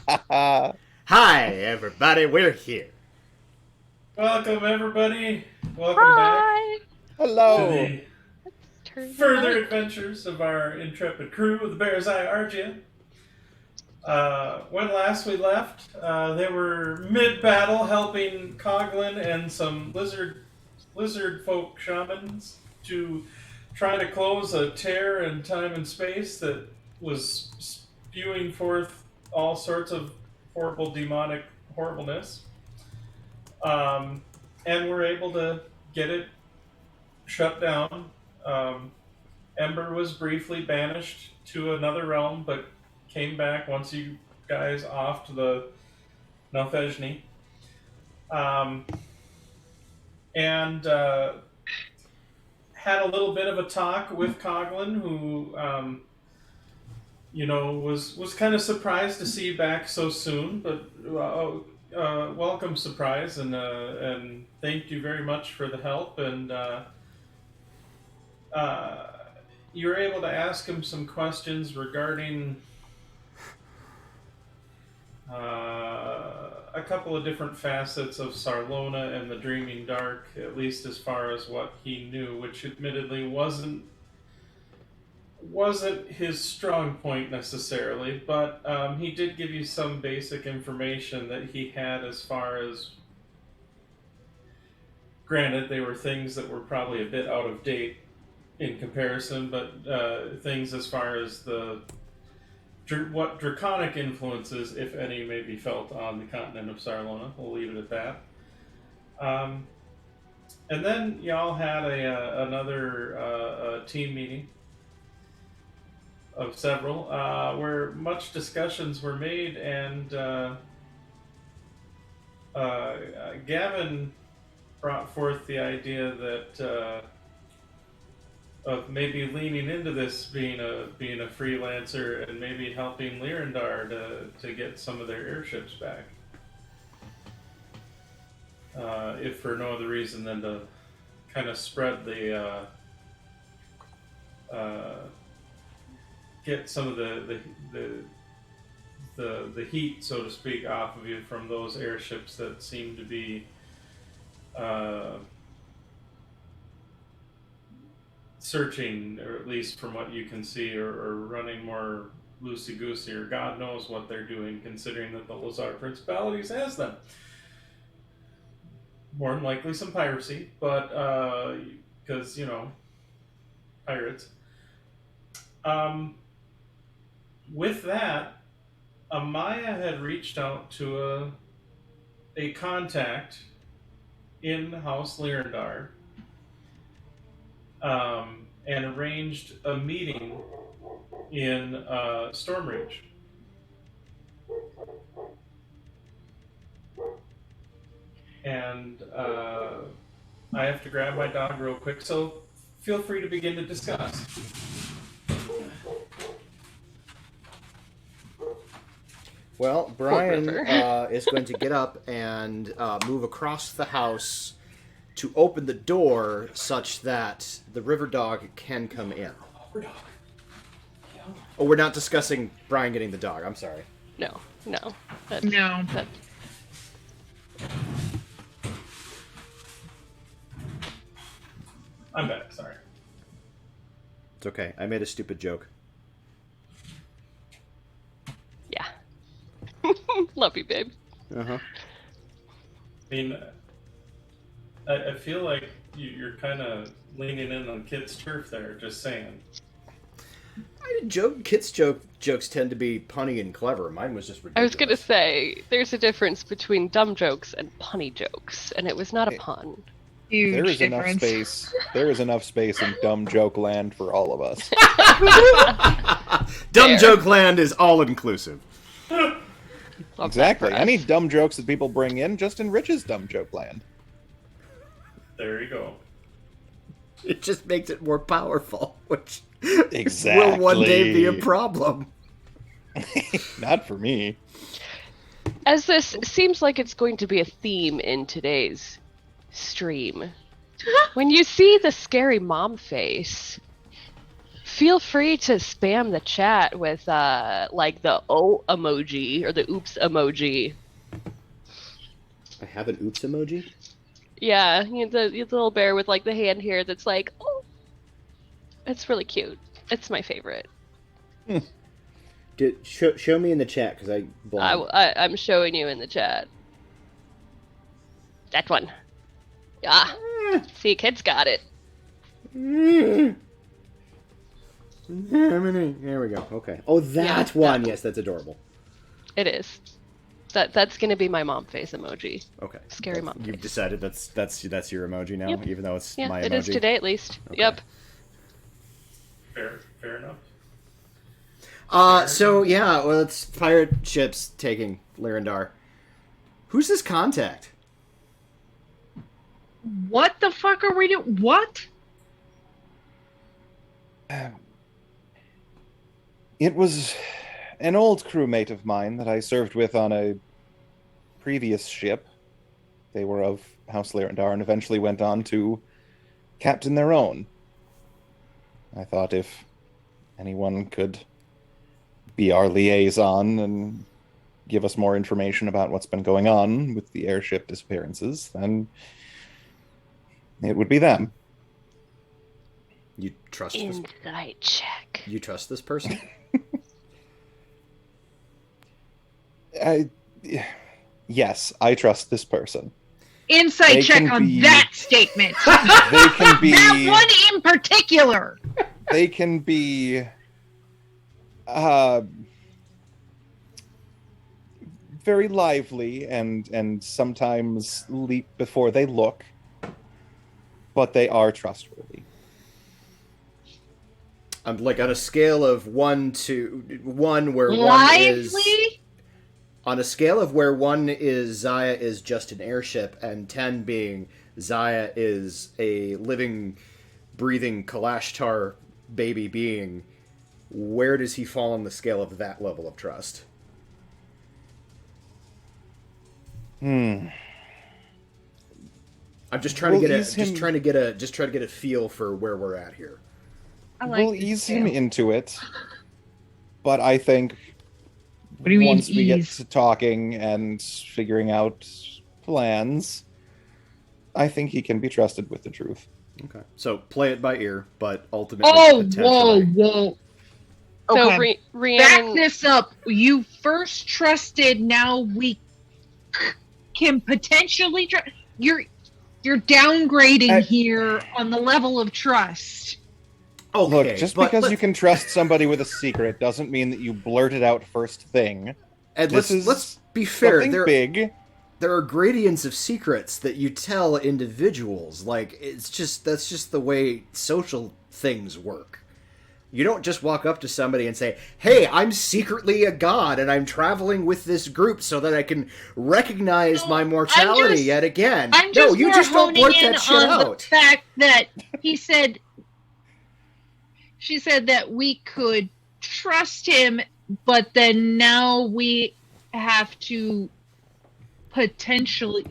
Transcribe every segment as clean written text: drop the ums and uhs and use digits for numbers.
Hi, everybody. We're here. Welcome, everybody. Welcome back Hi! to Hello. the Turn the further mic. adventures of our intrepid crew of the Berezaya Argia. When last we left, they were mid-battle helping Coglin and some lizard folk shamans to try to close a tear in time and space that was spewing forth all sorts of horrible demonic horribleness. Um, and we're able to get it shut down. Um, Ember was briefly banished to another realm, but came back once you guys off to the Nalfejni. Um, and had a little bit of a talk with Coglin, who was kind of surprised to see you back so soon, but welcome surprise, and thanked you very much for the help, and uh, you were able to ask him some questions regarding a couple of different facets of Sarlona and the Dreaming Dark, at least as far as what he knew, which admittedly wasn't his strong point necessarily, but he did give you some basic information that he had as far as. Granted, they were things that were probably a bit out of date in comparison, but things as far as what draconic influences, if any, may be felt on the continent of Sarlona. We'll leave it at that. Um, and then y'all had another team meeting of several where much discussions were made, and Gavin brought forth the idea that of maybe leaning into this being a freelancer and maybe helping Lyrandar to get some of their airships back. If for no other reason than to kind of spread get some of the heat, so to speak, off of you from those airships that seem to be searching, or at least from what you can see, or running more loosey goosey, or God knows what they're doing, considering that the Lazar Principalities has them. More than likely some piracy, but because pirates. With that, Amaya had reached out to a contact in House Lyrandar, and arranged a meeting in Stormreach. And I have to grab my dog real quick, so feel free to begin to discuss. Well, Brian River. is going to get up and move across the house to open the door such that the river dog can come in. Oh, we're not discussing Brian getting the dog. I'm sorry. No, no. No. That, I'm back, sorry. It's okay. I made a stupid joke. yeah. Love you, babe. Uh-huh. I mean, I feel like you're kind of leaning in on Kit's turf there, just saying. Kids' jokes tend to be punny and clever. Mine was just I ridiculous. was gonna say, there's a difference between dumb jokes and punny jokes, and it was not a pun. Huge There is enough difference. space. There is enough space in dumb joke land for all of us. Dumb Fair. joke land is all inclusive. Love that Exactly. for Any us. dumb jokes that people bring in just enriches dumb joke land. There you go. It just makes it more powerful, which Exactly. will one day be a problem. Not for me. As this seems like it's going to be a theme in today's stream, when you see the scary mom face, feel free to spam the chat with like the O emoji or the oops emoji. I have an oops emoji. Yeah, the little bear with like the hand here that's like, oh, it's really cute. It's my favorite. Show me in the chat because I blind. I'm showing you in the chat. That one. Yeah. See, kids got it. There we go. Okay. Oh, that one. Yes, that's adorable. It is. That's gonna be my mom face emoji. Okay. Scary mom. You've decided that's your emoji now, Yep. even though it's Yeah, my emoji. it is today at least. Okay. Yep. Fair enough. So yeah, well, it's pirate ships taking Lyrandar. Who's this contact? What the fuck are we doing? What? It was an old crewmate of mine that I served with on a previous ship. They were of House Lyrandar and eventually went on to captain their own. I thought if anyone could be our liaison and give us more information about what's been going on with the airship disappearances, then it would be them. You trust this? Insight check. You trust this person? Yes, I trust this person. Insight They check can on be- that statement. They can be That one in particular. they can be very lively and sometimes leap before they look, but they are trustworthy. Like on a scale of 1 to 1, where 1 is Lively? on a scale of where 1 is Zaya is just an airship, and 10 being Zaya is a living, breathing Kalashtar baby being. Where does he fall on the scale of that level of trust? I'm just trying to get a feel for where we're at here. I like We'll this ease scale. him into it, but I think What do you mean once we get ease? to talking and figuring out plans, I think he can be trusted with the truth. Okay. So play it by ear, but ultimately Oh, potentially. whoa. So Okay. Back Rhiannon, this up. You first trusted, now we can potentially You're downgrading here on the level of trust. Okay, Look, just but because let's- you can trust somebody with a secret doesn't mean that you blurt it out first thing. and This is let's be fair. Something big. There are gradients of secrets that you tell individuals. Like that's just the way social things work. You don't just walk up to somebody and say, "Hey, I'm secretly a god and I'm traveling with this group so that I can recognize my mortality yet again." I'm No, just you more just don't honing blurt in that shit on the out. fact that she said that we could trust him, but then now we have to potentially.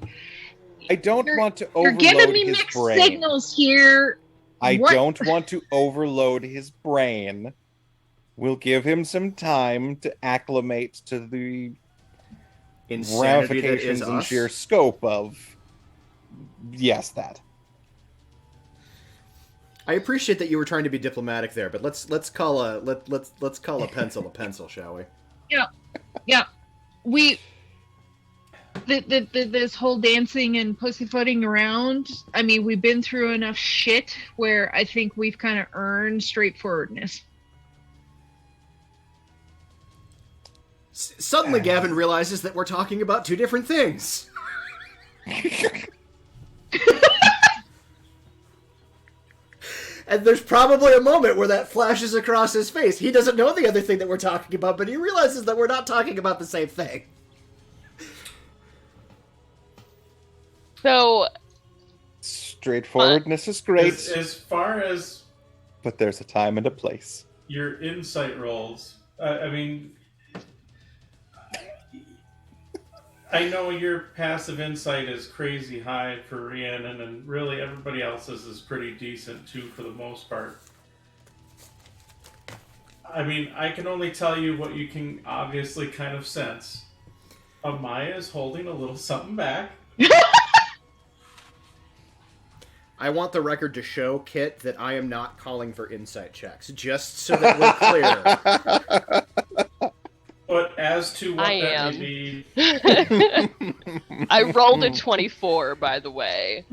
I don't want to You're overload giving me his mixed brain. signals here. I What? don't want to overload his brain. We'll give him some time to acclimate to the Insanity that is ramifications and us. sheer scope of that. I appreciate that you were trying to be diplomatic there, but let's call a pencil a pencil, shall we? Yeah, we. This whole dancing and pussyfooting around. I mean, we've been through enough shit where I think we've kind of earned straightforwardness. Suddenly, Gavin realizes that we're talking about two different things. And there's probably a moment where that flashes across his face. He doesn't know the other thing that we're talking about, but he realizes that we're not talking about the same thing. so Straightforwardness is great, As far as but there's a time and a place. your insight rolls, I mean, I know your passive insight is crazy high for Rhiannon, and really everybody else's is pretty decent too for the most part. I mean, I can only tell you what you can obviously kind of sense. Amaya is holding a little something back. I want the record to show, Kit, that I am not calling for insight checks, just so that we're clear. But as to what I that am. may be, I rolled a 24, by the way.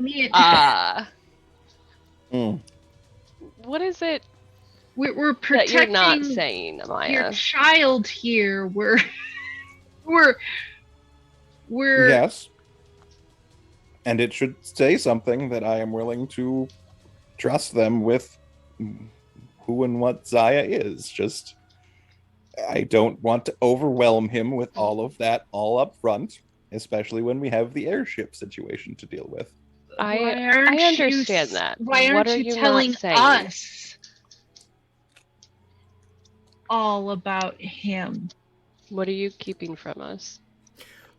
What is it We're that protecting you're not saying, your Amaya? child here. We're Yes. And it should say something that I am willing to trust them with who and what Zaya is. Just, I don't want to overwhelm him with all of that all up front, especially when we have the airship situation to deal with. I understand that. Why What aren't are you you telling not saying? us all about him? What are you keeping from us?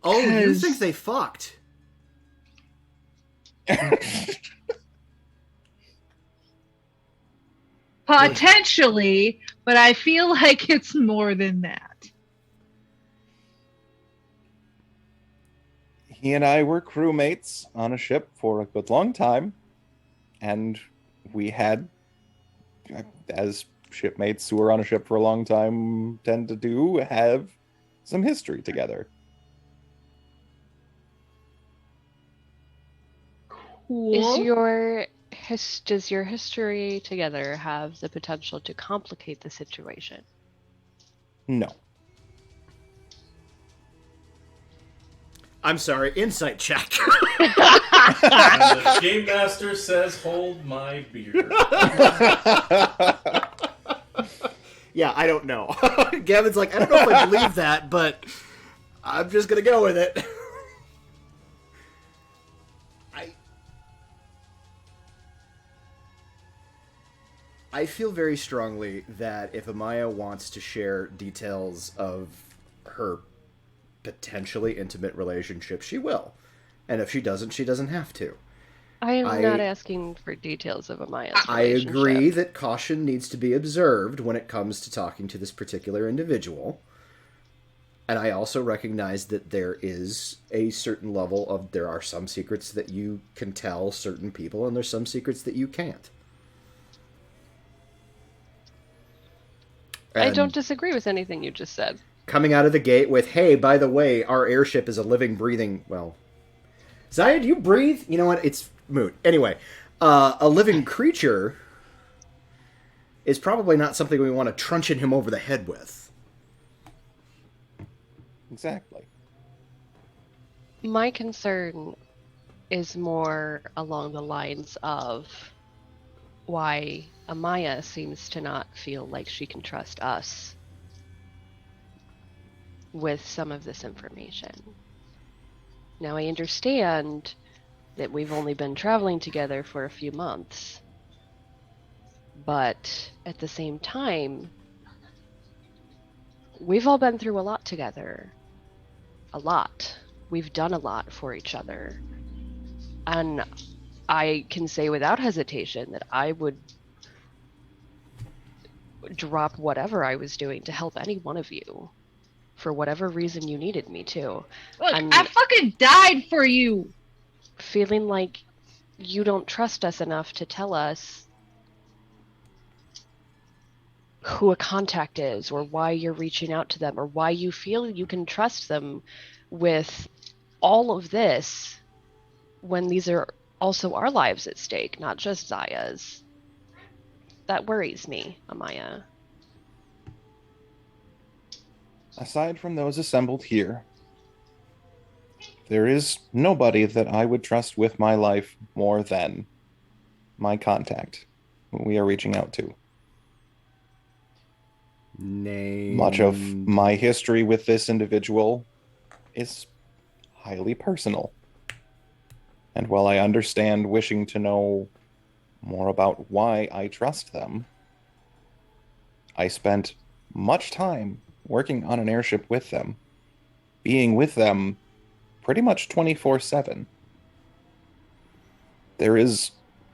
Oh, you 'Cause- think they fucked? Potentially, but I feel like it's more than that. He and I were crewmates on a ship for a good long time, and we had, as shipmates who are on a ship for a long time tend to do, have some history together. Does your history together have the potential to complicate the situation? No. I'm sorry, insight check. and the game master says, "Hold my beer." Yeah, I don't know. Gavin's like, I don't know if I believe that, but I'm just gonna go with it. I feel very strongly that if Amaya wants to share details of her potentially intimate relationship, she will. And if she doesn't have to. I am not asking for details of Amaya's I relationship. agree that caution needs to be observed when it comes to talking to this particular individual. And I also recognize that there is a certain level of, there are some secrets that you can tell certain people, and there's some secrets that you can't. I don't disagree with anything you just said. Coming out of the gate with, hey, by the way, our airship is a living, breathing, well, Zaya, do you breathe? You know what? It's moot. Anyway, a living creature is probably not something we want to truncheon him over the head with. Exactly. My concern is more along the lines of why Amaya seems to not feel like she can trust us with some of this information. Now, I understand that we've only been traveling together for a few months, but at the same time, we've all been through a lot together. A lot. We've done a lot for each other. And I can say without hesitation that I would drop whatever I was doing to help any one of you for whatever reason you needed me to. Look, I'm I fucking died for you. feeling like you don't trust us enough to tell us who a contact is, or why you're reaching out to them, or why you feel you can trust them with all of this when these are also our lives at stake, not just Zaya's. That worries me, Amaya. Aside from those assembled here, there is nobody that I would trust with my life more than my contact, who we are reaching out to. Name. Much of my history with this individual is highly personal. And while I understand wishing to know more about why I trust them, I spent much time working on an airship with them, being with them pretty much 24/7. There is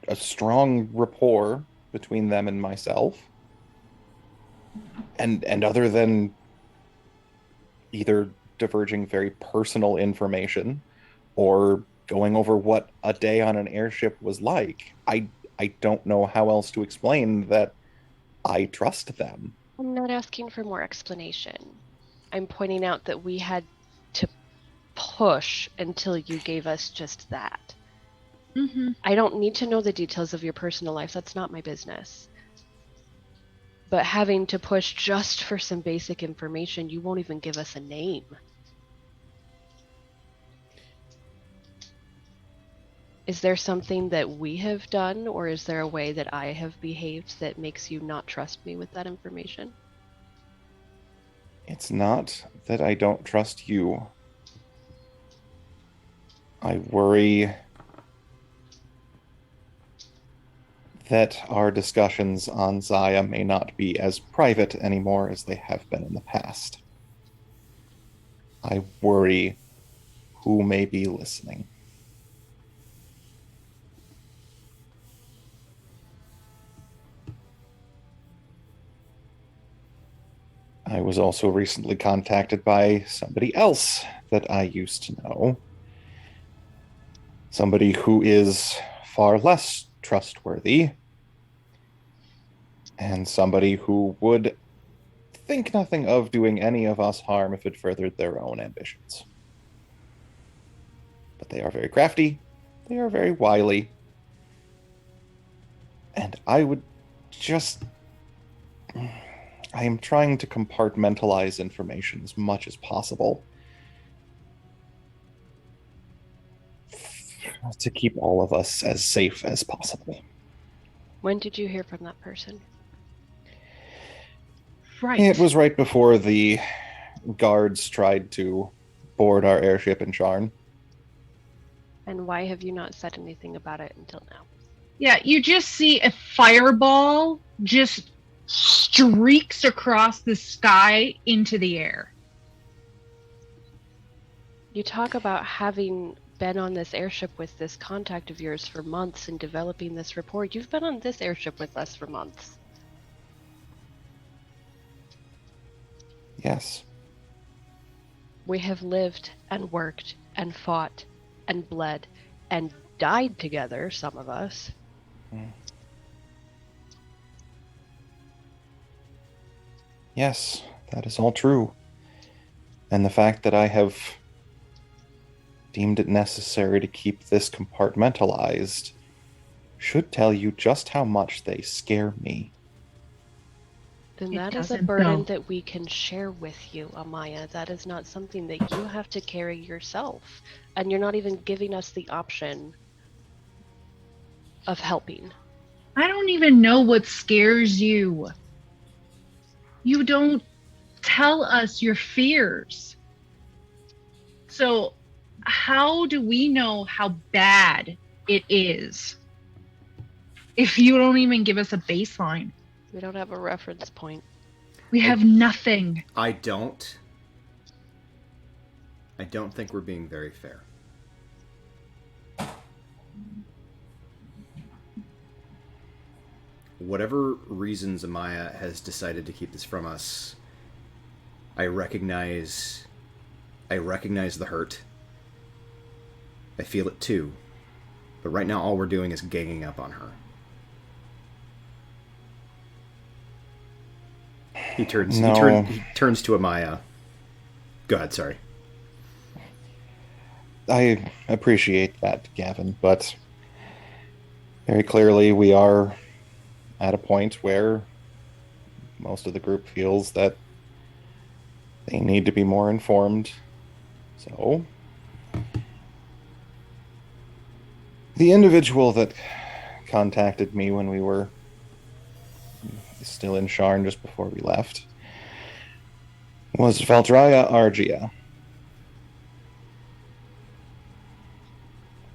a strong rapport between them and myself. And other than either diverging very personal information or going over what a day on an airship was like, I don't know how else to explain that I trust them. I'm not asking for more explanation. I'm pointing out that we had to push until you gave us just that. Mm-hmm. I don't need to know the details of your personal life. That's not my business. But having to push just for some basic information, you won't even give us a name. Is there something that we have done, or is there a way that I have behaved that makes you not trust me with that information? It's not that I don't trust you. I worry that our discussions on Zaya may not be as private anymore as they have been in the past. I worry who may be listening. I was also recently contacted by somebody else that I used to know. Somebody who is far less trustworthy. And somebody who would think nothing of doing any of us harm if it furthered their own ambitions. But they are very crafty. They are very wily. And I would just... I am trying to compartmentalize information as much as possible to keep all of us as safe as possible. When did you hear from that person? Right. It was right before the guards tried to board our airship in Sharn. And why have you not said anything about it until now? Yeah, you just see a fireball just streaks across the sky into the air. You talk about having been on this airship with this contact of yours for months and developing this rapport. You've been on this airship with us for months. Yes. We have lived and worked and fought and bled and died together, some of us. Yes, that is all true. And the fact that I have deemed it necessary to keep this compartmentalized should tell you just how much they scare me. Then It that is a doesn't, burden though. that we can share with you, Amaya. That is not something that you have to carry yourself. And you're not even giving us the option of helping. I don't even know what scares you. You don't tell us your fears. So, how do we know how bad it is if you don't even give us a baseline? We don't have a reference point. We have nothing. I don't think we're being very fair. Whatever reasons Amaya has decided to keep this from us, I recognize the hurt. I feel it too. But right now all we're doing is ganging up on her. He turns to Amaya. Go ahead, sorry. I appreciate that, Gavin, but very clearly we are at a point where most of the group feels that they need to be more informed. So, the individual that contacted me when we were still in Sharn just before we left was Berezaya Argia.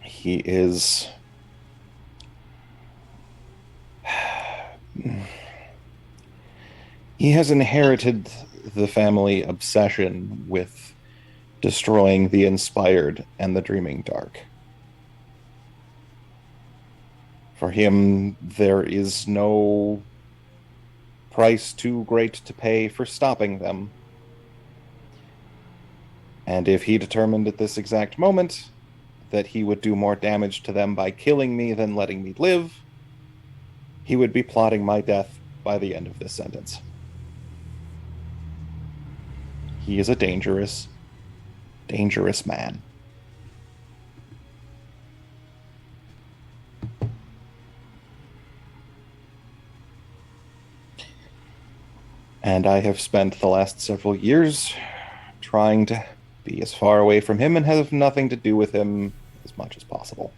He is... He has inherited the family obsession with destroying the inspired and the dreaming dark. For him, there is no price too great to pay for stopping them. And if he determined at this exact moment that he would do more damage to them by killing me than letting me live, he would be plotting my death by the end of this sentence. He is a dangerous, dangerous man. And I have spent the last several years trying to be as far away from him and have nothing to do with him as much as possible.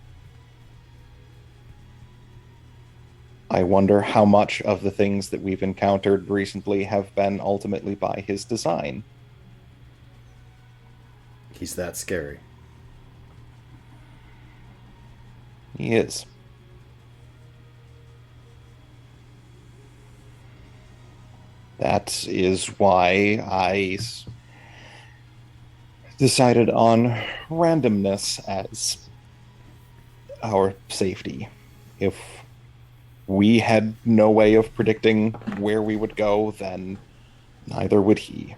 I wonder how much of the things that we've encountered recently have been ultimately by his design. He's that scary. He is. That is why I decided on randomness as our safety. If we had no way of predicting where we would go, then neither would he.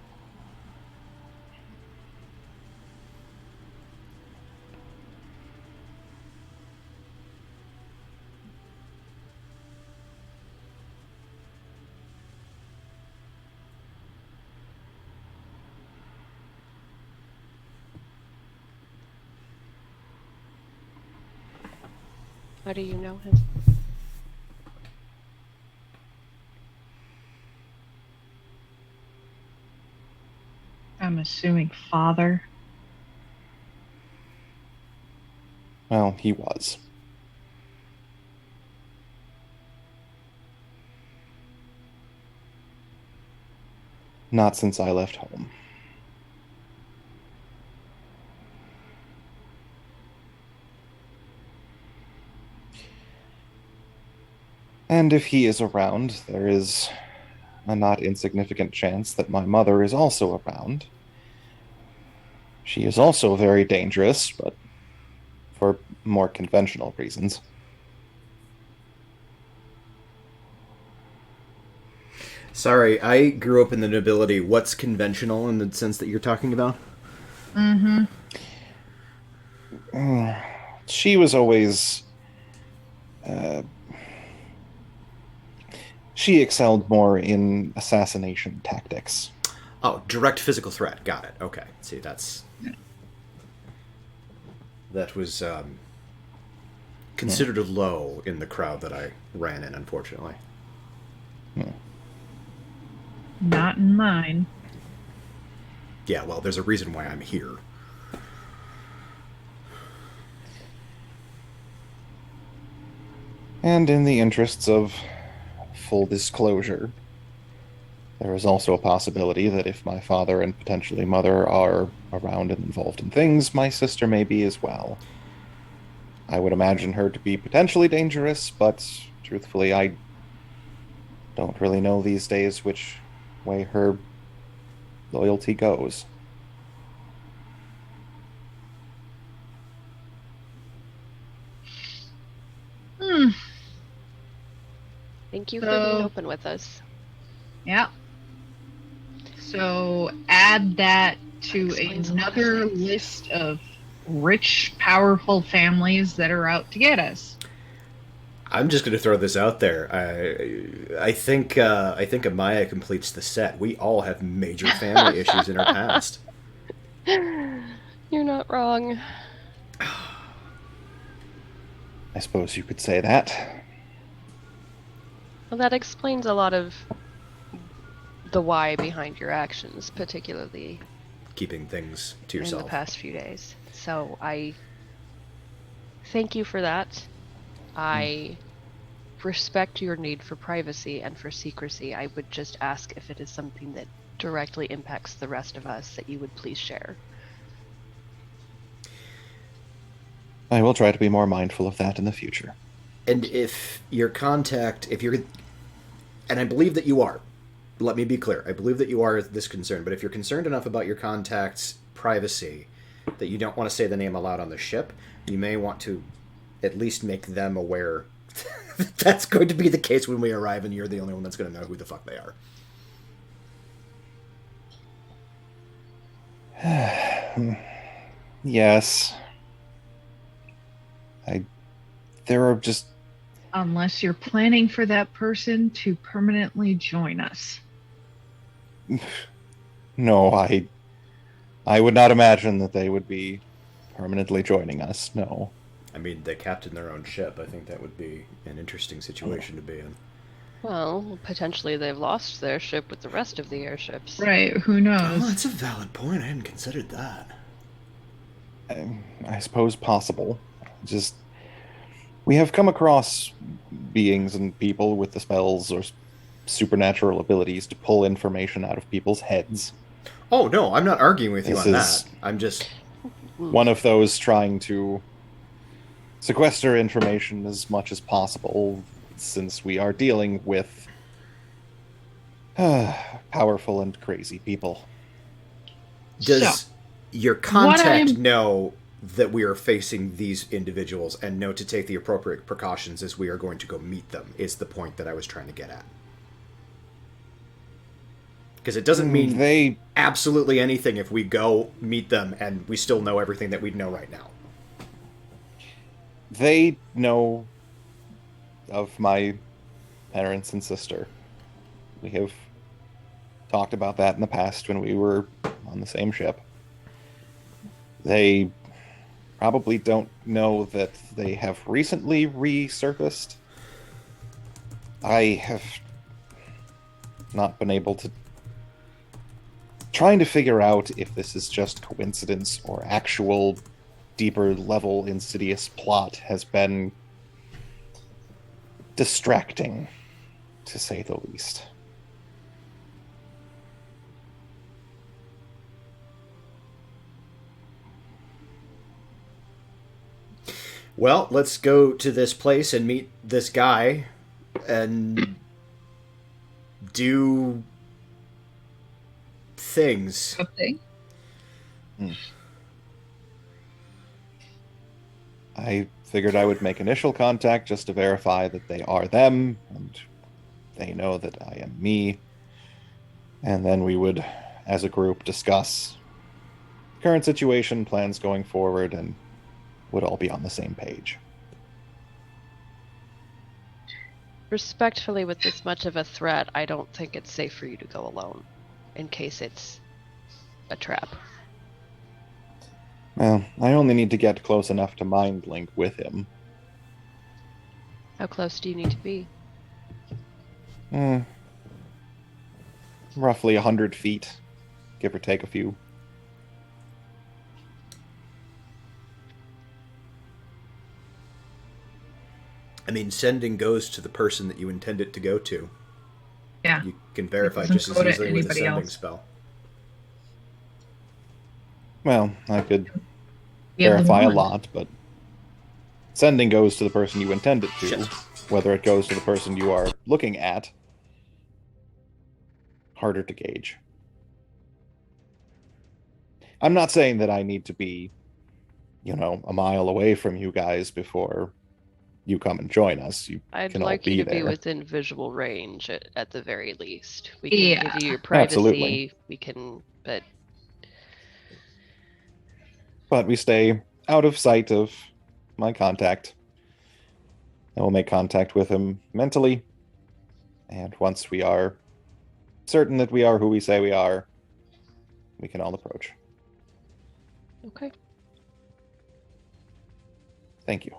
How do you know him? I'm assuming father. Well, he was. Not since I left home. And if he is around, there is a not insignificant chance that my mother is also around. She is also very dangerous, but for more conventional reasons. Sorry, I grew up in the nobility. What's conventional in the sense that you're talking about? Mm-hmm. She was always... she excelled more in assassination tactics. Oh, direct physical threat. Got it. Okay. See, that was considered low in the crowd that I ran in, unfortunately. Not in mine. Yeah, well, there's a reason why I'm here. And in the interests of full disclosure, there is also a possibility that if my father and potentially mother are around and involved in things, my sister may be as well. I would imagine her to be potentially dangerous, but truthfully, I don't really know these days which way her loyalty goes. Thank you for being open with us. Yeah. So add that to Explains another list of rich, powerful families that are out to get us. I'm just going to throw this out there. I think Amaya completes the set. We all have major family issues in our past. You're not wrong. I suppose you could say that. Well, that explains a lot of the why behind your actions, particularly Keeping things to in yourself. the past few days. So I thank you for that. I respect your need for privacy and for secrecy. I would just ask if it is something that directly impacts the rest of us that you would please share. I will try to be more mindful of that in the future. And if and I believe that you are, let me be clear, I believe that you are this concerned, but if you're concerned enough about your contact's privacy that you don't want to say the name aloud on the ship, you may want to at least make them aware that's going to be the case when we arrive, and you're the only one that's going to know who the fuck they are. Yes. There are just... Unless you're planning for that person to permanently join us. No, I would not imagine that they would be permanently joining us, no. I mean, they captain their own ship. I think that would be an interesting situation to be in. Well, potentially they've lost their ship with the rest of the airships. Right, who Oh, knows? that's a valid point. I hadn't considered that. I suppose possible. Just... we have come across beings and people with the spells or supernatural abilities to pull information out of people's heads. Oh, no, I'm not arguing with you This on is- that. I'm just... One of those trying to sequester information as much as possible, since we are dealing with powerful and crazy people. Does So, your what contact I'm- know that we are facing these individuals and know to take the appropriate precautions as we are going to go meet them, is the point that I was trying to get at. Because it doesn't mean They absolutely anything if we go meet them and we still know everything that we know right now. they know of my parents and sister. We have talked about that in the past when we were on the same ship. They probably don't know that they have recently resurfaced. I have not been able to... trying to figure out if this is just coincidence or actual deeper level insidious plot has been distracting, to say the least. Well, let's go to this place and meet this guy and do things. Something. I figured I would make initial contact just to verify that they are them and they know that I am me. And then we would, as a group, discuss current situation, plans going forward, and would all be on the same page. Respectfully, with this much of a threat, I don't think it's safe for you to go alone, in case it's a trap. Well, I only need to get close enough to mind link with him. How close do you need to be? Roughly 100 feet, give or take a few. I mean, sending goes to the person that you intend it to go to. Yeah. You can verify doesn't just as go to easily with a anybody sending else. spell. Well, I could We have the verify a wand. lot, but sending goes to the person you intend it to. Shit. Whether it goes to the person you are looking at, harder to gauge. I'm not saying that I need to be, a mile away from you guys before you come and join us. You I'd can all like be you to be there. within visual range at the very least. We can Yeah, give you your privacy. absolutely. We can, but But we stay out of sight of my contact. I will make contact with him mentally. And once we are certain that we are who we say we are, we can all approach. okay. Thank you.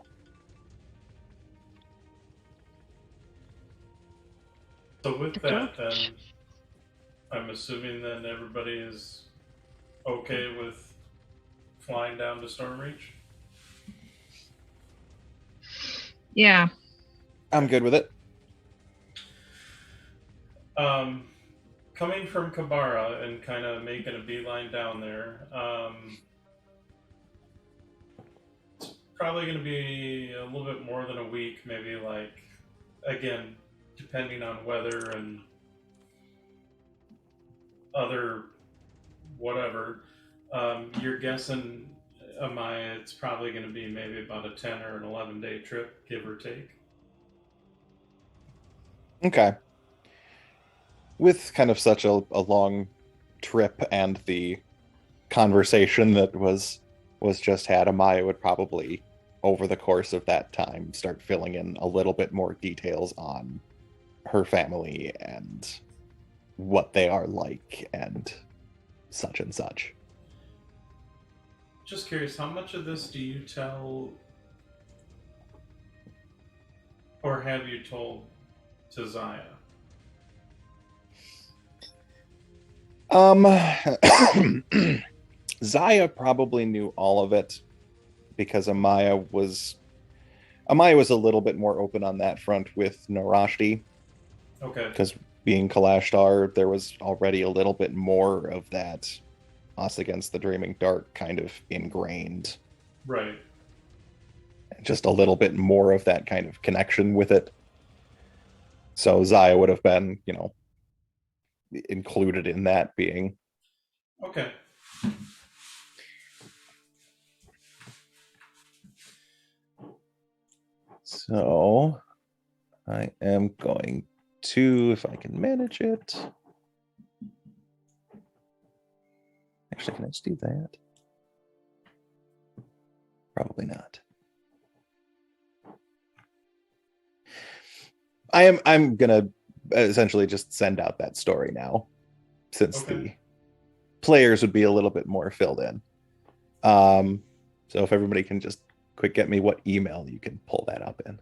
So with that, then, I'm assuming then everybody is okay with flying down to Stormreach? Yeah. I'm good with it. Coming from Kabara and kind of making a beeline down there, it's probably going to be a little bit more than a week, maybe again, depending on weather and other whatever. You're guessing, Amaya, it's probably going to be maybe about a 10 or an 11-day trip, give or take. Okay. With kind of such a long trip and the conversation that was just had, Amaya would probably, over the course of that time, start filling in a little bit more details on her family and what they are like and such and such. Just curious, how much of this do you tell, or have you told to Zaya? Zaya probably knew all of it because Amaya was a little bit more open on that front with Narashti, Okay. because being Kalashtar, there was already a little bit more of that us against the Dreaming Dark kind of ingrained. Right. Just a little bit more of that kind of connection with it. So Zaya would have been, included in that being. Okay. So I am going to, if I can manage it. Actually, can I just do that? Probably not. I'm gonna essentially just send out that story now, since Okay. the players would be a little bit more filled in. So if everybody can just quick get me what email you can pull that up in.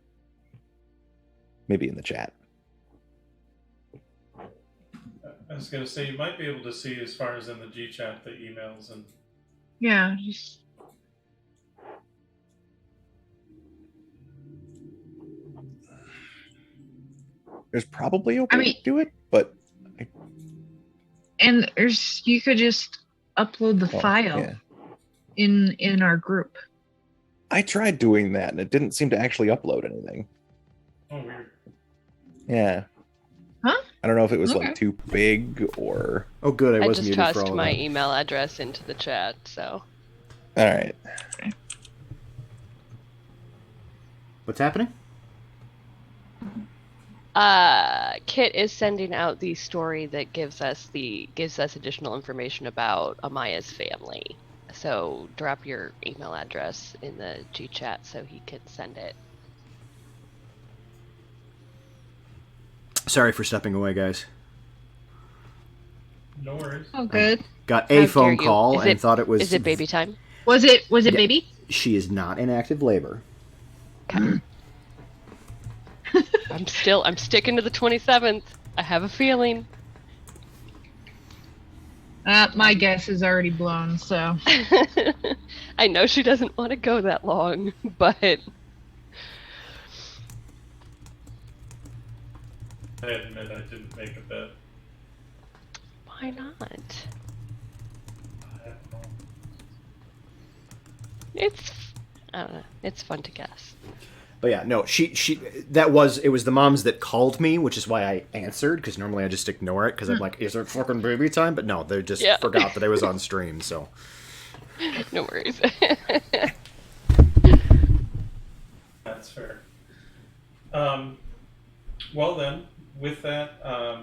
Maybe in the chat. I was going to say, you might be able to see as far as in the G chat the emails and. Yeah. Just... There's probably a way to do it, but And you could just upload the file yeah. in our group. I tried doing that and it didn't seem to actually upload anything. Oh, weird. Yeah. Huh? I don't know if it was Okay. like too big or. Oh, good. I I wasn't just muted for tossed all my that. email address into the chat, so. All right. What's happening? Kit is sending out the story that gives us additional information about Amaya's family. So drop your email address in the G chat so he can send it. Sorry for stepping away, guys. No worries. Oh, good. Got How a dare phone you. call and thought it was. Is it baby time? Was it Yeah. baby? She is not in active labor. Okay. I'm sticking to the 27th. I have a feeling. My guess is already blown, so. I know she doesn't want to go that long, but I admit I didn't make a bet. why not? I don't know. I don't know. It's fun to guess. But yeah, no, it was the moms that called me, which is why I answered, because normally I just ignore it, because I'm like, is it fucking baby time? But no, they just forgot that I was on stream, so. No worries. That's fair. Well then, with that,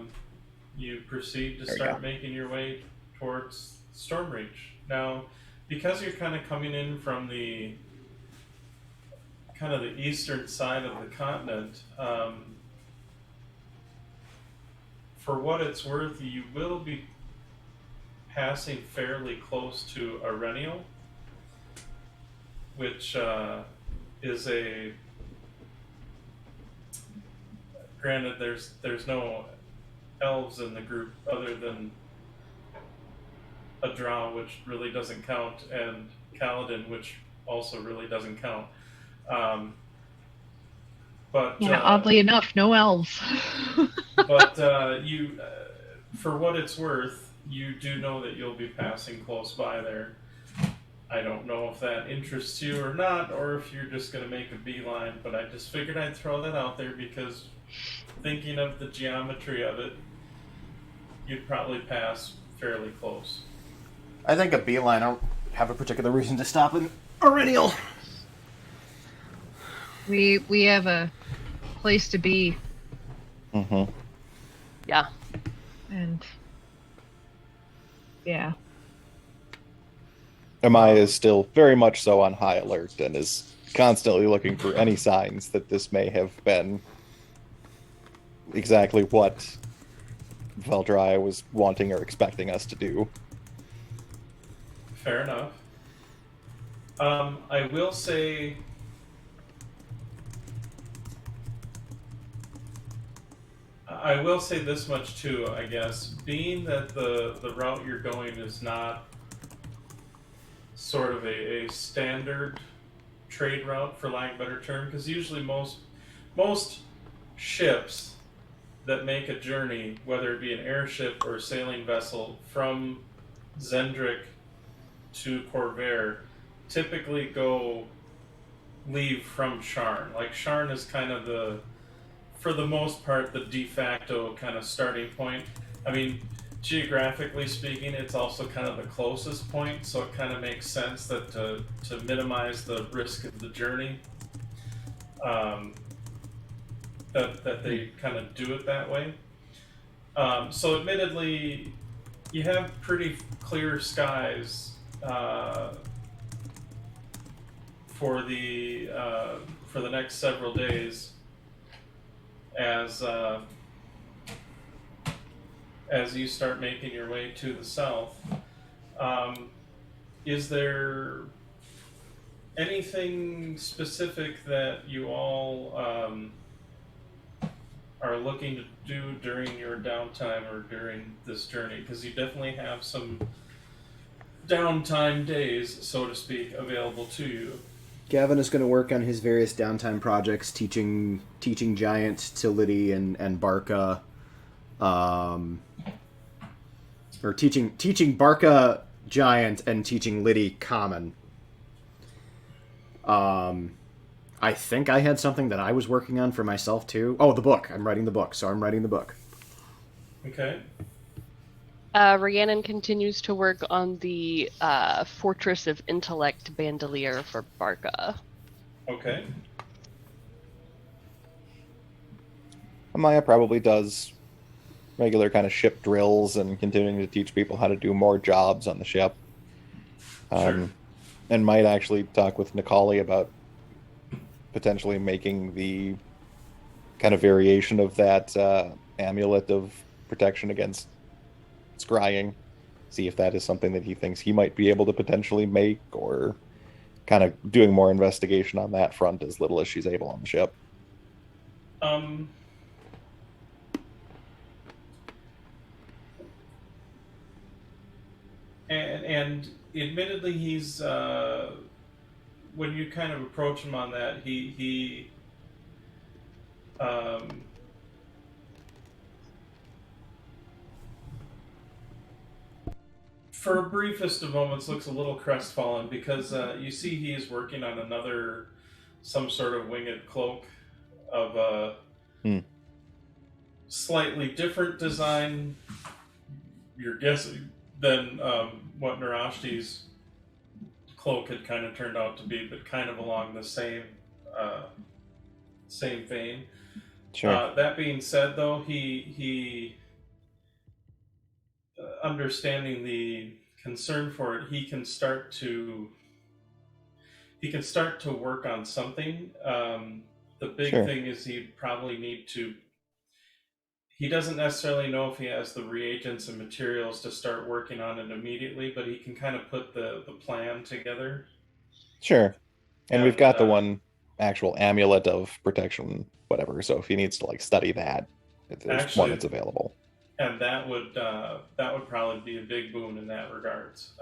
you proceed to start making your way towards Stormreach. Now, because you're kind of coming in from the eastern side of the continent, for what it's worth, you will be passing fairly close to Arenial, which is a. Granted, there's no elves in the group other than a drow, which really doesn't count, and Kaladin, which also really doesn't count. But Yeah, oddly enough, no elves. but you, for what it's worth, you do know that you'll be passing close by there. I don't know if that interests you or not, or if you're just going to make a beeline, but I just figured I'd throw that out there because thinking of the geometry of it, you'd probably pass fairly close. I think a beeline, I don't have a particular reason to stop in Arenial. We have a place to be. Mm-hmm. Yeah. And yeah. Amaya is still very much so on high alert and is constantly looking for any signs that this may have been exactly what Veldrya was wanting or expecting us to do. Fair enough. I will say, this much too. I guess, being that the route you're going is not sort of a standard trade route, for lack of a better term, because usually most ships that make a journey, whether it be an airship or a sailing vessel from Zendrick to Corvair, typically leave from Sharn. Like, Sharn is kind of for the most part, the de facto kind of starting point. I mean, geographically speaking, it's also kind of the closest point, so it kind of makes sense that to minimize the risk of the journey, that they kind of do it that way. So, admittedly, you have pretty clear skies for the next several days, as you start making your way to the south. Is there anything specific that you all are looking to do during your downtime or during this journey? Because you definitely have some downtime days, so to speak, available to you. Gavin is going to work on his various downtime projects, teaching Giant to Liddy and Barca, or teaching Barca Giant and teaching Liddy Common. I think I had something that I was working on for myself too. Oh, the book. I'm writing the book, so I'm writing the book. Okay. Rhiannon continues to work on the Fortress of Intellect Bandolier for Barca. Okay. Amaya probably does regular kind of ship drills and continuing to teach people how to do more jobs on the ship. Sure. And might actually talk with Nikali about potentially making the kind of variation of that amulet of protection against scrying. See if that is something that he thinks he might be able to potentially make, or kind of doing more investigation on that front as little as she's able on the ship. And admittedly, he's when you kind of approach him on that, he for a briefest of moments looks a little crestfallen, because you see he is working on some sort of winged cloak of a slightly different design, you're guessing, than what Narashti's cloak had kind of turned out to be, but kind of along the same vein. Sure. That being said, though, he understanding the concern for it, he can start to work on something. The big thing is he'd probably need to. He doesn't necessarily know if he has the reagents and materials to start working on it immediately, but he can kind of put the plan together. Sure. And we've got the one actual amulet of protection, whatever. So if he needs to like study that, there's one that's available. And that would probably be a big boon in that regards.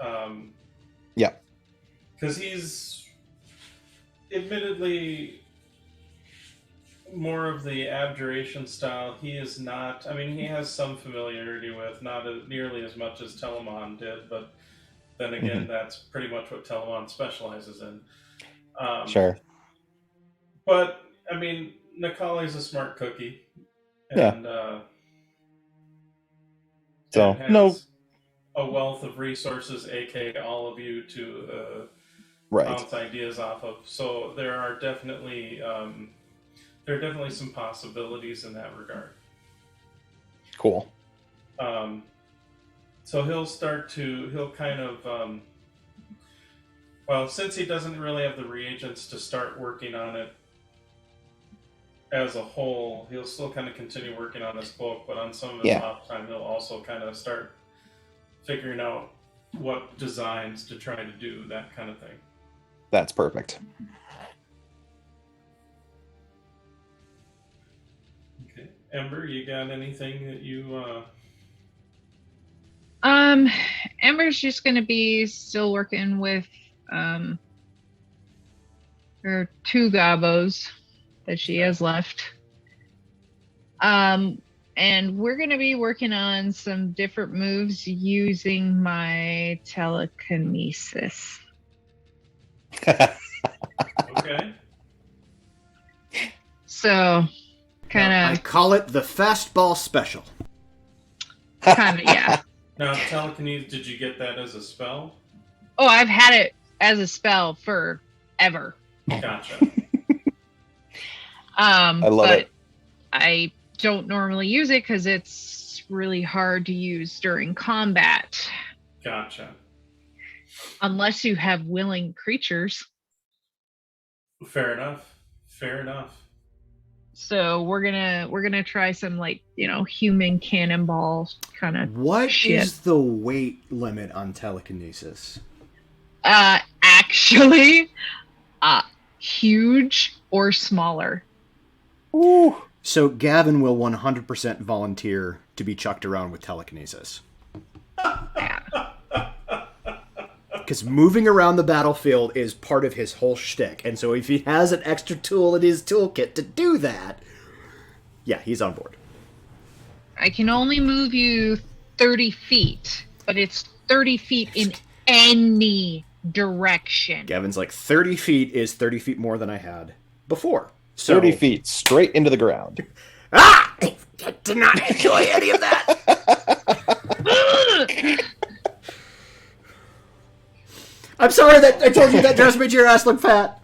Yeah. Because he's admittedly more of the abjuration style. He is not. I mean, he has some familiarity with, not nearly as much as Telemon did, but then again, that's pretty much what Telemon specializes in. Sure. But I mean, Nikali's a smart cookie, and so has a wealth of resources, aka all of you, to bounce ideas off of. So there are definitely some possibilities in that regard. Cool. So he'll kind of, well, since he doesn't really have the reagents to start working on it as a whole, he'll still kind of continue working on his book, but on some of his off time, he'll also kind of start figuring out what designs to try to do, that kind of thing. That's perfect. Okay. Ember, you got anything that you... Ember's just gonna be still working with her 2 gobos that she has left. And we're gonna be working on some different moves using my telekinesis. Okay. So, kind I of, call it the fastball special. yeah. Now, telekinesis, did you get that as a spell? Oh, I've had it as a spell forever. Gotcha. I love it. I don't normally use it because it's really hard to use during combat. Gotcha. Unless you have willing creatures. Fair enough. Fair enough. So we're gonna try some, like, human cannonball kind of What shit. is the weight limit on telekinesis? Actually, huge or smaller. Ooh. So Gavin will 100% volunteer to be chucked around with telekinesis. Yeah. Because moving around the battlefield is part of his whole shtick. And so if he has an extra tool in his toolkit to do that, yeah, he's on board. I can only move you 30 feet, but it's 30 feet in any direction. Gavin's like, 30 feet is 30 feet more than I had before. So, 30 feet straight into the ground. Ah! I did not enjoy any of that. I'm sorry that I told you that dress made your ass look fat.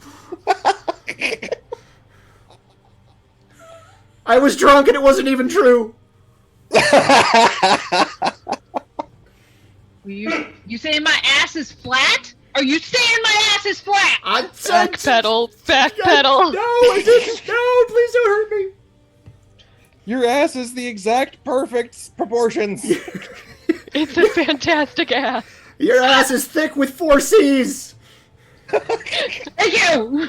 I was drunk and it wasn't even true. You saying my ass is flat? Are you saying my ass is flat? I said Backpedal. No, I didn't. No, please don't hurt me. Your ass is the exact perfect proportions. It's a fantastic ass. Your ass is thick with 4 C's. Thank you.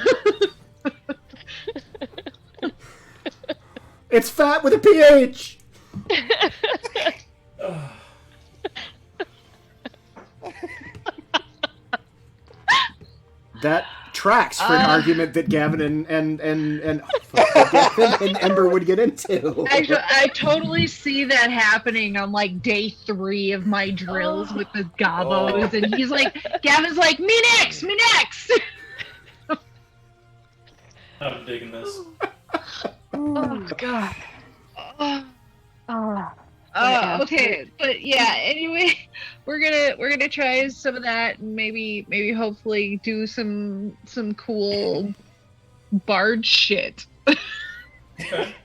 It's fat with a PH. That tracks for an argument that Gavin and Ember would get into. I totally see that happening on like day 3 of my drills with the gobos, and he's like, Gavin's like, me next. I'm digging this. Oh god. Okay, but yeah. Anyway, we're gonna try some of that, and maybe hopefully do some cool bard shit. Okay.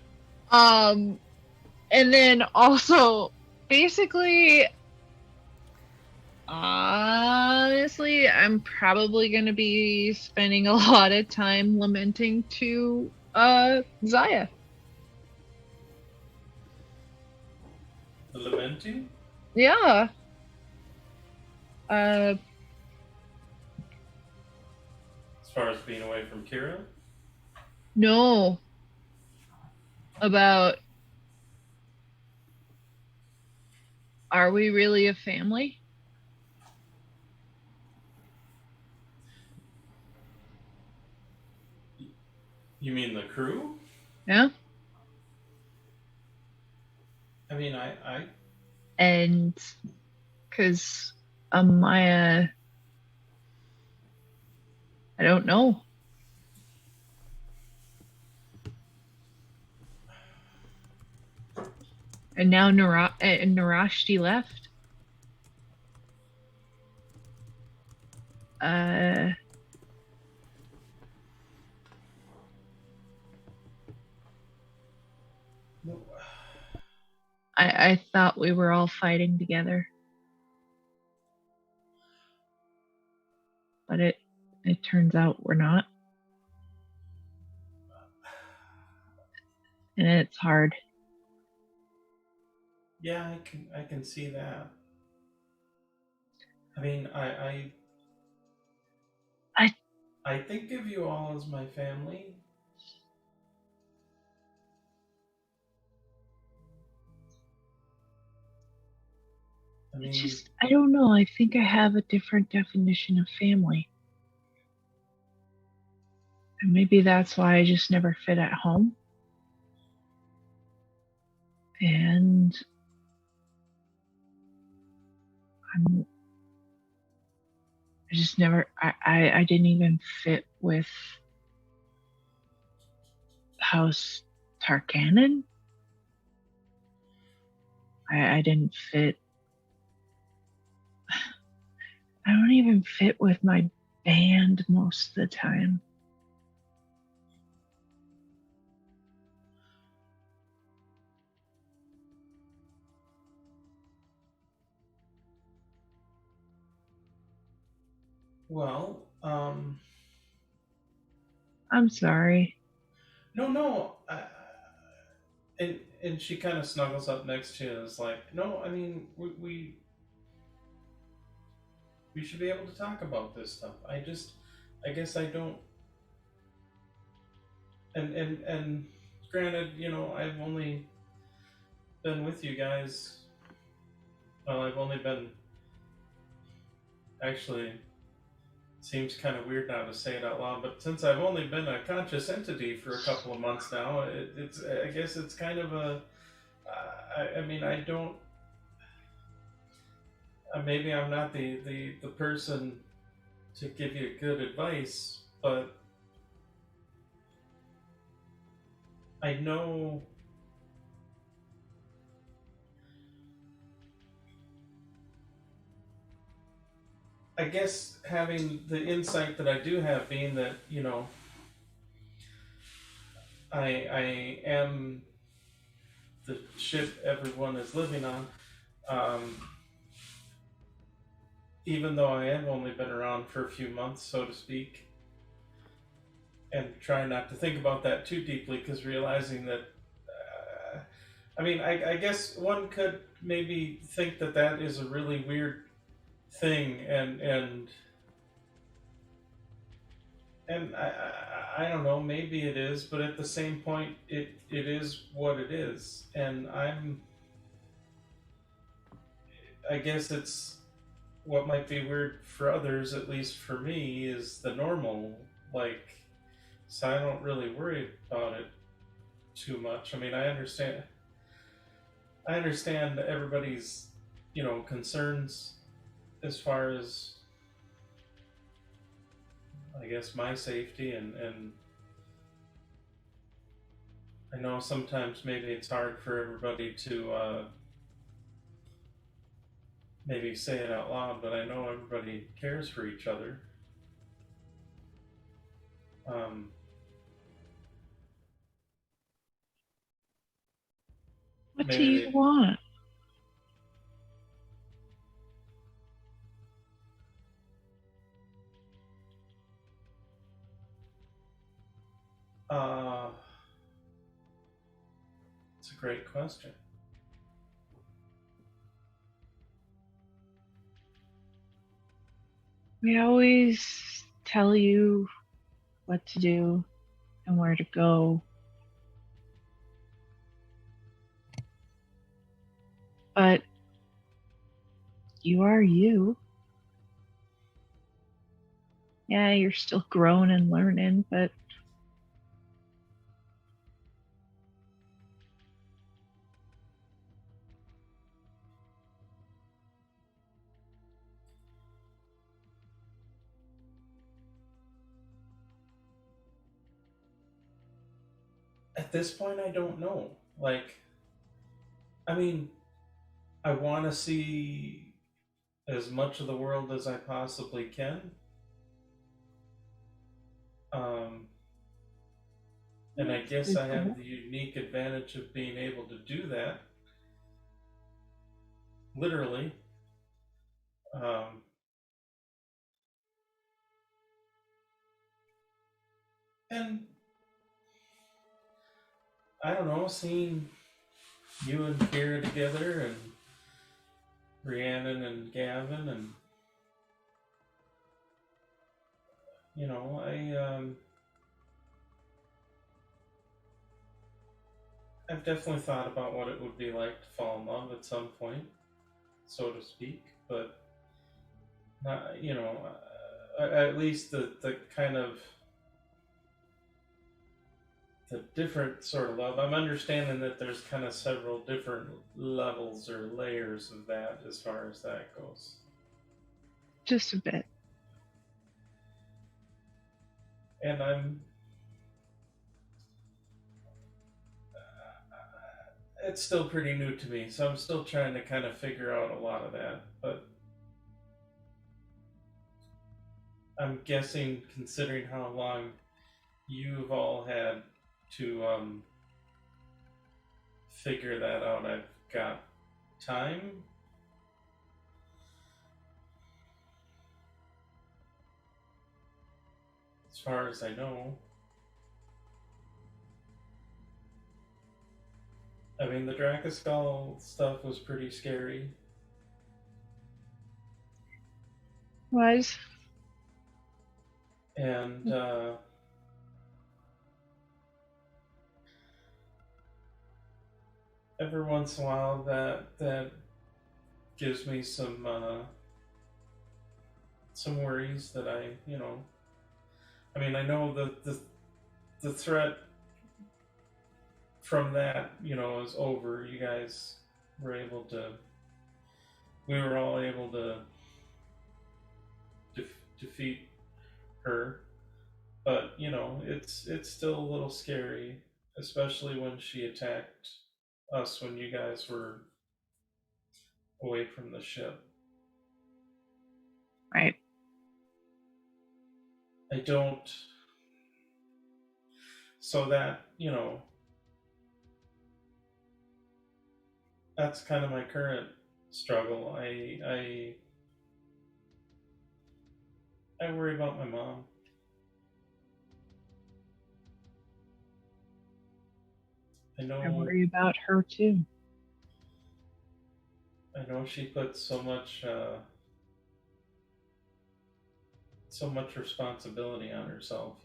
And then also, basically, honestly, I'm probably gonna be spending a lot of time lamenting to Zaya. Lamenting? Yeah. As far as being away from Kira? No. About, are we really a family? You mean the crew? Yeah. I mean, I And because Amaya, I don't know. And now Narashti left. I thought we were all fighting together. But it turns out we're not. And it's hard. Yeah, I can see that. I mean, I think of you all as my family. I It's mean, just, I don't know. I think I have a different definition of family. And maybe that's why I just never fit at home. And I just never, I didn't even fit with House Tarkanan. I didn't fit. I don't even fit with my band most of the time. well, I'm sorry. no. And she kind of snuggles up next to you and is like, no, I mean, we should be able to talk about this stuff. I guess I don't. And granted, you know, I've only been with you guys. Well, I've only been. Actually, seems kind of weird now to say it out loud, but since I've only been a conscious entity for a couple of months now, it's I guess it's kind of a. I mean, I don't. Maybe I'm not the person to give you good advice, but I know. I guess having the insight that I do have, being that, you know, I am the ship everyone is living on. Um, Even though I have only been around for a few months, so to speak, and try not to think about that too deeply, because realizing that, I mean, I guess one could maybe think that that is a really weird thing, and I don't know, maybe it is, but at the same point, it is what it is, and I guess it's what might be weird for others, at least for me, is the normal. Like, so I don't really worry about it too much. I mean, I understand everybody's, you know, concerns as far as, I guess, my safety, and I know sometimes maybe it's hard for everybody to maybe say it out loud, but I know everybody cares for each other. Um, What do Maybe you they. want? Uh, it's a great question. We always tell you what to do and where to go. But you are you. Yeah, you're still growing and learning, but At this point, I don't know. Like, I mean, I want to see as much of the world as I possibly can. Um, and I that's guess good I have goal. the unique advantage of being able to do that. literally. Um, and I don't know, seeing you and Kira together, and Rhiannon and Gavin, and I've definitely thought about what it would be like to fall in love at some point, so to speak. But not, at least the kind of the different sort of love. I'm understanding that there's kind of several different levels or layers of that as far as that goes. Just a bit. And it's still pretty new to me, so I'm still trying to kind of figure out a lot of that. But I'm guessing, considering how long you've all had to figure that out, I've got time. As far as I know. I mean, the Dracoskull stuff was pretty scary. Was. And every once in a while that gives me some worries that I mean, I know the threat from that, is over. You guys were able to, we were all able to defeat her, but it's still a little scary, especially when she attacked us when you guys were away from the ship. Right. I don't. So that, that's kind of my current struggle. I worry about my mom. I I worry about her too. I know she put so much responsibility on herself,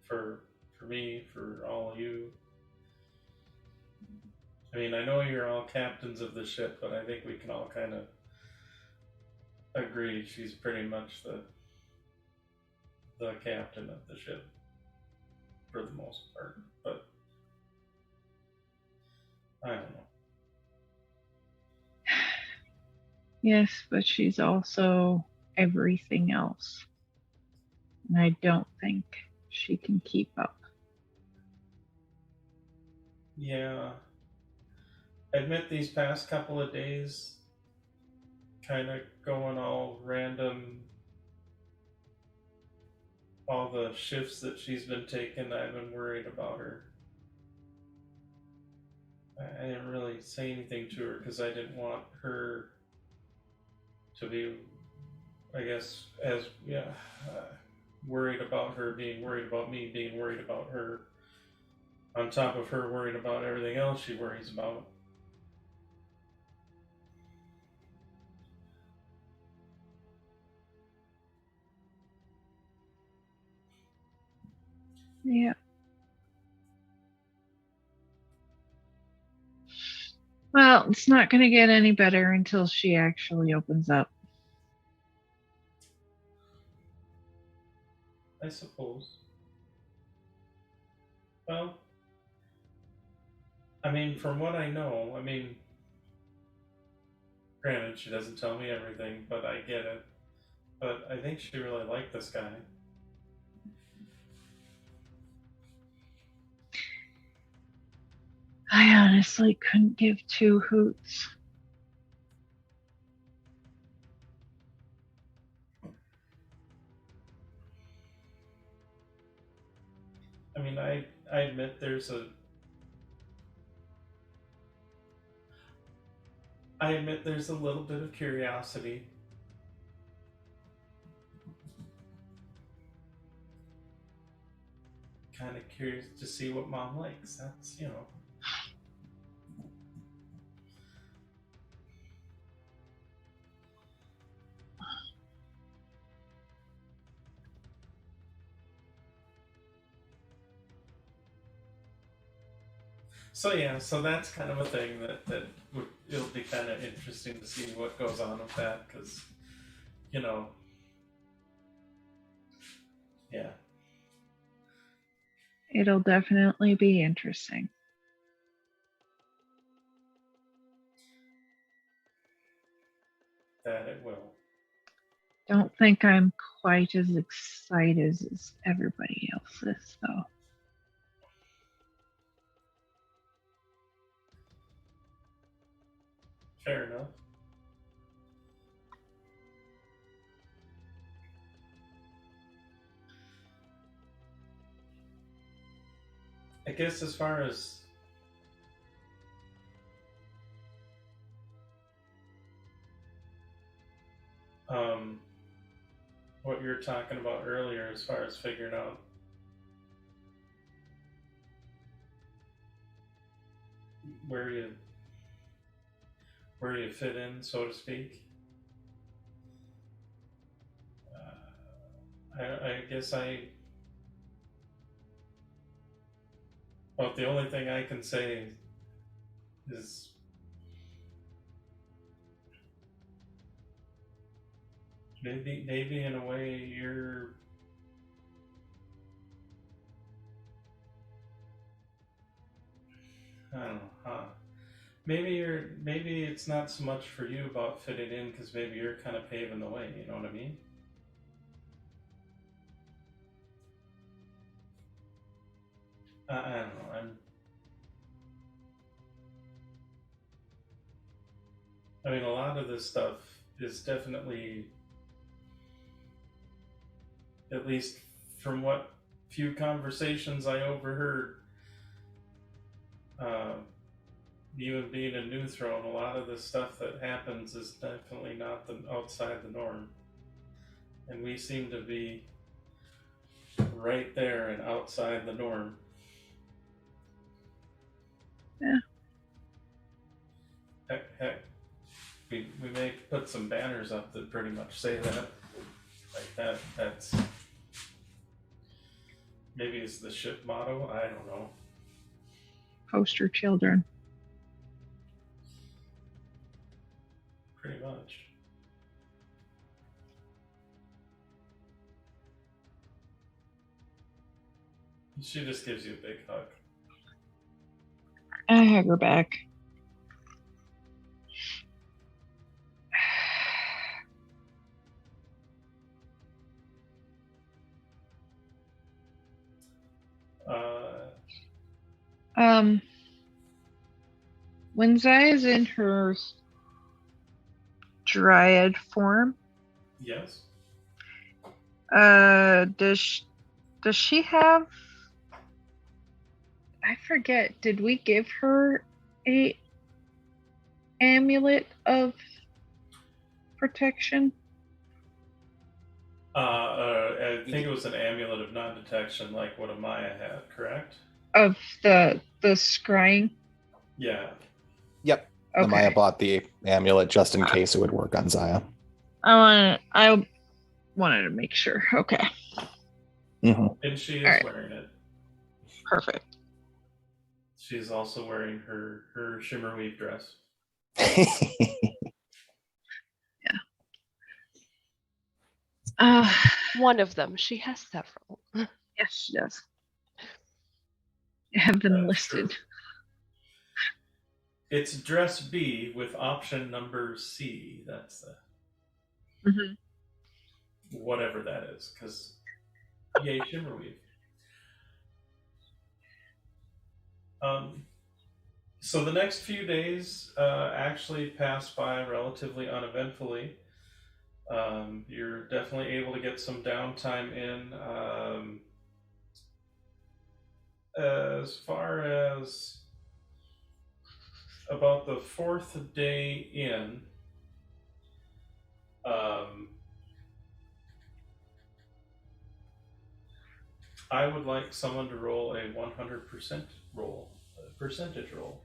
for me, for all of you. I mean, I know you're all captains of the ship, but I think we can all kind of agree she's pretty much the captain of the ship for the most part. But I don't know. Yes, but she's also everything else. And I don't think she can keep up. Yeah. I admit these past couple of days, kind of going all random, all the shifts that she's been taking, I've been worried about her. I didn't really say anything to her because I didn't want her to be, I guess, worried about her being worried about me being worried about her, on top of her worrying about everything else she worries about. Yeah. Well, it's not going to get any better until she actually opens up. I suppose. Well, I mean, from what I know, I mean, granted, she doesn't tell me everything, but I get it. But I think she really liked this guy. I honestly couldn't give two hoots. I mean, I admit there's I admit there's a little bit of curiosity. Kind of curious to see what Mom likes. That's, you know. So yeah, so that's kind of a thing it'll be kind of interesting to see what goes on with that, because, you know, yeah. It'll definitely be interesting. That it will. Don't think I'm quite as excited as everybody else is, though. Fair enough. I guess as far as what you were talking about earlier, as far as figuring out where you fit in, so to speak. I guess well, the only thing I can say is maybe in a way you're I don't know, huh? Maybe it's not so much for you about fitting in, because maybe you're kind of paving the way. You know what I mean? I don't know. I mean, a lot of this stuff is definitely, at least from what few conversations I overheard, even being a new throne, a lot of the stuff that happens is definitely not outside the norm. And we seem to be right there and outside the norm. Yeah. Heck, we may put some banners up that pretty much say that. Like that's maybe it's the ship motto. I don't know. Poster children. Pretty much. She just gives you a big hug. I hug her back. When Zaya's in her dryad form, Yes. does she have? I forget. Did we give her a amulet of protection? I think it was an amulet of non-detection, like what Amaya had, correct? Of the scrying? Yeah. Yep. Okay. Amaya bought the amulet just in case it would work on Zaya. I wanted to make sure. Okay. Mm-hmm. And she is All right. wearing it. Perfect. She's also wearing her shimmer weave dress. One of them. She has several. Yes, she does. I have them That's listed. true. It's dress B with option number C. That's the whatever that is, because yay shimmerweave. So the next few days actually pass by relatively uneventfully. You're definitely able to get some downtime in. As far as about the fourth day in, I would like someone to roll a 100% roll, a percentage roll.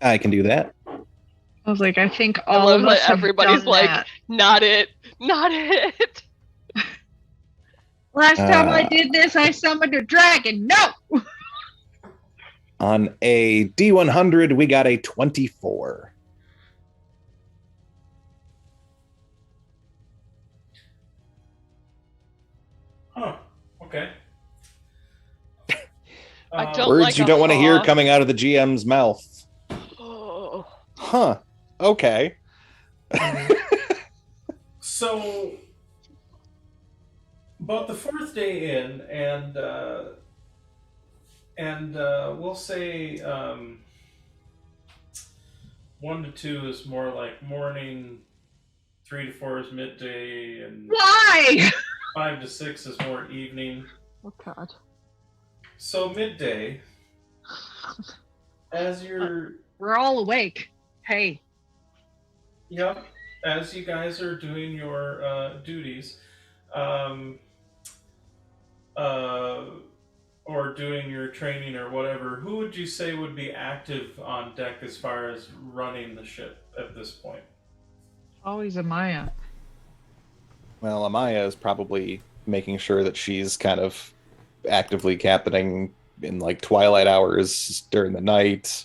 I can do that. I was like, I think I all love of us that have everybody's done like, that. not it, not it. Last time I did this, I summoned a dragon. No. On a D100, we got a 24. Huh. Okay. I don't Words like you a don't want to hear huh. coming out of the GM's mouth. Oh. Huh. Okay. So, about the fourth day in, and we'll say 1 to 2 is more like morning, 3 to 4 is midday, and Why? 5 to 6 is more evening. Oh God. So midday, as you're We're all awake. Hey. yep, as you guys are doing your duties, um, or doing your training or whatever, who would you say would be active on deck as far as running the ship at this point? Always Amaya. Well, Amaya is probably making sure that she's kind of actively captaining in like twilight hours during the night,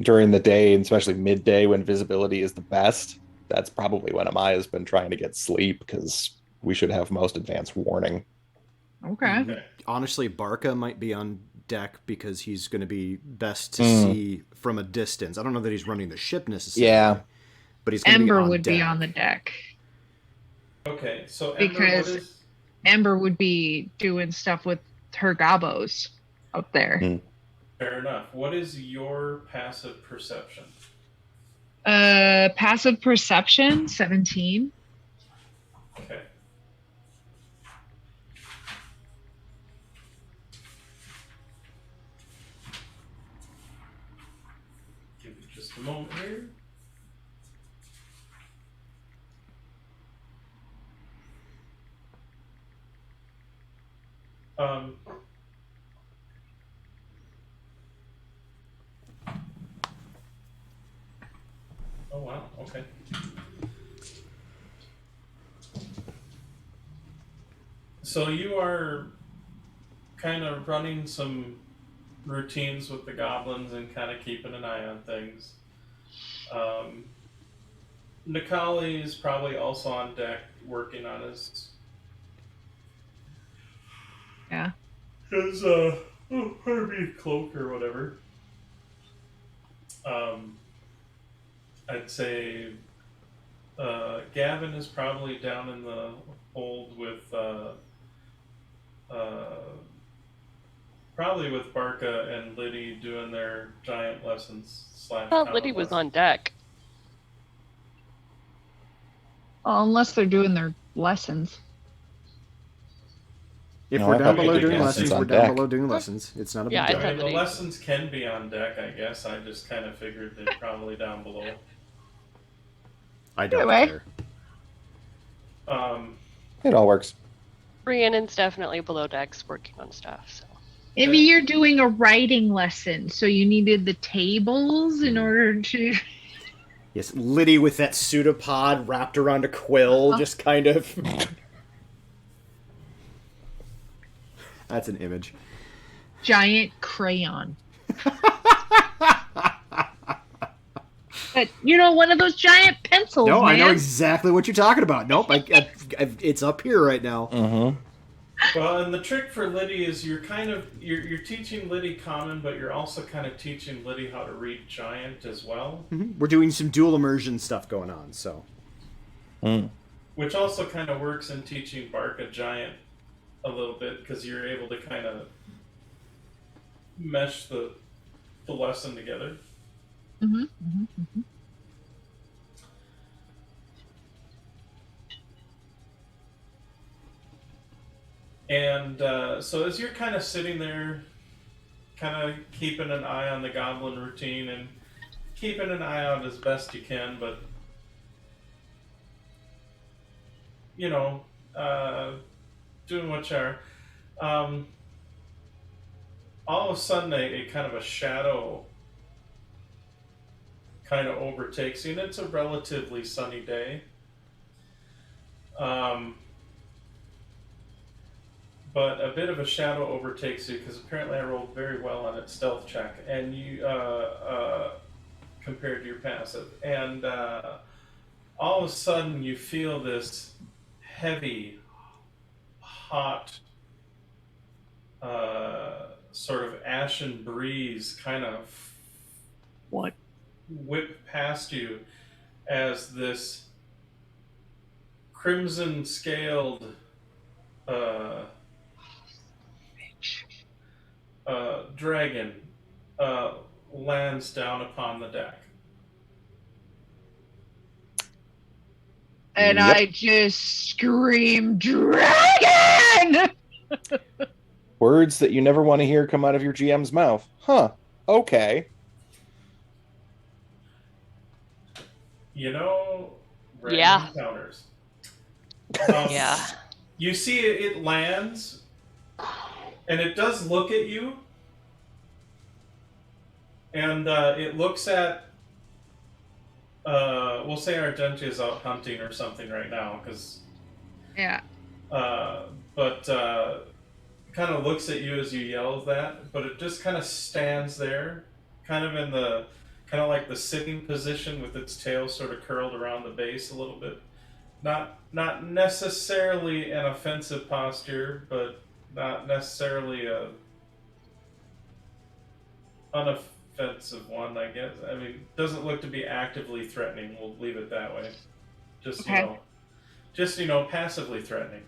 during the day, and especially midday when visibility is the best. That's probably when Amaya's been trying to get sleep because we should have most advanced warning. Okay. Okay. Honestly, Barca might be on deck because he's going to be best to see from a distance. I don't know that he's running the ship necessarily. Yeah. But he's going to be Ember on would deck. be on the deck Okay, so Ember, because what is... Ember would be doing stuff with her gobos up there. Fair enough. What is your passive perception? Passive perception, 17. Okay. Give me just a moment here. Um, oh wow, okay. So you are kind of running some routines with the goblins and kind of keeping an eye on things. Nikali is probably also on deck working on his Herbie cloak or whatever. I'd say Gavin is probably down in the hold with probably with Barca and Liddy doing their giant lessons slash. I thought Liddy was on deck. Oh, unless they're doing their lessons. If No, we're I down thought we below were doing doing lessons, lessons we're on down deck. below doing lessons. It's not a big Yeah, I deal. thought The Liddy- lessons can be on deck, I guess. I just kind of figured they're probably down below. I don't Anyway. care. It all works. Rhiannon's definitely below decks working on stuff. So Maybe you're doing a writing lesson, so you needed the tables in order to. Yes, Liddy with that pseudopod wrapped around a quill, just kind of. That's an image. Giant crayon. But, one of those giant pencils, No, man. I know exactly what you're talking about. Nope, it's up here right now. Mm-hmm. Well, and the trick for Liddy is you're teaching Liddy common, but you're also kind of teaching Liddy how to read giant as well. Mm-hmm. We're doing some dual immersion stuff going on, so. Which also kind of works in teaching Barca giant a little bit because you're able to kind of mesh the lesson together. Mm-hmm, mm-hmm, mm-hmm. And so as you're kind of sitting there, kind of keeping an eye on the goblin routine and keeping an eye out as best you can, but you know, doing what you are. All of a sudden, a kind of a shadow kind of overtakes you, and it's a relatively sunny day. But a bit of a shadow overtakes you because apparently I rolled very well on its stealth check, and you compared to your passive, and all of a sudden you feel this heavy, hot, sort of ashen breeze kind of What? whip past you as this crimson scaled dragon lands down upon the deck. And Yep. I just scream, "Dragon!" Words that you never want to hear come out of your GM's mouth. Huh. Okay. You know, random Yeah. encounters. Yeah. You see it lands, and it does look at you, and it looks at, we'll say Argentia is out hunting or something right now, because, Yeah. but kind of looks at you as you yell that, but it just kind of stands there, kind of in the, kind of like the sitting position with its tail sort of curled around the base a little bit. Not necessarily an offensive posture, but not necessarily a unoffensive one, I guess. I mean, doesn't look to be actively threatening. We'll leave it that way. Just Okay. passively threatening,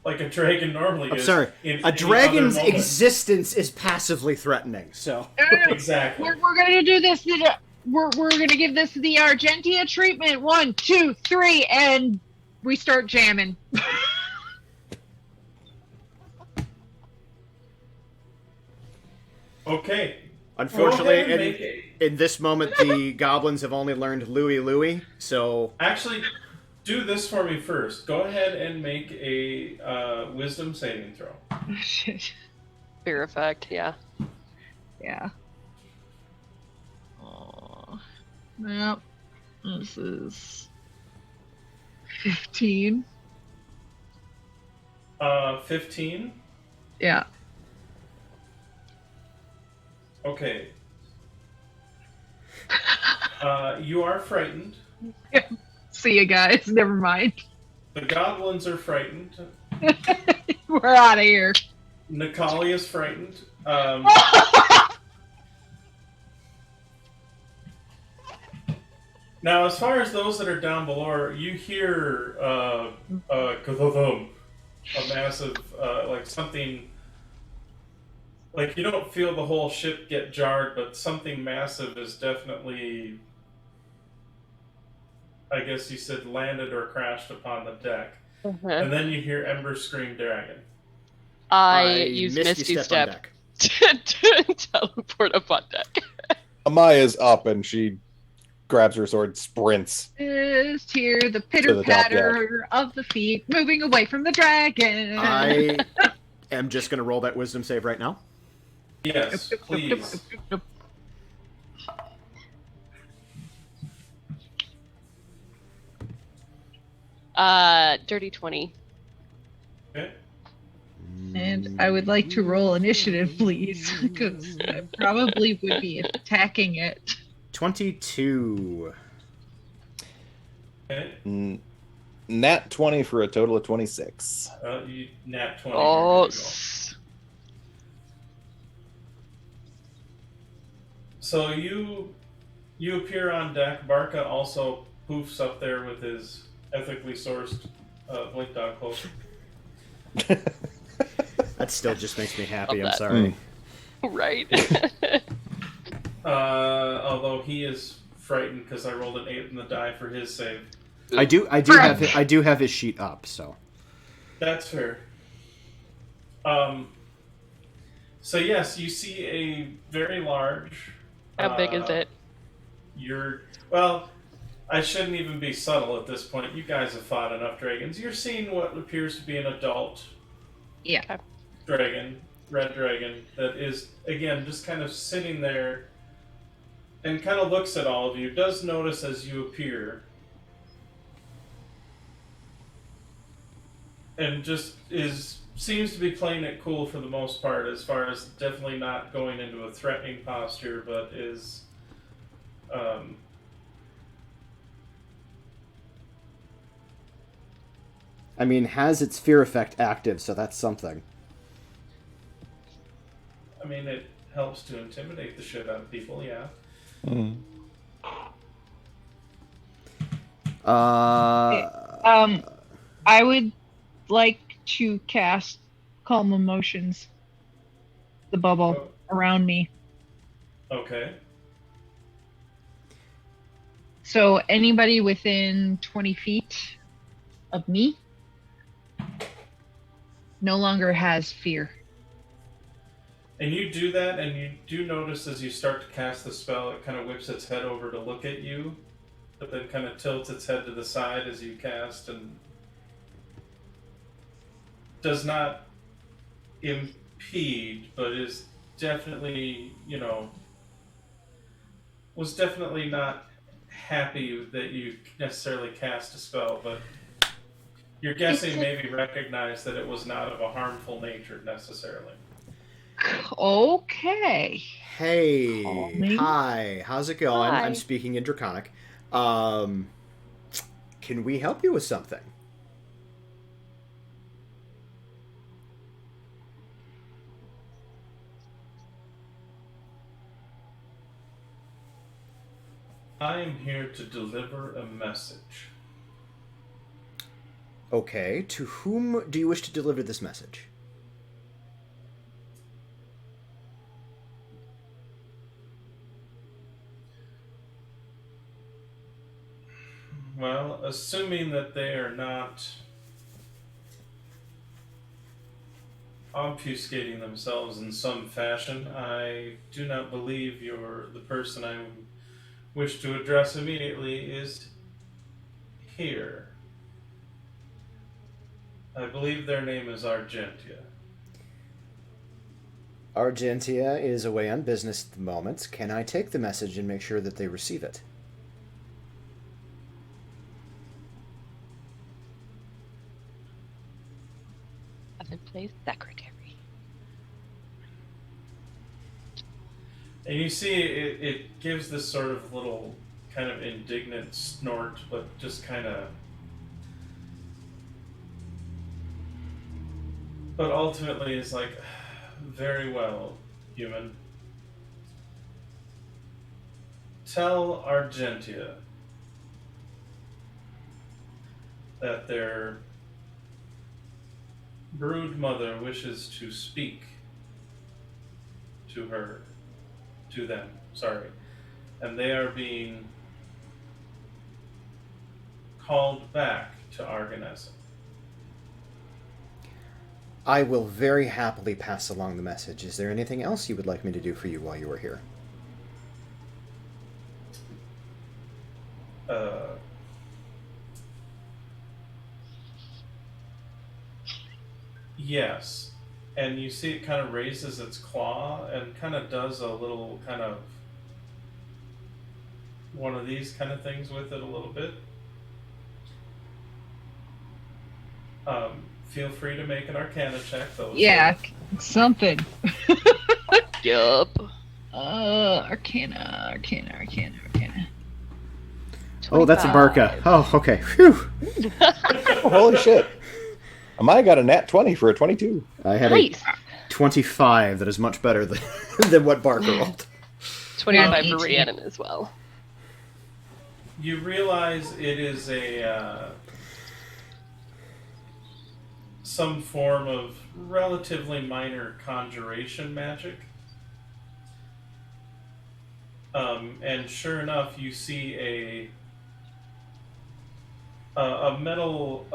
like a dragon normally I'm is. sorry. in A any dragon's other moment. existence is passively threatening. So Exactly. We're gonna do this. We're gonna give this the Argentia treatment. 1, 2, 3, and we start jamming. Okay. unfortunately, Go ahead and make in this moment, the goblins have only learned Louie Louie. So Actually, do this for me first. Go ahead and make a wisdom saving throw. Shit. Fear effect, yeah. Yeah. Oh. Nope. This is 15. 15. Yeah. Okay. You are frightened. See you guys. Never mind. The goblins are frightened. We're out of here. Nikali is frightened. Now, as far as those that are down below, you hear kathum, a massive, like something, like you don't feel the whole ship get jarred, but something massive is definitely, I guess you said, landed or crashed upon the deck. And then you hear Ember scream dragon. I use Misty on Step deck. to teleport up on deck. Amaya's up and she grabs her sword, sprints. Just hear the To pitter the top patter of the feet moving away from the dragon. I am just going to roll that wisdom save right now. Yes, please. Dirty 20. Okay. And I would like to roll initiative, please, because I probably would be attacking it. 22. Okay. Nat 20 for a total of 26. You nat 20. Oh, You're good to go. So you appear on deck. Barca also poofs up there with his ethically sourced blink dog cloak. That still just makes me happy. Love I'm that. sorry. right. Although he is frightened because I rolled an 8 in the die for his save. I do have his sheet up. So That's fair. So yes, you see a very large. How big is it? Well. I shouldn't even be subtle at this point. You guys have fought enough dragons. You're seeing what appears to be an adult Yeah. Okay. dragon, red dragon, that is, again, just kind of sitting there and kind of looks at all of you, does notice as you appear, and just seems to be playing it cool for the most part, as far as definitely not going into a threatening posture, but is I mean, has its fear effect active, so that's something. I mean, it helps to intimidate the shit out of people, yeah. Mm. I would like to cast Calm Emotions, the bubble Oh, around me. okay. So anybody within 20 feet of me no longer has fear. And you do that, and you do notice as you start to cast the spell, it kind of whips its head over to look at you, but then kind of tilts its head to the side as you cast, and does not impede, but is definitely, was definitely not happy that you necessarily cast a spell, but you're guessing maybe recognized that it was not of a harmful nature necessarily. Okay. Hey, Calming. hi, how's it going? Hi. I'm speaking in Draconic. Can we help you with something? I am here to deliver a message. Okay, to whom do you wish to deliver this message? Well, assuming that they are not obfuscating themselves in some fashion, I do not believe the person I wish to address immediately is here. I believe their name is Argentia. Argentia is away on business at the moment. Can I take the message and make sure that they receive it? Evan plays secretary. And you see it gives this sort of little kind of indignant snort, but just kind of. But ultimately is like, very well, human. Tell Argentia that their brood mother wishes to speak to them, and they are being called back to Arganesson. I will very happily pass along the message. Is there anything else you would like me to do for you while you were here? Yes. And you see it kind of raises its claw and kind of does a little kind of one of these kind of things with it a little bit. Feel free to make an Arcana check, though. Yeah, something. Yup. Arcana. Oh, that's a Barca. Oh, okay. Phew. Oh, holy shit. Amaya got a nat 20 for a 22. I had Nice. a 25. That is much better than what Barker rolled. 25 for 18. Rhiannon as well. You realize it is some form of relatively minor conjuration magic. And sure enough, you see a metal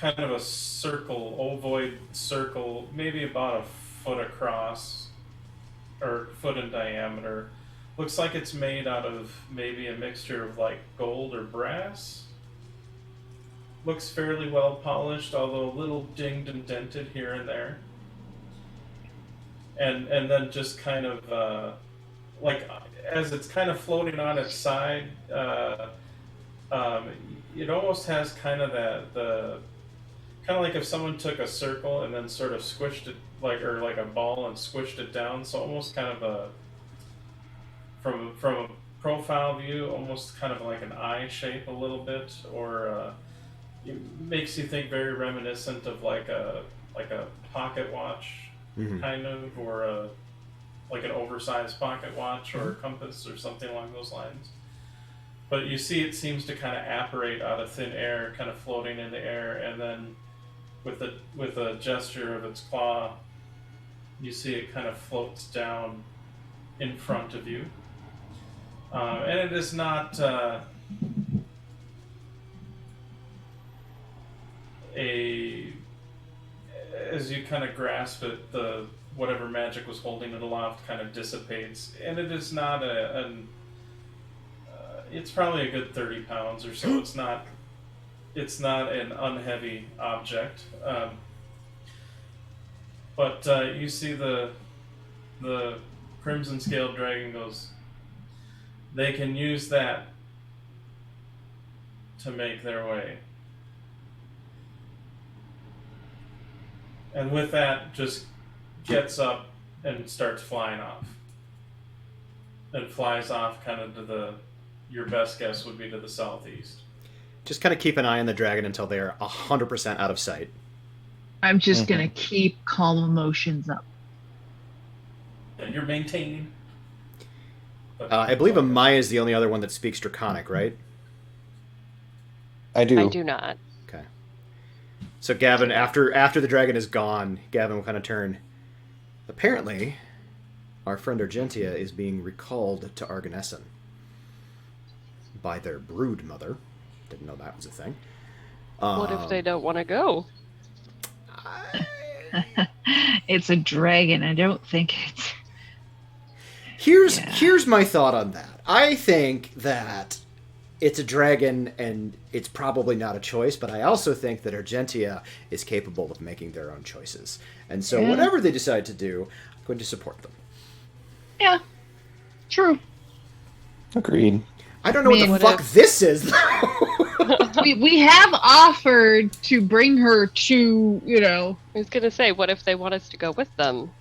kind of a circle, ovoid circle, maybe about a foot across, or foot in diameter. Looks like it's made out of maybe a mixture of like gold or brass. Looks fairly well polished, although a little dinged and dented here and there. And then just kind of like as it's kind of floating on its side, it almost has kind of the kind of like if someone took a circle and then sort of squished it like a ball and squished it down. So almost kind of a from a profile view, almost kind of like an eye shape a little bit, or it makes you think very reminiscent of like a pocket watch kind of, or like an oversized pocket watch or a compass or something along those lines. But you see it seems to kind of apparate out of thin air, kind of floating in the air, and then with a gesture of its claw, you see it kind of floats down in front of you. And it is not as you kind of grasp it, the whatever magic was holding it aloft kind of dissipates, and it is not it's probably a good 30 pounds or so. It's not an unheavy object, but you see the Crimson Scaled Dragon goes, they can use that to make their way. And with that, just gets up and starts flying off. And flies off kind of to your best guess would be to the southeast. Just kind of keep an eye on the dragon until they are 100% out of sight. I'm just going to keep calm emotions up. And you're maintaining. I believe Amaya is the only other one that speaks Draconic, right? I do. I do not. Okay. So Gavin, after the dragon is gone, Gavin will kind of turn. Apparently, our friend Argentia is being recalled to Arganessen by their brood mother. Didn't know that was a thing. What if they don't want to go? It's a dragon. I don't think it's... Here's my thought on that. I think that it's a dragon and it's probably not a choice, but I also think that Argentia is capable of making their own choices. And so whatever they decide to do, I'm going to support them. Yeah, true. Agreed. I don't know what the fuck this is, though. we have offered to bring her to, I was going to say, what if they want us to go with them?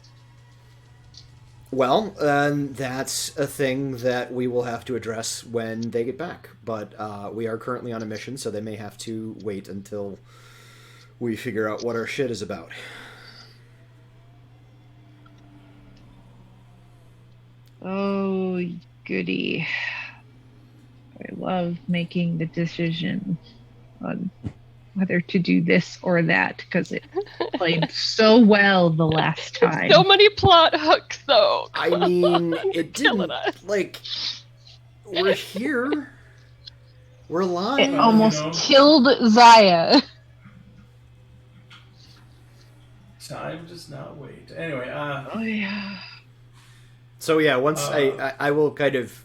Well, that's a thing that we will have to address when they get back. But we are currently on a mission, so they may have to wait until we figure out what our shit is about. Oh, goody. I love making the decision on whether to do this or that, because it played so well the last time. So many plot hooks, though. I mean, it didn't, us. like, we're here. We're alive. It almost killed Zaya. Time does not wait. Anyway, Oh, yeah. So, yeah, once I will kind of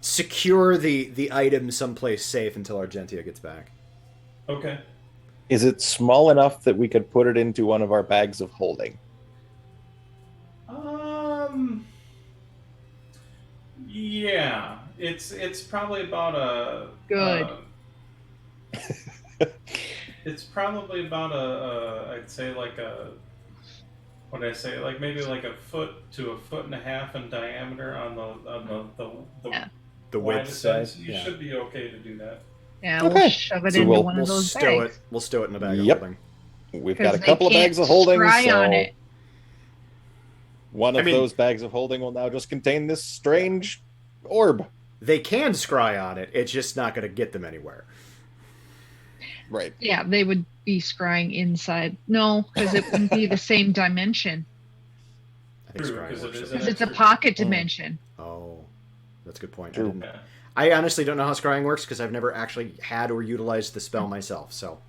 secure the item someplace safe until Argentia gets back. okay. Is it small enough that we could put it into one of our bags of holding? Yeah. It's probably about a... Good. It's probably about I'd say like a... What did I say? Like maybe like a foot to a foot and a half in diameter on the Yeah. The width widest size. end. You should be okay to do that. Yeah, Okay. we'll shove it So into we'll- one We'll of those stow bags. it. We'll stow it in a bag Yep. of holding. We've got a 'Cause they couple of bags of can't holding, scry so on it. one of those bags of holding will now just contain this strange orb. They can scry on it. It's just not going to get them anywhere. Right. Yeah, they would be scrying inside. No, because it wouldn't be the same dimension. I think True, scrying 'cause it works is that Because way. it's a pocket dimension. Oh, that's a good point. True. Yeah. I honestly don't know how scrying works because I've never actually had or utilized the spell myself. So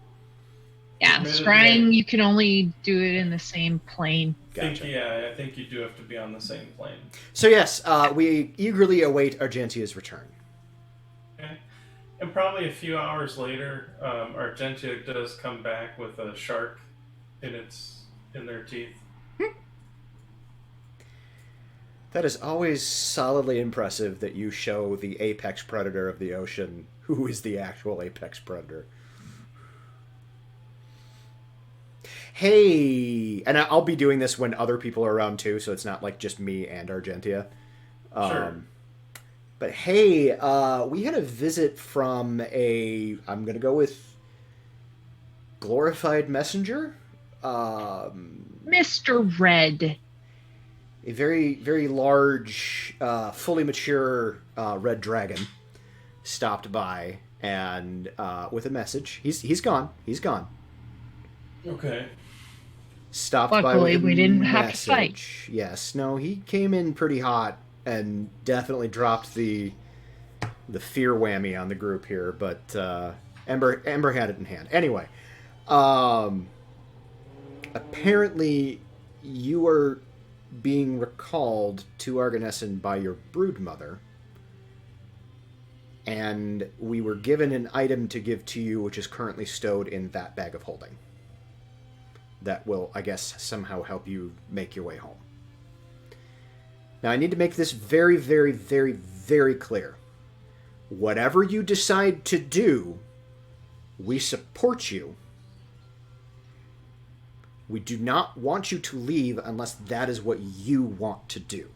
Yeah, Admittedly, scrying, you can only do it in the same plane. Gotcha. I think you do have to be on the same plane. So yes, we eagerly await Argentia's return. Okay. And probably a few hours later, Argentia does come back with a shark in their teeth. That is always solidly impressive that you show the apex predator of the ocean who is the actual apex predator. Hey, and I'll be doing this when other people are around too, so it's not like just me and Argentia. Sure. But hey, we had a visit from I'm going to go with glorified messenger. Mr. Red. A very, very large, fully mature red dragon stopped by and with a message. He's gone. He's gone. Okay. Stopped by Luckily, with a we didn't have to message. fight. Yes. No, he came in pretty hot and definitely dropped the fear whammy on the group here. But Ember had it in hand. Anyway, apparently you are being recalled to Arganessen by your broodmother, and we were given an item to give to you, which is currently stowed in that bag of holding. That will, I guess, somehow help you make your way home. Now, I need to make this very, very, very, very clear. Whatever you decide to do, we support you. We do not want you to leave unless that is what you want to do.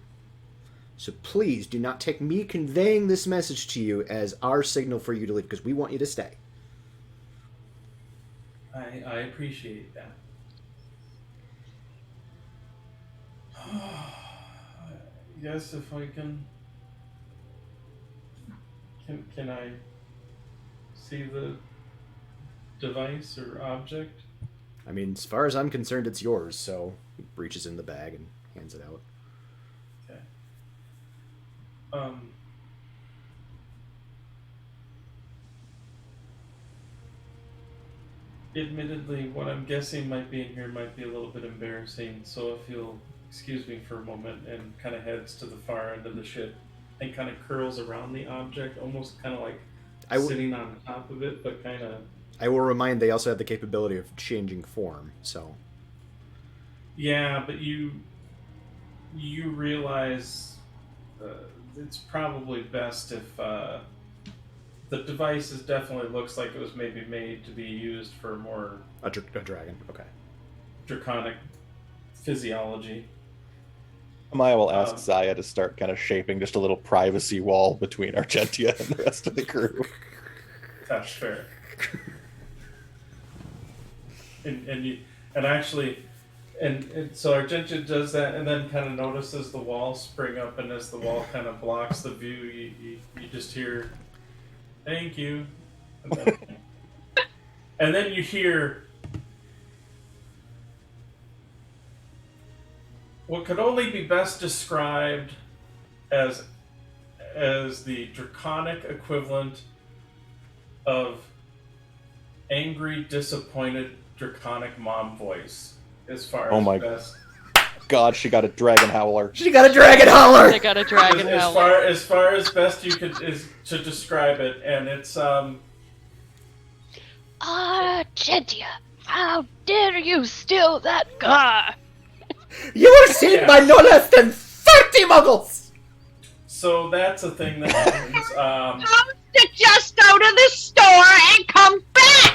So please do not take me conveying this message to you as our signal for you to leave, because we want you to stay. I appreciate that. Yes, if I can I see the device or object? I mean, as far as I'm concerned, it's yours, so he reaches in the bag and hands it out. Okay. Admittedly, what I'm guessing might be in here might be a little bit embarrassing, so if you'll excuse me for a moment, and kind of heads to the far end of the ship and kind of curls around the object, almost kind of like sitting on top of it, but kind of... I will remind they also have the capability of changing form, so... Yeah, but you realize it's probably best if the device definitely looks like it was maybe made to be used for more... A dragon, okay. Draconic physiology. Amaya will ask Zaya to start kind of shaping just a little privacy wall between Argentia and the rest of the crew. That's fair. And so Argentia does that, and then kind of notices the wall spring up, and as the wall kind of blocks the view, you just hear, "Thank you," and then you hear what could only be best described as the draconic equivalent of angry, disappointed, draconic mom voice. As far as best. God, she got a dragon howler. She got a dragon howler. They got a dragon howler. As far as best you could is to describe it, and it's Argentia, how dare you steal that car? You were seen by no less than 30 muggles! So that's a thing that happens. To just go to the store and come back!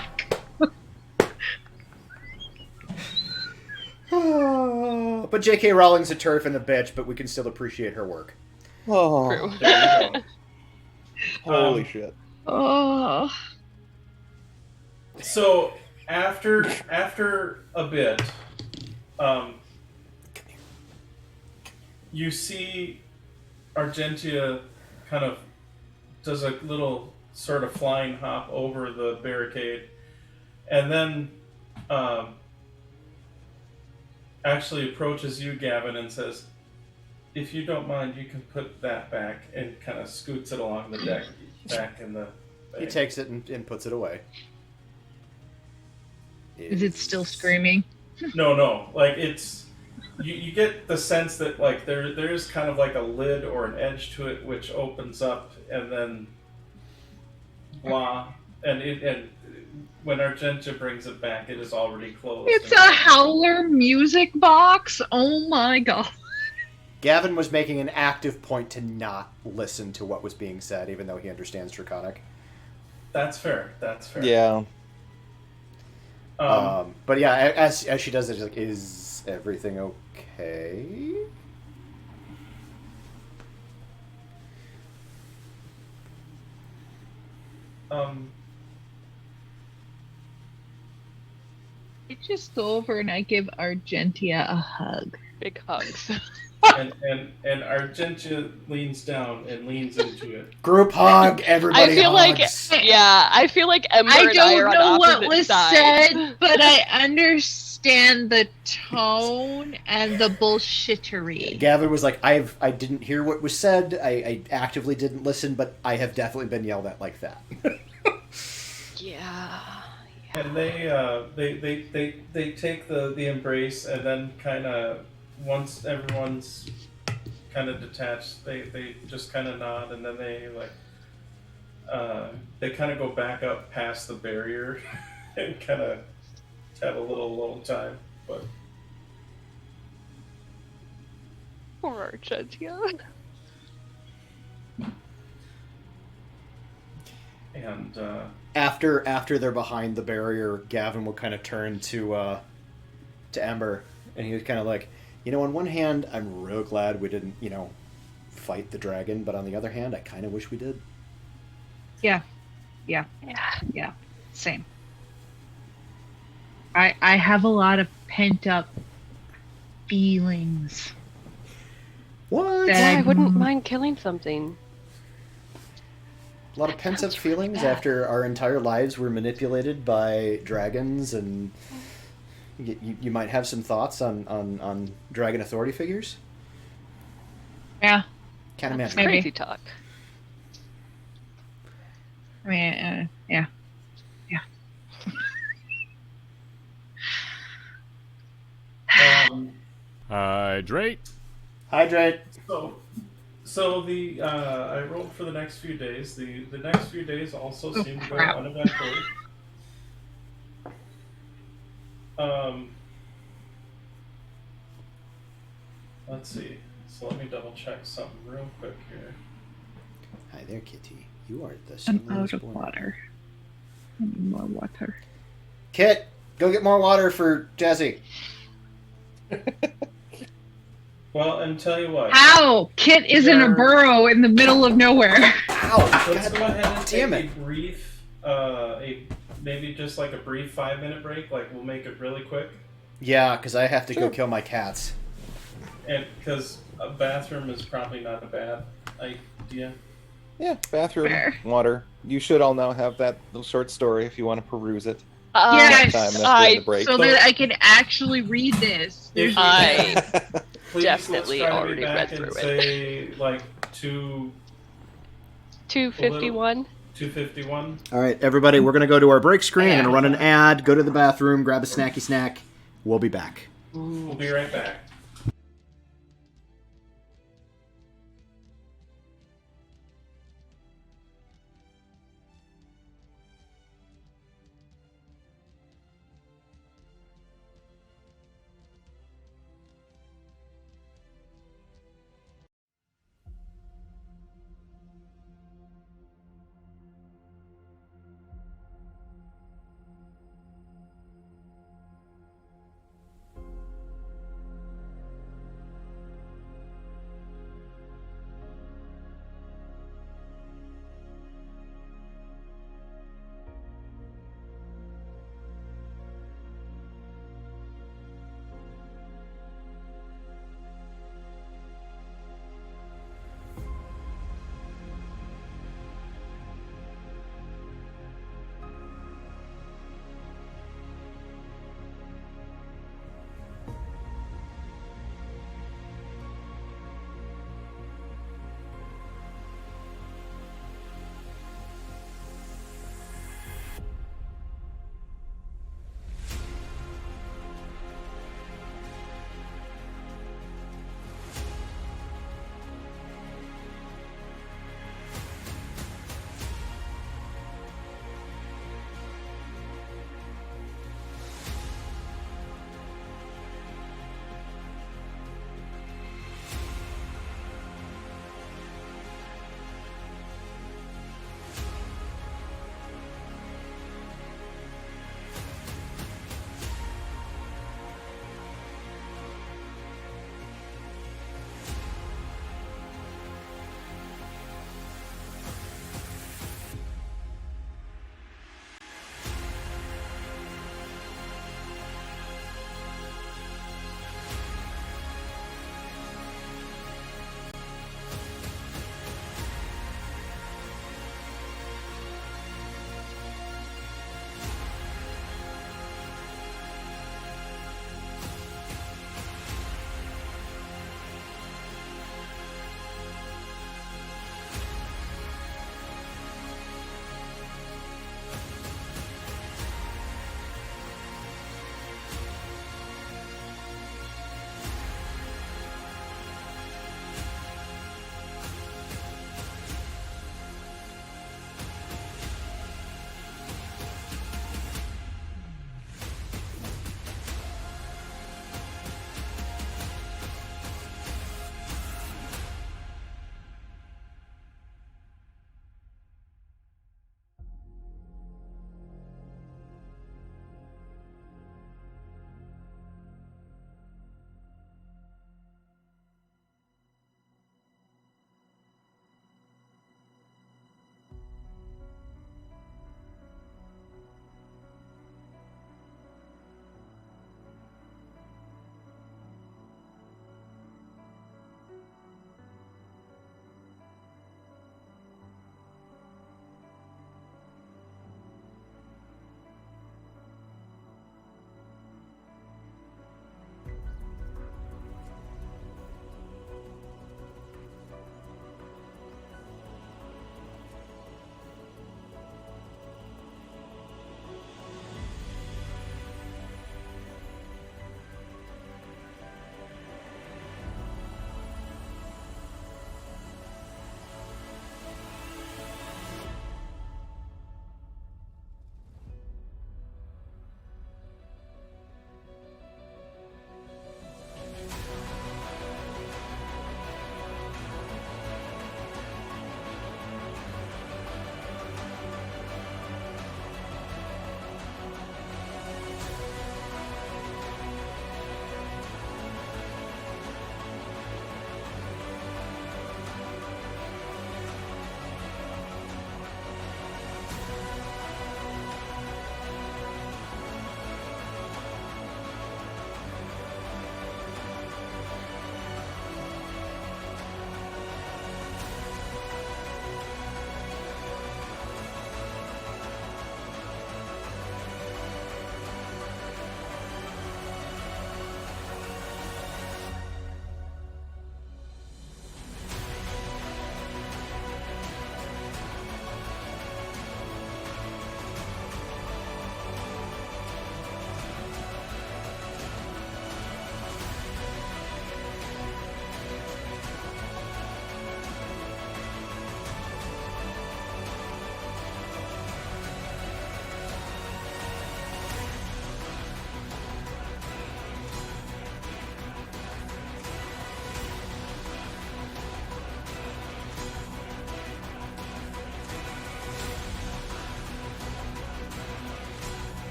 But J.K. Rowling's a turf and a bitch, but we can still appreciate her work. Oh, True. There you go. Holy shit. Oh. So after a bit, you see Argentia kind of does a little sort of flying hop over the barricade, and then actually approaches you, Gavin, and says, "If you don't mind, you can put that back," and kind of scoots it along the deck back in the bag. He takes it and puts it away. Is it still screaming? No. Like it's you get the sense that like there is kind of like a lid or an edge to it which opens up and then blah and when Argentia brings it back, it is already closed. It's a howler music box. Oh my god. Gavin was making an active point to not listen to what was being said, even though he understands Draconic. That's fair. Yeah. But yeah, as she does it, she's like, "Is everything okay?" I just go over and I give Argentia a hug. Big hugs. and Argentia leans down and leans into it. Group hug, everybody I feel hugs. I feel like Ember I and I are don't on know what opposite was sides. said, but I understand the tone and the bullshittery. Gavin was like, I didn't hear what was said. I actively didn't listen, but I have definitely been yelled at like that." Yeah. And they take the embrace and then kind of once everyone's kind of detached, they just kind of nod and then they kind of go back up past the barrier and kind of have a little alone time. But Poor Argentia. and After they're behind the barrier, Gavin will kind of turn to Ember, and he was kind of like, on one hand, I'm real glad we didn't, fight the dragon, but on the other hand, I kind of wish we did. Yeah. Same. I have a lot of pent up feelings. What? That I wouldn't mind killing something. A lot of pent-up feelings after our entire lives were manipulated by dragons, and you might have some thoughts on dragon authority figures? Yeah. Can't imagine. Maybe. Crazy talk. I mean, yeah. Hydrate. Hydrate. So the I rolled for the next few days. The next few days also seem to go crap. uneventfully. Let's see. So let me double check something real quick here. Hi there, Kitty. You are the I'm single out of born. water. I need more water. Kit, go get more water for Jesse. Well, and tell you what. How? Kit is in a There- burrow in the middle of nowhere. Ow! Let's God go ahead and damn take it. a brief, maybe just like a brief 5-minute break. Like we'll make it really quick, Yeah, because I have to go kill my cats. and because a bathroom is probably not a bad idea. Yeah, bathroom, Fair. water. You should all now have that little short story if you want to peruse it. Yes, Time during the break. so that I can actually read this. If you I- can, please, definitely let's try already to be back read and through say like 251. 251. All right, everybody, we're going to go to our break screen. I'm going to run an ad, go to the bathroom, grab a snacky snack. We'll be back. We'll be right back.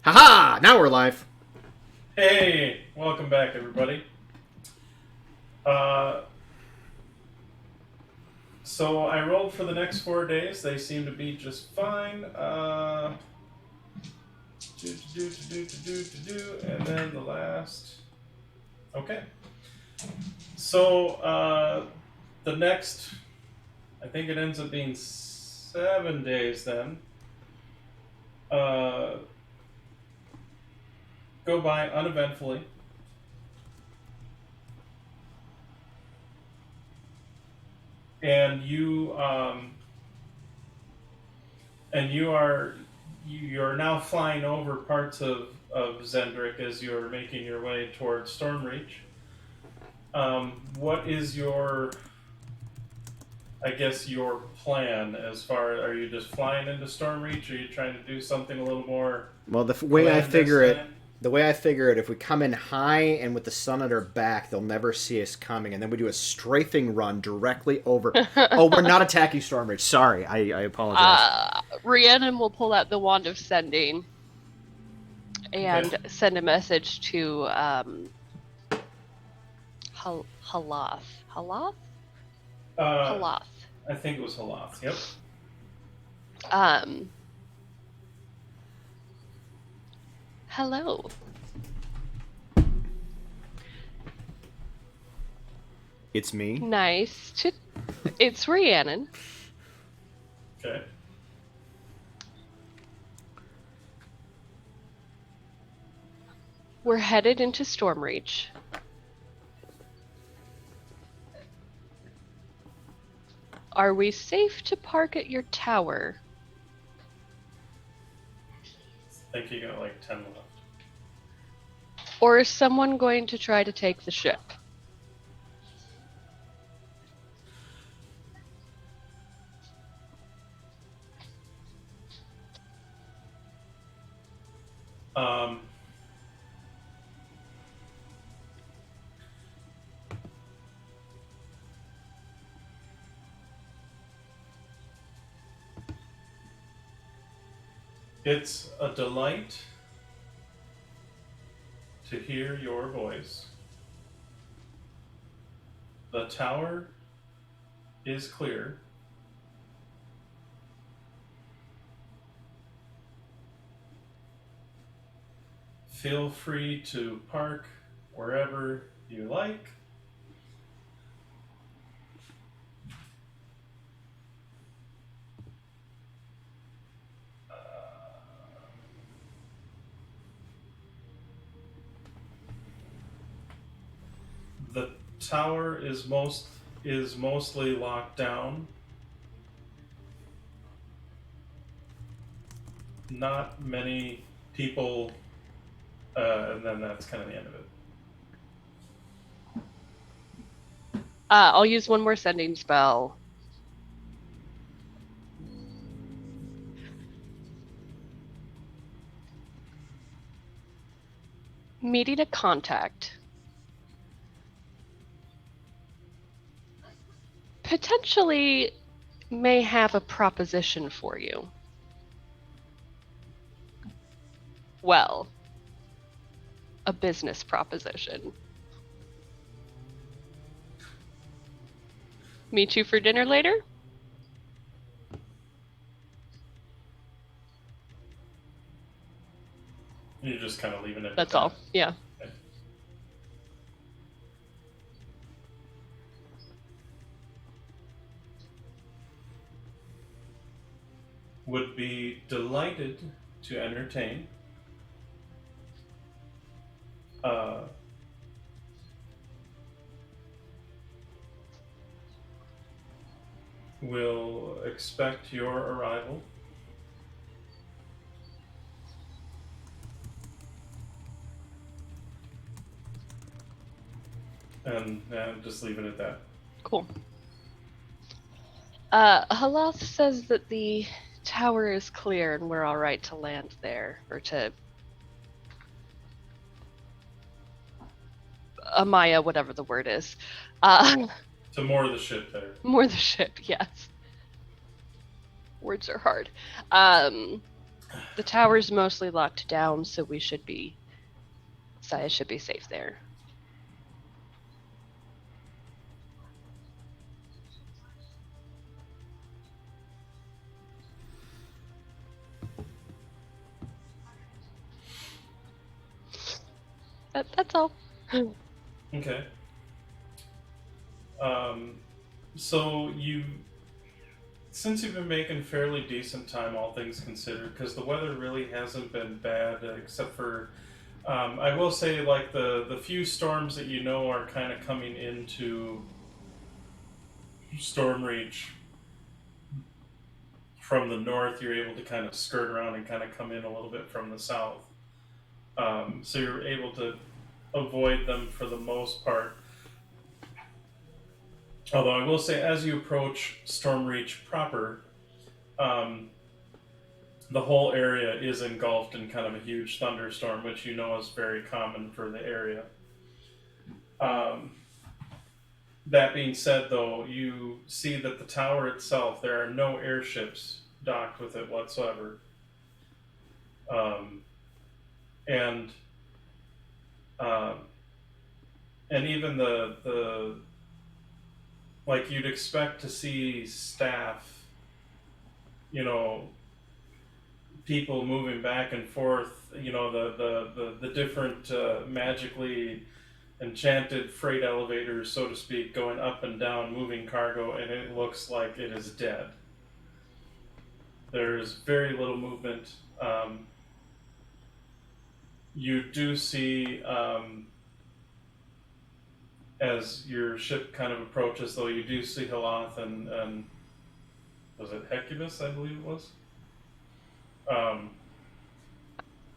Haha! Now we're live. Hey, welcome back, everybody. So I rolled for the next 4 days. They seem to be just fine. And then the last. Okay. So the next, I think it ends up being 7 days then. Go by uneventfully. And you're now flying over parts of Zendrick as you're making your way towards Stormreach. What is your plan as far? Are you just flying into Stormreach? Or are you trying to do something a little more? Well, the way I figure it, if we come in high and with the sun at our back, they'll never see us coming, and then we do a strafing run directly over. Oh, we're not attacking Stormreach. Sorry, I apologize. Rhiannon will pull out the Wand of Sending and send a message to Halath. Halath? Halath. I think it was Halath. Yep. Hello. It's me. Nice to. It's Rhiannon. Okay. We're headed into Stormreach. Are we safe to park at your tower? I think you got like 10 left. Or is someone going to try to take the ship? It's a delight to hear your voice. The tower is clear. Feel free to park wherever you like. The tower is mostly locked down. Not many people, and then that's kind of the end of it. I'll use one more sending spell. Meeting a contact. Potentially may have a proposition for you. Well, a business proposition. Meet you for dinner later? You're just kind of leaving it. That's all. Yeah. Okay. Would be delighted to entertain. Will expect your arrival. And just leave it at that. Cool. Halath says that the tower is clear and we're all right to land there, or to Amaya, whatever the word is. To moor the ship there. Moor the ship, yes. Words are hard. The tower's mostly locked down, so Saya should be safe there. That's all. Okay. So since you've been making fairly decent time, all things considered, because the weather really hasn't been bad, except for, I will say, like the few storms that are kind of coming into Stormreach from the north, you're able to kind of skirt around and kind of come in a little bit from the south. So you're able to avoid them for the most part. Although I will say, as you approach Stormreach proper, the whole area is engulfed in kind of a huge thunderstorm, which is very common for the area. That being said, though, you see that the tower itself, there are no airships docked with it whatsoever. And even the like you'd expect to see staff, people moving back and forth, the different magically enchanted freight elevators, so to speak, going up and down, moving cargo, and it looks like it is dead. There's very little movement. You do see, as your ship kind of approaches, though, you do see Halath and was it Hecubus, I believe it was?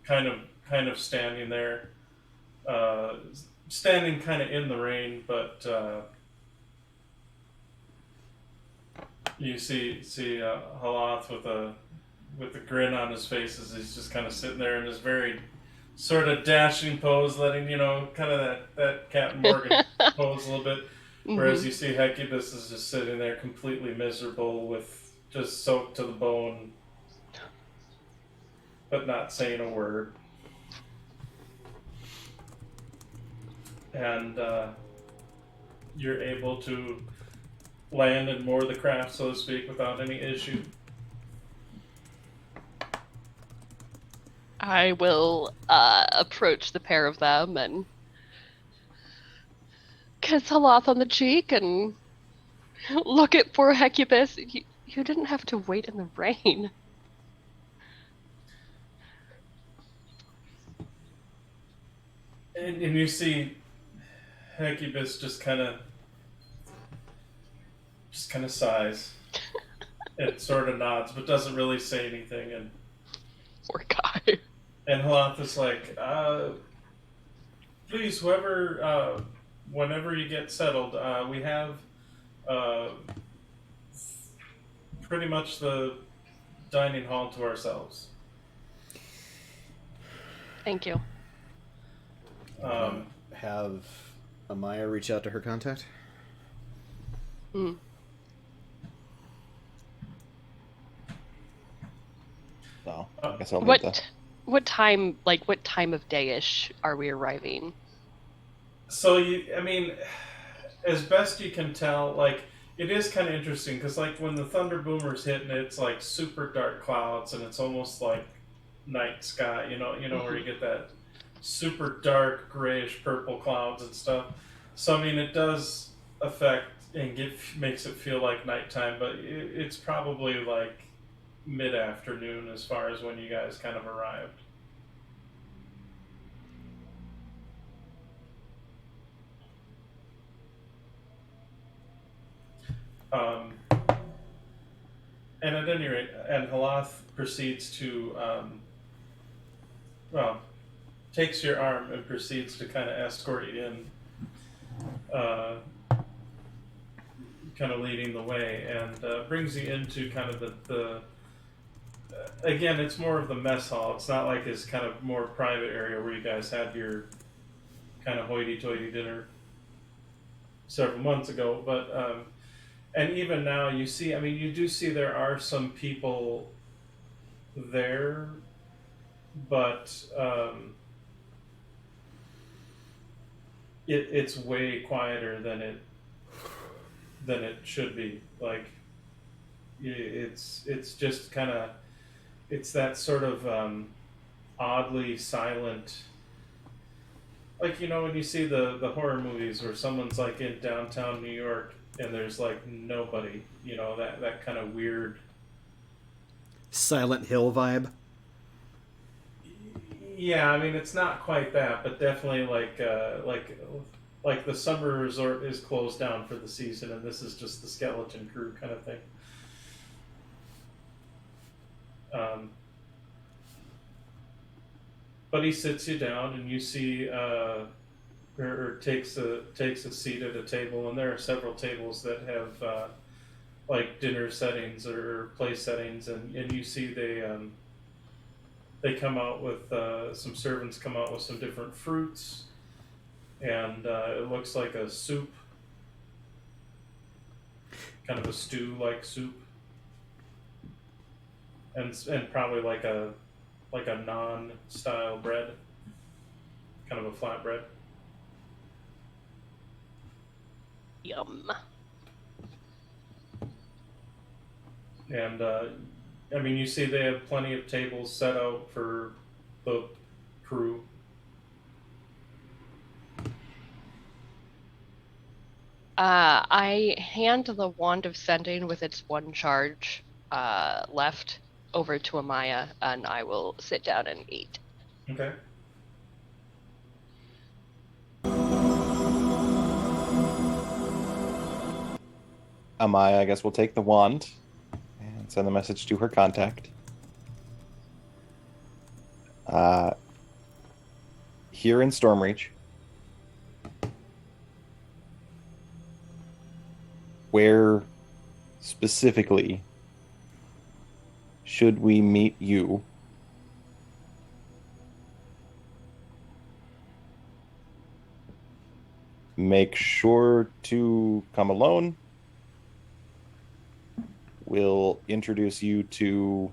Kind of standing there, standing kind of in the rain, but you see Halath with a grin on his face as he's just kind of sitting there in his very sort of dashing pose, letting kind of that Captain Morgan pose a little bit. Whereas you see Hecubus is just sitting there completely miserable, with just soaked to the bone, but not saying a word. And you're able to land and moor the craft, so to speak, without any issue. I will approach the pair of them and kiss Halath on the cheek and look at poor Hecubus. You didn't have to wait in the rain. And you see Hecubus just kind of sighs. It sort of nods, but doesn't really say anything. And poor guy. And Halath is like, please, whoever, whenever you get settled, we have pretty much the dining hall to ourselves. Thank you. Have Amaya reach out to her contact? Well, I guess I'll leave that. What time of day-ish are we arriving? So as best you can tell, like, it is kind of interesting, because like when the thunder boomer's hitting, it's like super dark clouds, and it's almost like night sky, where you get that super dark grayish purple clouds and stuff. So it does affect and makes it feel like nighttime, but it's probably like mid-afternoon as far as when you guys kind of arrived. And at any rate, and Halath proceeds to, takes your arm and proceeds to kind of escort you in, kind of leading the way, and brings you into kind of the again, it's more of the mess hall. It's not like his kind of more private area where you guys had your kind of hoity-toity dinner several months ago, but and even now you see, you do see there are some people there but it's way quieter than it should be. Like it's just kind of it's that sort of oddly silent. Like, when you see the horror movies where someone's like in downtown New York and there's like nobody, that kind of weird Silent Hill vibe. Yeah, I mean it's not quite that, but definitely like the summer resort is closed down for the season, and this is just the skeleton crew kind of thing. But he sits you down, and you see, or takes a seat at a table, and there are several tables that have like dinner settings or play settings, and you see they come out with some servants come out with some different fruits, and it looks like a soup, kind of a stew-like soup, and probably like a naan style bread, kind of a flat bread. Yum. And I mean, you see they have plenty of tables set out for the crew. I hand the wand of sending with its one charge left over to Amaya, and I will sit down and eat. Okay. Amaya, I guess, will take the wand and send the message to her contact. Here in Stormreach, where specifically should we meet you? Make sure to come alone. We'll introduce you to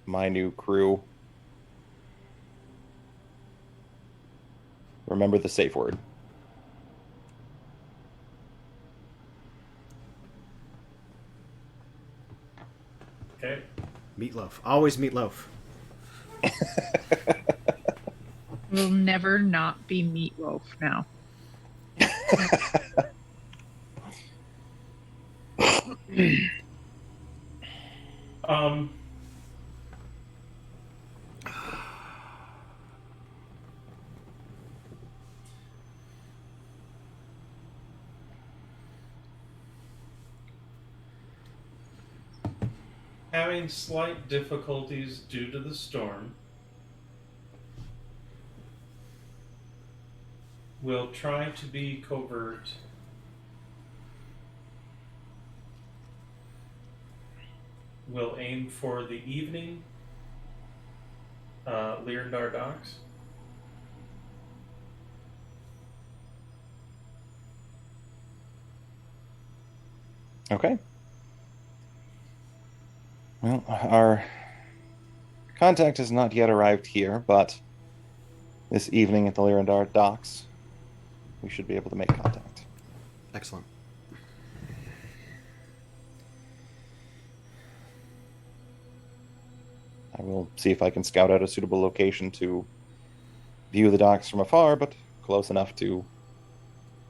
my new crew. Remember the safe word. Okay. Meatloaf. Always meatloaf. Will never not be meatloaf now. Having slight difficulties due to the storm, we'll try to be covert. We'll aim for the evening, Learndar docks. Okay. Well, our contact has not yet arrived here, but this evening at the Lyrandar docks, we should be able to make contact. Excellent. I will see if I can scout out a suitable location to view the docks from afar, but close enough to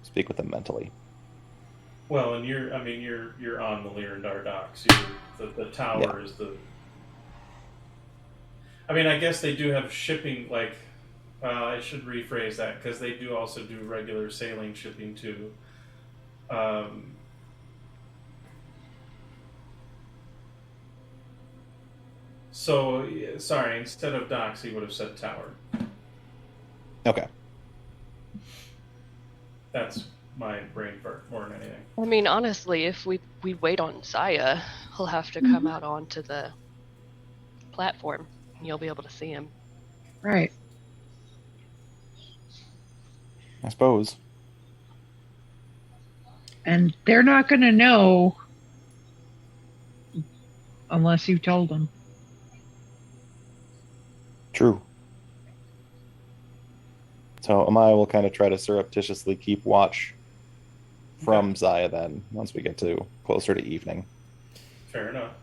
speak with them mentally. Well, and you're on the Learndar docks. The tower is the. I mean, I guess they do have shipping. Like, I should rephrase that because they do also do regular sailing shipping too. So, sorry, instead of docks, he would have said tower. Okay. That's my brain fart more than anything. I mean, honestly, if we wait on Saya, he'll have to come out onto the platform. And you'll be able to see him. Right. I suppose. And they're not going to know unless you told them. True. So Amaya will kind of try to surreptitiously keep watch from Zaya then, once we get to closer to evening. Fair enough.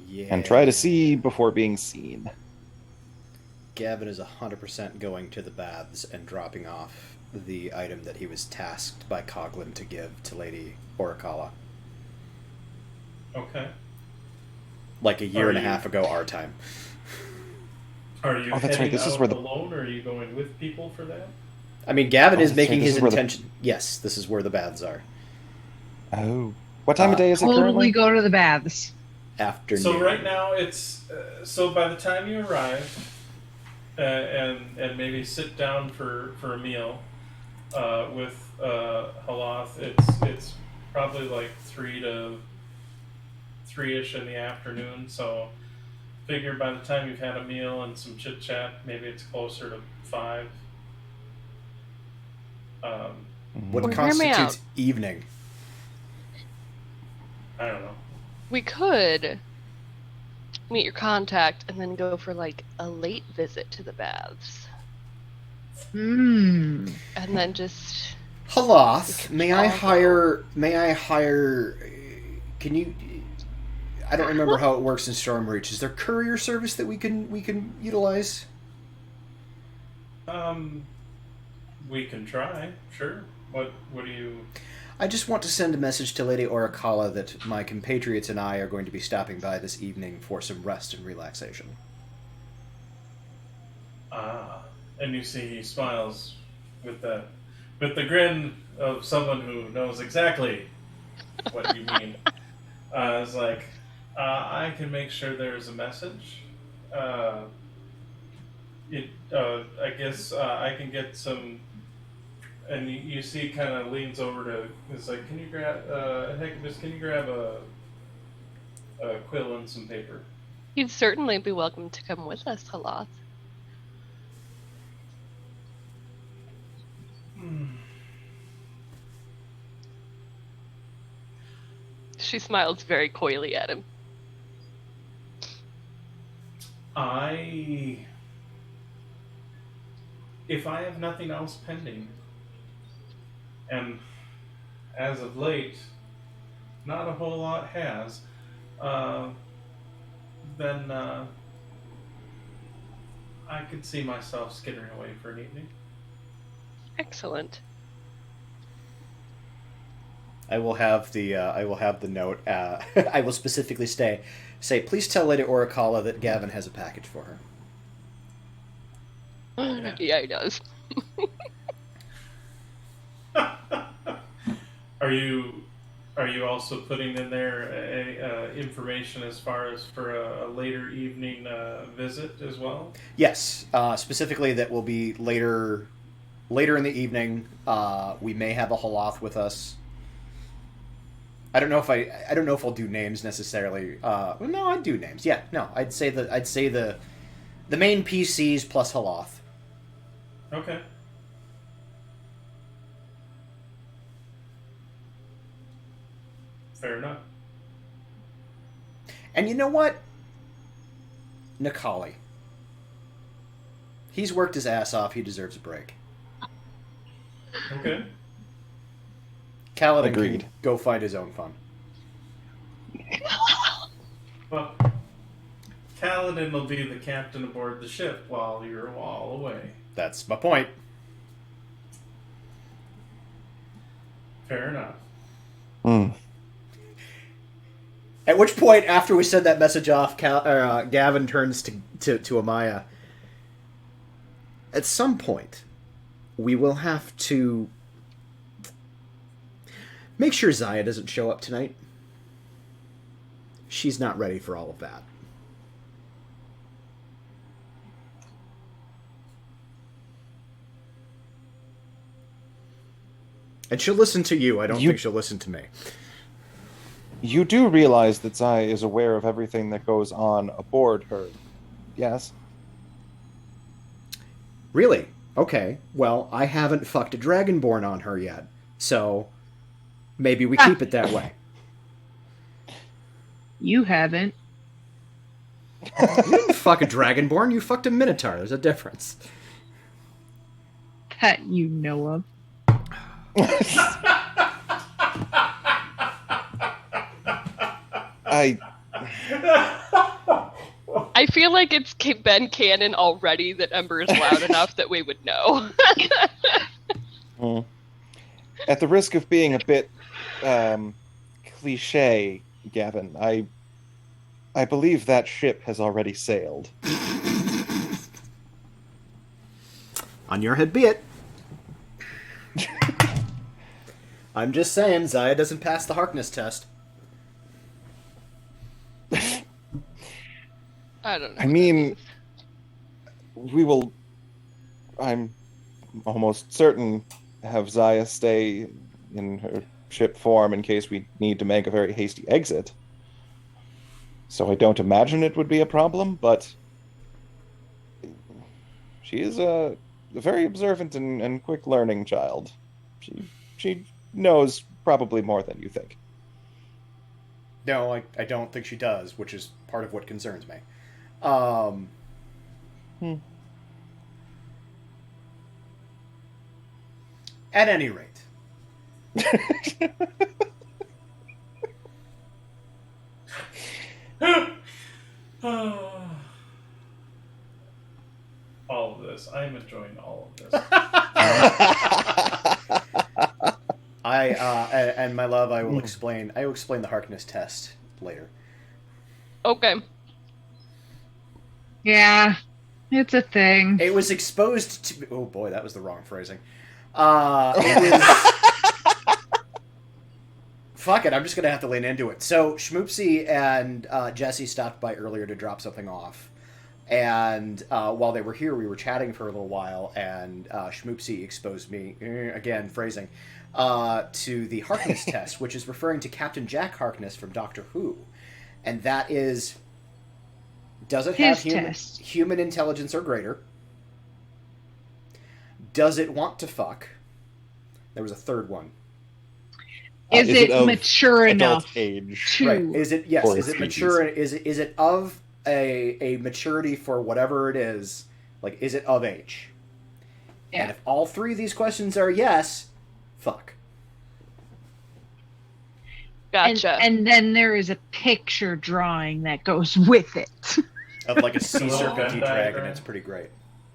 Yeah. And try to see before being seen. Gavin is 100% going to the baths and dropping off the item that he was tasked by Coglin to give to Lady Orichala. Okay. Like a year Are and a you- half ago, our time. Are you Oh, that's heading right, this out is where the- alone, or are you going with people for that? I mean, Gavin Oh, is that's right, making this his is where the- intention. Yes, this is where the baths are. Oh. What time of day is it Totally currently? go to the baths. Afternoon. So right now it's so by the time you arrive and maybe sit down for a meal with Halath, it's probably like 3-ish in the afternoon. So figure by the time you've had a meal and some chit chat, maybe it's closer to 5. What Well, hear me out. constitutes evening? I don't know. We could meet your contact and then go for like a late visit to the baths. Hmm. And then just Halath, may I Chicago. hire? Can you? I don't remember how it works in Stormreach. Is there courier service that we can utilize? We can try. Sure. What do you? I just want to send a message to Lady Orichala that my compatriots and I are going to be stopping by this evening for some rest and relaxation. And you see he smiles with the grin of someone who knows exactly what you mean. It's like, I can make sure there's a message. I guess I can get some. And you see, kind of leans over to. It's like, can you grab? Hecubus, can you grab a quill and some paper? you'd certainly be welcome to come with us, Halath. She smiles very coyly at him. If I have nothing else pending, and as of late, not a whole lot has, then I could see myself skittering away for an evening. Excellent. I will have the note. I will specifically say, please tell Lady Orichala that Gavin has a package for her. Yeah, he does. Are you also putting in there information as far as for a later evening visit as well? Yes, specifically that will be later in the evening. We may have a Halath with us. I don't know if I'll do names necessarily. No, I'd do names. Yeah, no, I'd say the main PCs plus Halath. Okay. Fair enough. And you know what? Nikali. He's worked his ass off. He deserves a break. Okay. Kaladin Agreed. can go find his own fun. Well, Kaladin will be the captain aboard the ship while you're all away. That's my point. Fair enough. At which point, after we send that message off, Gavin turns to Amaya. At some point, we will have to make sure Zaya doesn't show up tonight. She's not ready for all of that. And she'll listen to you. I don't think she'll listen to me. You do realize that Zaya is aware of everything that goes on aboard her, yes? Really? Okay. Well, I haven't fucked a Dragonborn on her yet. So, maybe we keep it that way. You haven't. You didn't fuck a dragonborn, you fucked a minotaur. There's a difference. That you know of. I feel like it's been canon already that Ember is loud enough that we would know. At the risk of being a bit cliche, Gavin, I believe that ship has already sailed. On your head be it. I'm just saying, Zaya doesn't pass the Harkness test. I don't know. I mean, we will, I'm almost certain, have Zaya stay in her ship form in case we need to make a very hasty exit. So I don't imagine it would be a problem, but she is a very observant and quick learning child. She knows probably more than you think. No, I don't think she does, which is part of what concerns me. At any rate. All of this. I am enjoying all of this. And my love, I will explain the Harkness test later. Okay. Yeah, it's a thing. It was exposed to... Oh boy, that was the wrong phrasing. It was... Fuck it, I'm just gonna have to lean into it. So, Schmoopsy and Jesse stopped by earlier to drop something off. And while they were here, we were chatting for a little while, and Schmoopsy exposed me, again, phrasing, to the Harkness test, which is referring to Captain Jack Harkness from Doctor Who. And that is... Does it have human intelligence or greater? Does it want to fuck? There was a third one. Is it mature enough age? to... Right. Is it species. mature? Is it of a maturity for whatever it is? Like, is it of age? Yeah. And if all three of these questions are yes, fuck. Gotcha. And then there is a picture drawing that goes with it. Of like a sea Little serpent Venn dragon. diagram. It's pretty great.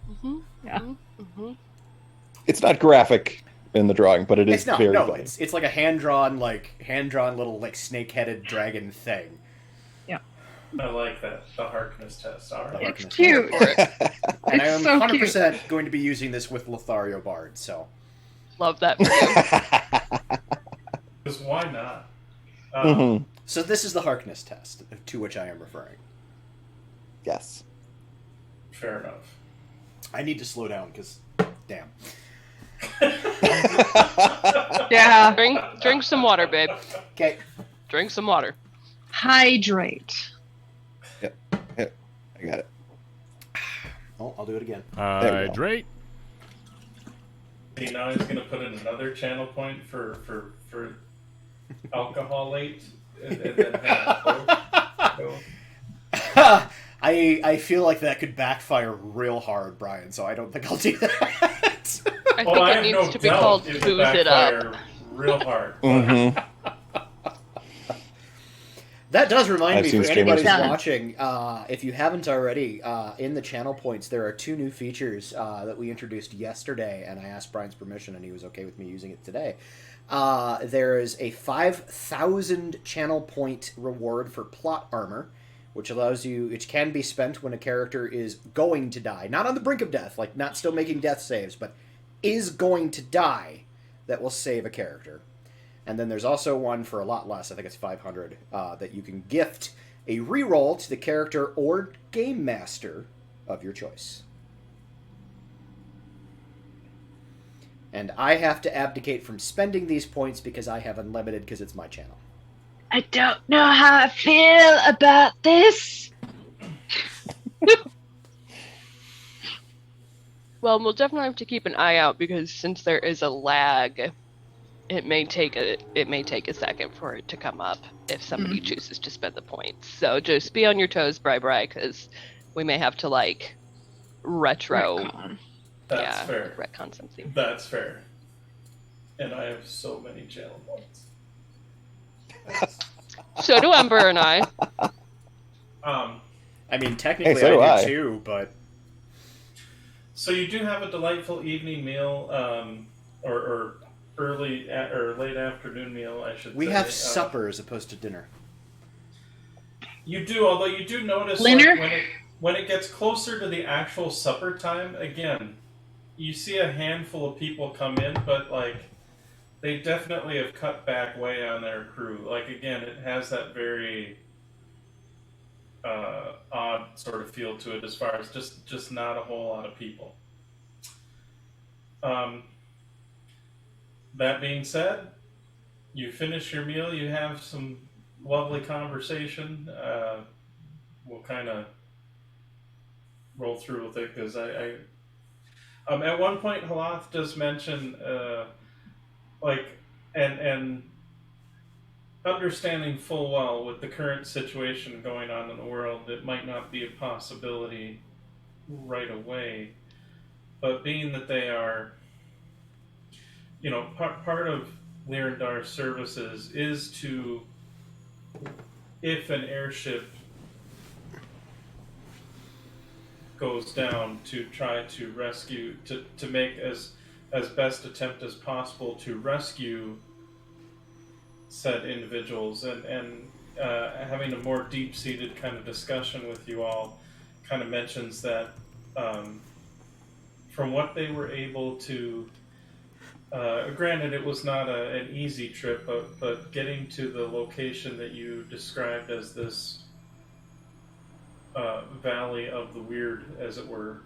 Mm-hmm. Yeah. Mm-hmm. It's not graphic in the drawing, but it is very funny. It's like a hand-drawn little like snake-headed dragon thing. Yeah. I like that. The Harkness test. All right. Harkness It's cute. And I am It's so 100% going to be using this with Lothario Bard, so... Love that for you. Because why not? So this is the Harkness test, to which I am referring. Yes. Fair enough. I need to slow down, because... Damn. Yeah. Drink some water, babe. Okay. Drink some water. Hydrate. Yep. I got it. Oh, I'll do it again. we go. Hydrate. See, now he's going to put in another channel point for alcoholate. And then have both. I feel like that could backfire real hard, Brian, so I don't think I'll do that. I think it needs to be called it'll booze it up. backfire real hard. That does remind I've me, seen for anybody who's streamers- watching, if you haven't already, in the channel points, there are 2 new features that we introduced yesterday, and I asked Brian's permission, and he was okay with me using it today. There is a 5,000 channel point reward for plot armor, which can be spent when a character is going to die. Not on the brink of death, like not still making death saves, but is going to die, that will save a character. And then there's also one for a lot less, I think it's 500, that you can gift a reroll to the character or game master of your choice. And I have to abdicate from spending these points because I have unlimited because it's my channel. I don't know how I feel about this. Well, we'll definitely have to keep an eye out because since there is a lag it may take a second for it to come up if somebody chooses to spend the points. So just be on your toes, Bri, because we may have to like retro, Retcon. That's fair. like retcon something. That's fair. And I have so many channel points. So do Ember and I. I mean, technically so do I I. do too, but So you do have a delightful evening meal, or early or late afternoon meal, I should say. we have supper as opposed to dinner. You do, although you do notice Dinner? like, when it gets closer to the actual supper time, again, you see a handful of people come in, but like they definitely have cut back way on their crew. Like again, it has that very odd sort of feel to it as far as just not a whole lot of people. That being said, you finish your meal, you have some lovely conversation. We'll kind of roll through with it because I at one point Halath does mention like and understanding full well with the current situation going on in the world, it might not be a possibility right away. But being that they are, part of Lyrandar's services is to, if an airship goes down, to try to rescue, to make as best attempt as possible to rescue said individuals, and having a more deep-seated kind of discussion with you all kind of mentions that from what they were able to, granted it was not an easy trip, but getting to the location that you described as this Valley of the Weird, as it were,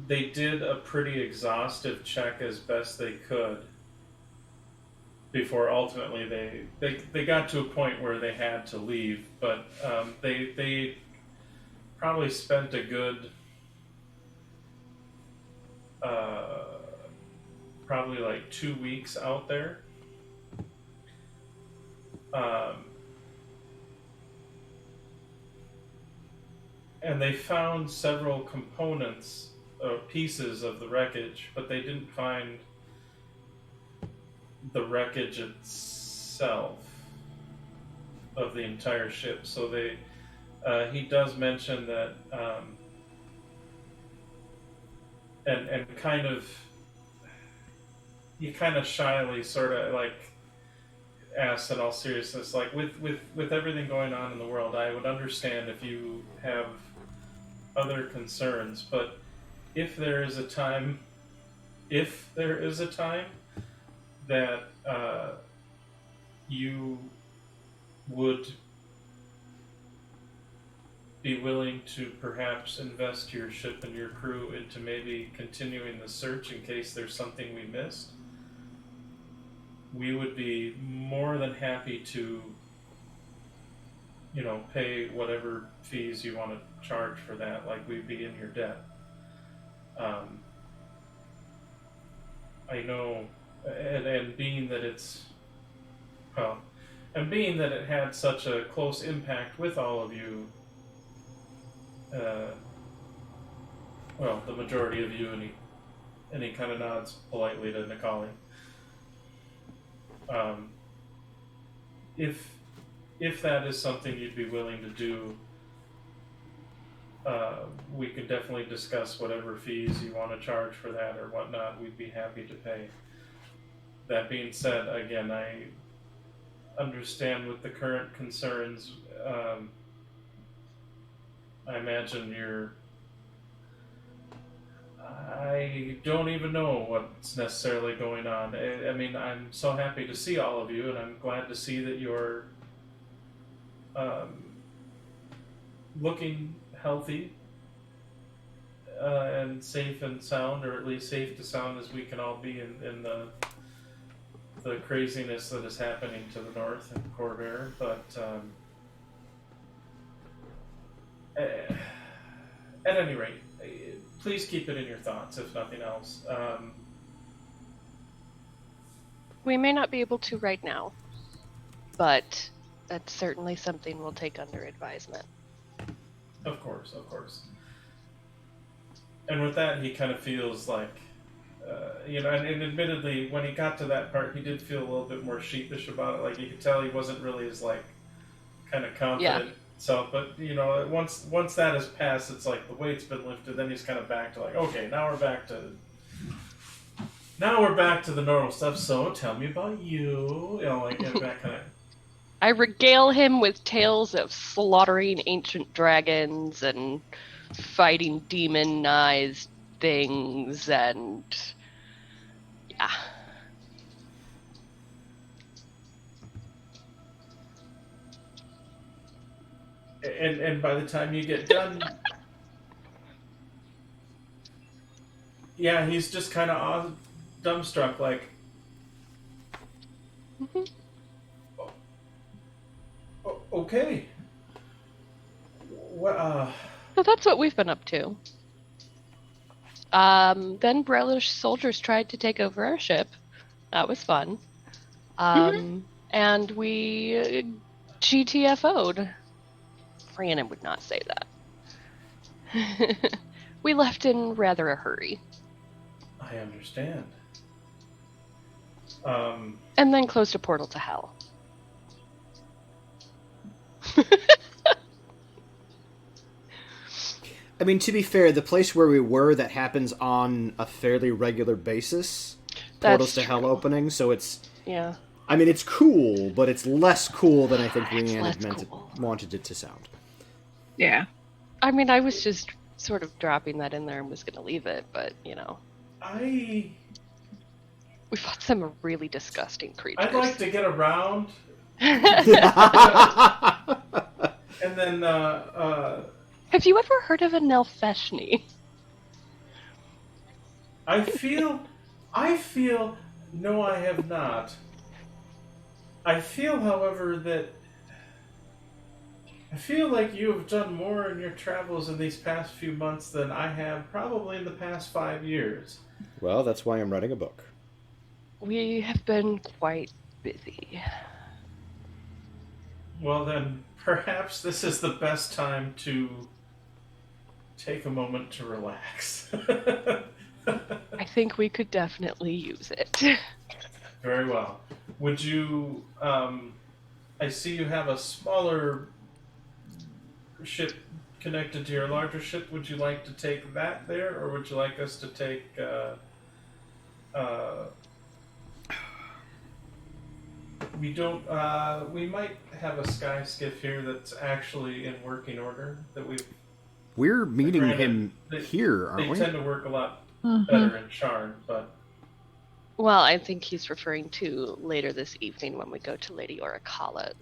they did a pretty exhaustive check as best they could before ultimately they got to a point where they had to leave, but they probably spent a good probably like 2 weeks out there. And they found several components or pieces of the wreckage, but they didn't find the wreckage itself of the entire ship. So he does mention that, and kind of, he kind of shyly sort of like asks in all seriousness, like with everything going on in the world, I would understand if you have other concerns, but if there is a time that you would be willing to perhaps invest your ship and your crew into maybe continuing the search in case there's something we missed, we would be more than happy to, pay whatever fees you want to charge for that, like we'd be in your debt. I know, and being that it had such a close impact with all of you, the majority of you, and he kind of nods politely to Nikali. If that is something you'd be willing to do, we could definitely discuss whatever fees you want to charge for that or whatnot. We'd be happy to pay. That being said, again, I understand with the current concerns. I imagine I don't even know what's necessarily going on. I mean, I'm so happy to see all of you, and I'm glad to see that you're looking healthy and safe and sound, or at least safe to sound as we can all be in the craziness that is happening to the north in Corvair. But at any rate, please keep it in your thoughts, if nothing else. We may not be able to right now, but that's certainly something we'll take under advisement. Of course. And with that, he kind of feels like, and admittedly, when he got to that part, he did feel a little bit more sheepish about it. Like, you could tell he wasn't really as, like, kind of confident. So, but, once that has passed, it's like the weight's been lifted, then he's kind of back to, like, okay, now we're back to the normal stuff, so tell me about you. That kind of... I regale him with tales of slaughtering ancient dragons and fighting demonized things, and yeah. And by the time you get done, yeah, he's just kind of dumbstruck, like, okay. What, So that's what we've been up to. Then Brelish soldiers tried to take over our ship. That was fun. And we GTFO'd. Rhiannon would not say that. We left in rather a hurry. I understand. And then closed a portal to hell. I mean, to be fair, the place where we were, that happens on a fairly regular basis. Portals to Hell opening, so it's... Yeah. I mean, it's cool, but it's less cool than I think Rhiannon had wanted it to sound. Yeah. I mean, I was just sort of dropping that in there and was going to leave it, but, We fought some really disgusting creatures. I'd like to get around. And then, Have you ever heard of a Nelfeshni? I feel, no, I have not. I feel, however, that I feel like you have done more in your travels in these past few months than I have probably in the past 5 years. Well, that's why I'm writing a book. We have been quite busy. Well, then, perhaps this is the best time to take a moment to relax. I think we could definitely use it. Very well. Would you, I see you have a smaller ship connected to your larger ship. Would you like to take that there, or would you like us to take, we don't, we might have a sky skiff here that's actually in working order, that We're meeting him they, here, aren't they we? tend to work a lot better in Charn, but... Well, I think he's referring to later this evening when we go to Lady Oricala's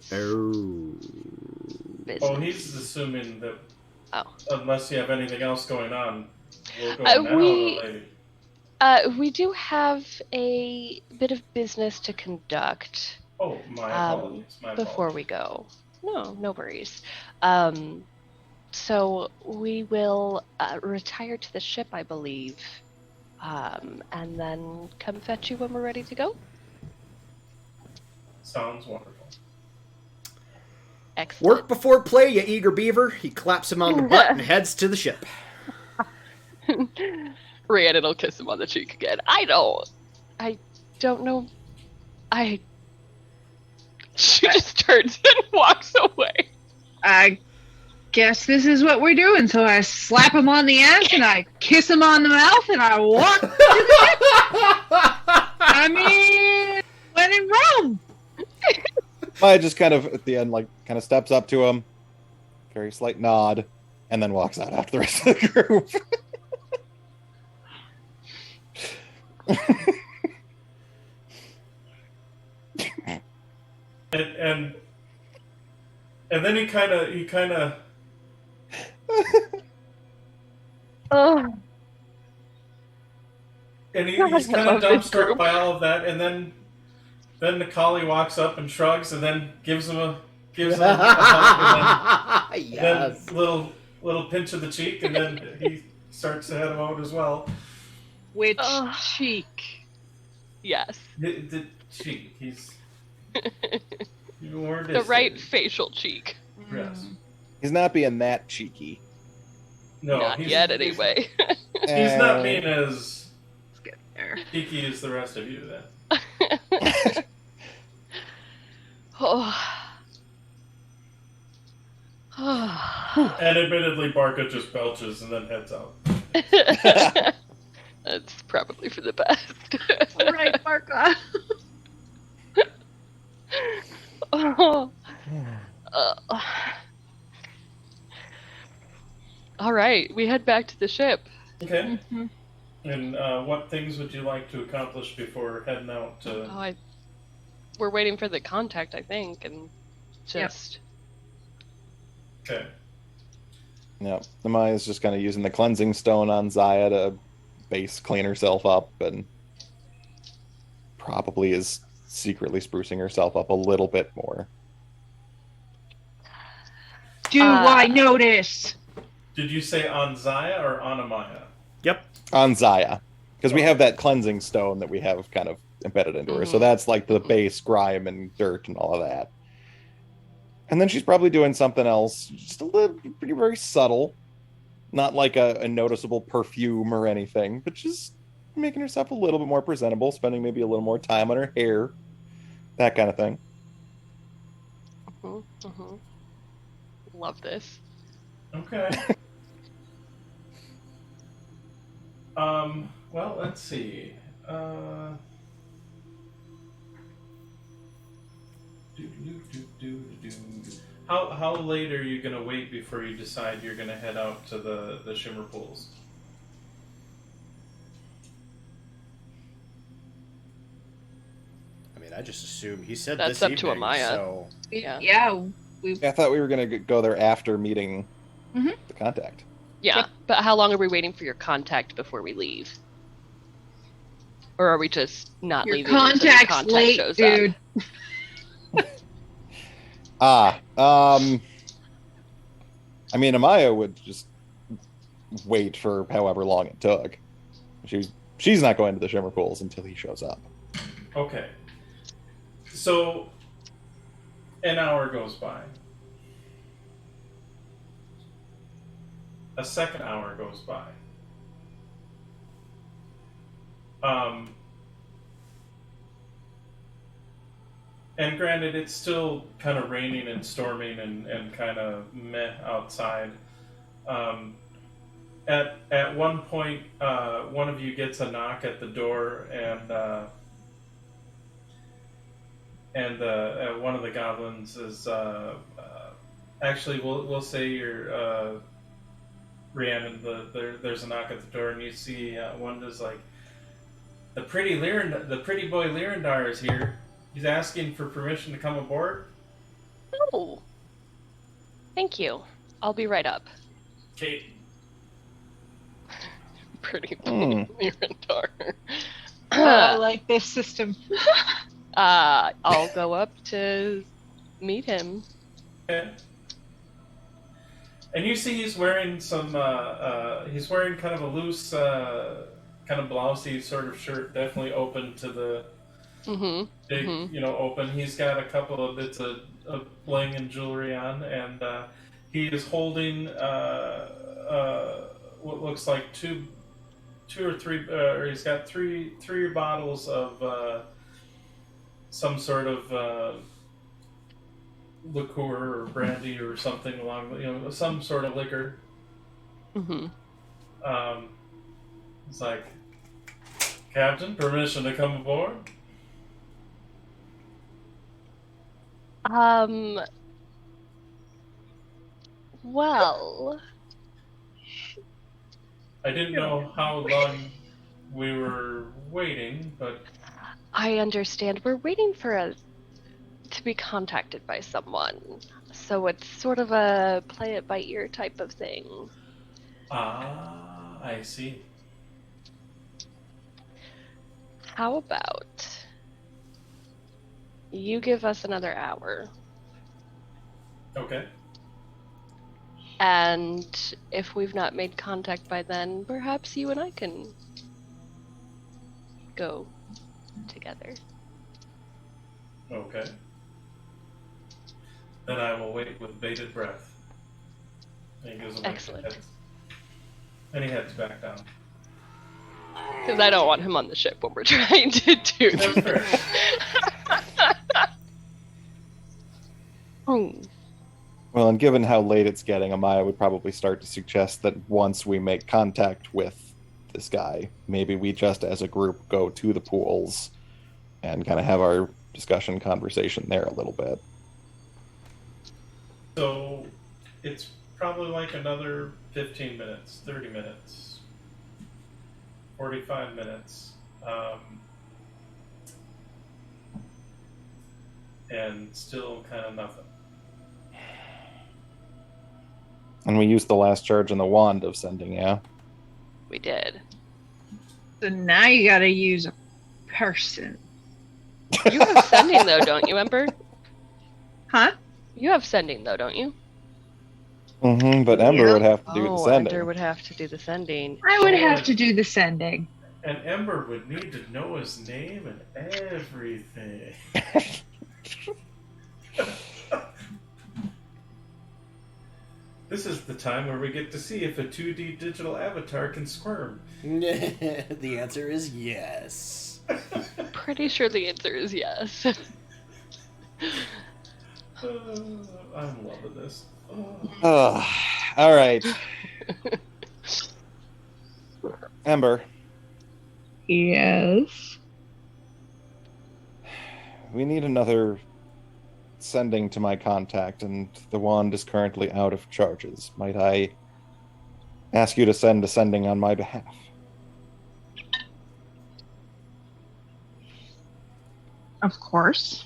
business. Oh, he's assuming that unless you have anything else going on, we'll go now, lady. We do have a bit of business to conduct. Oh, my apologies. Before we go. No worries. So we will retire to the ship, I believe, and then come fetch you when we're ready to go. Sounds wonderful. Excellent. Work before play, you eager beaver. He claps him on the butt and heads to the ship. Rhiannon will kiss him on the cheek again. I don't know. She just turns and walks away. I guess this is what we're doing. So I slap him on the ass and I kiss him on the mouth and I walk to the ship. I mean, when in Rome. Maya just kind of, at the end, kind of steps up to him, very slight nod, and then walks out after the rest of the group. And then he kind of and he's kind of dumbstruck by all of that, and then the collie walks up and shrugs, and then gives him a hug, and Yes. then little pinch of the cheek, and then he starts to head him out as well. Which cheek? Yes. cheek. He's more The right distant. facial cheek. Yes. He's not being that cheeky. No, Not he's, yet, anyway. He's not being as Let's get there. cheeky as the rest of you, then. Oh. And admittedly, Barca just belches and then heads out. That's probably for the best. Right, Barca. Oh. All right, we head back to the ship. Okay. Mm-hmm. And what things would you like to accomplish before heading out to... We're waiting for the contact, I think, and just... Okay. Yeah, Amaya's just kind of using the cleansing stone on Zaya to base clean herself up, and probably is secretly sprucing herself up a little bit more. Do I notice? Did you say on Zaya or on Amaya? Yep. On Zaya, because we have that cleansing stone that we have kind of embedded into her, so that's like the base grime and dirt and all of that. And then she's probably doing something else, just a little, pretty very subtle, not like a noticeable perfume or anything, but just making herself a little bit more presentable, spending maybe a little more time on her hair, that kind of thing. Love this. Okay. Well, let's see. How late are you gonna wait before you decide you're gonna head out to the Shimmer Pools? I mean, I just assumed he said That's this up to evening, Amaya. so... Yeah. Yeah. I thought we were going to go there after meeting Mhm. the contact. Yeah, but how long are we waiting for your contact before we leave? Or are we just not Your leaving until your contact's contact late, shows dude. up? I mean, Amaya would just wait for however long it took. She's not going to the Shimmer Pools until he shows up. Okay. So, an hour goes by. A second hour goes by. And granted, it's still kind of raining and storming and kind of meh outside. At one point, one of you gets a knock at the door, and one of the goblins is actually we'll say you're Rhiannon. There's a knock at the door, and you see one is like, the pretty boy Lyrandar is here. He's asking for permission to come aboard. Oh. Thank you. I'll be right up. Kate. Pretty boy Lyrandar. I like this system. I'll go up to meet him. Okay. And you see he's wearing some, he's wearing kind of a loose, kind of blousey sort of shirt, definitely open to the big, open. He's got a couple of bits of bling and jewelry on, and he is holding what looks like two or three, or he's got three bottles of some sort of liqueur or brandy or something along, some sort of liquor. It's like, Captain, permission to come aboard? Well, I didn't know how long we were waiting, but I understand we're waiting for to be contacted by someone. So it's sort of a play it by ear type of thing. I see. How about you give us another hour? Okay. And if we've not made contact by then, perhaps you and I can go together. Okay. Then I will wait with bated breath. And he goes away. Excellent. And he heads back down. Because I don't want him on the ship when we're trying to do That's this. fair. Well, and given how late it's getting, Amaya would probably start to suggest that once we make contact with this guy, maybe we just as a group go to the pools and kind of have our discussion conversation there a little bit. So it's probably like another 15 minutes, 30 minutes, 45 minutes. And still kind of nothing. And we used the last charge on the wand of sending, yeah? We did. So now you gotta use a person. You have sending though, don't you, Ember? Huh? You have sending though, don't you? Mm-hmm, but Ember would have to do the sending. Ember would have to do the sending. I would have to do the sending. And Ember would need to know his name and everything. This is the time where we get to see if a 2D digital avatar can squirm. The answer is yes. Pretty sure the answer is yes. I'm loving this. All right. Ember, Yes. we need another sending to my contact, and the wand is currently out of charges. Might I ask you to send a sending on my behalf? Of course.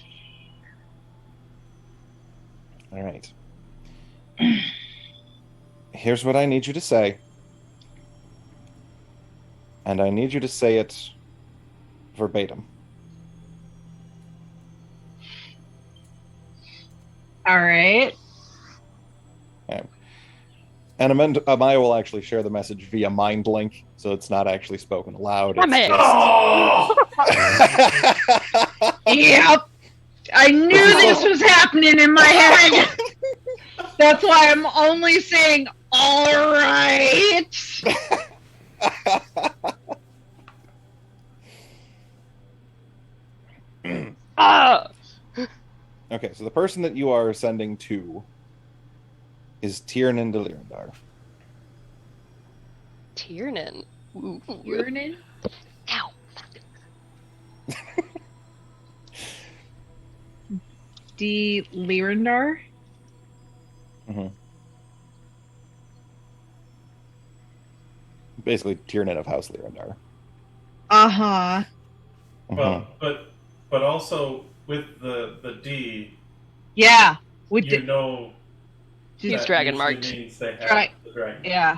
All right. Here's what I need you to say. And I need you to say it verbatim. All right. Okay. And Amaya will actually share the message via mind link, so it's not actually spoken aloud. Damn it. Oh! Yep. I knew this was happening in my head. That's why I'm only saying all right. Okay, so the person that you are sending to is Tiernan de Lirandar. Tiernan. Ooh. Urinin? Ow. D. Lirandar? Mm-hmm. Basically, Tiernan of House Lirandar. Uh-huh. Well, but also with the D, Yeah. With you the, know He's that dragon usually marked. means they have Right. the dragon. yeah.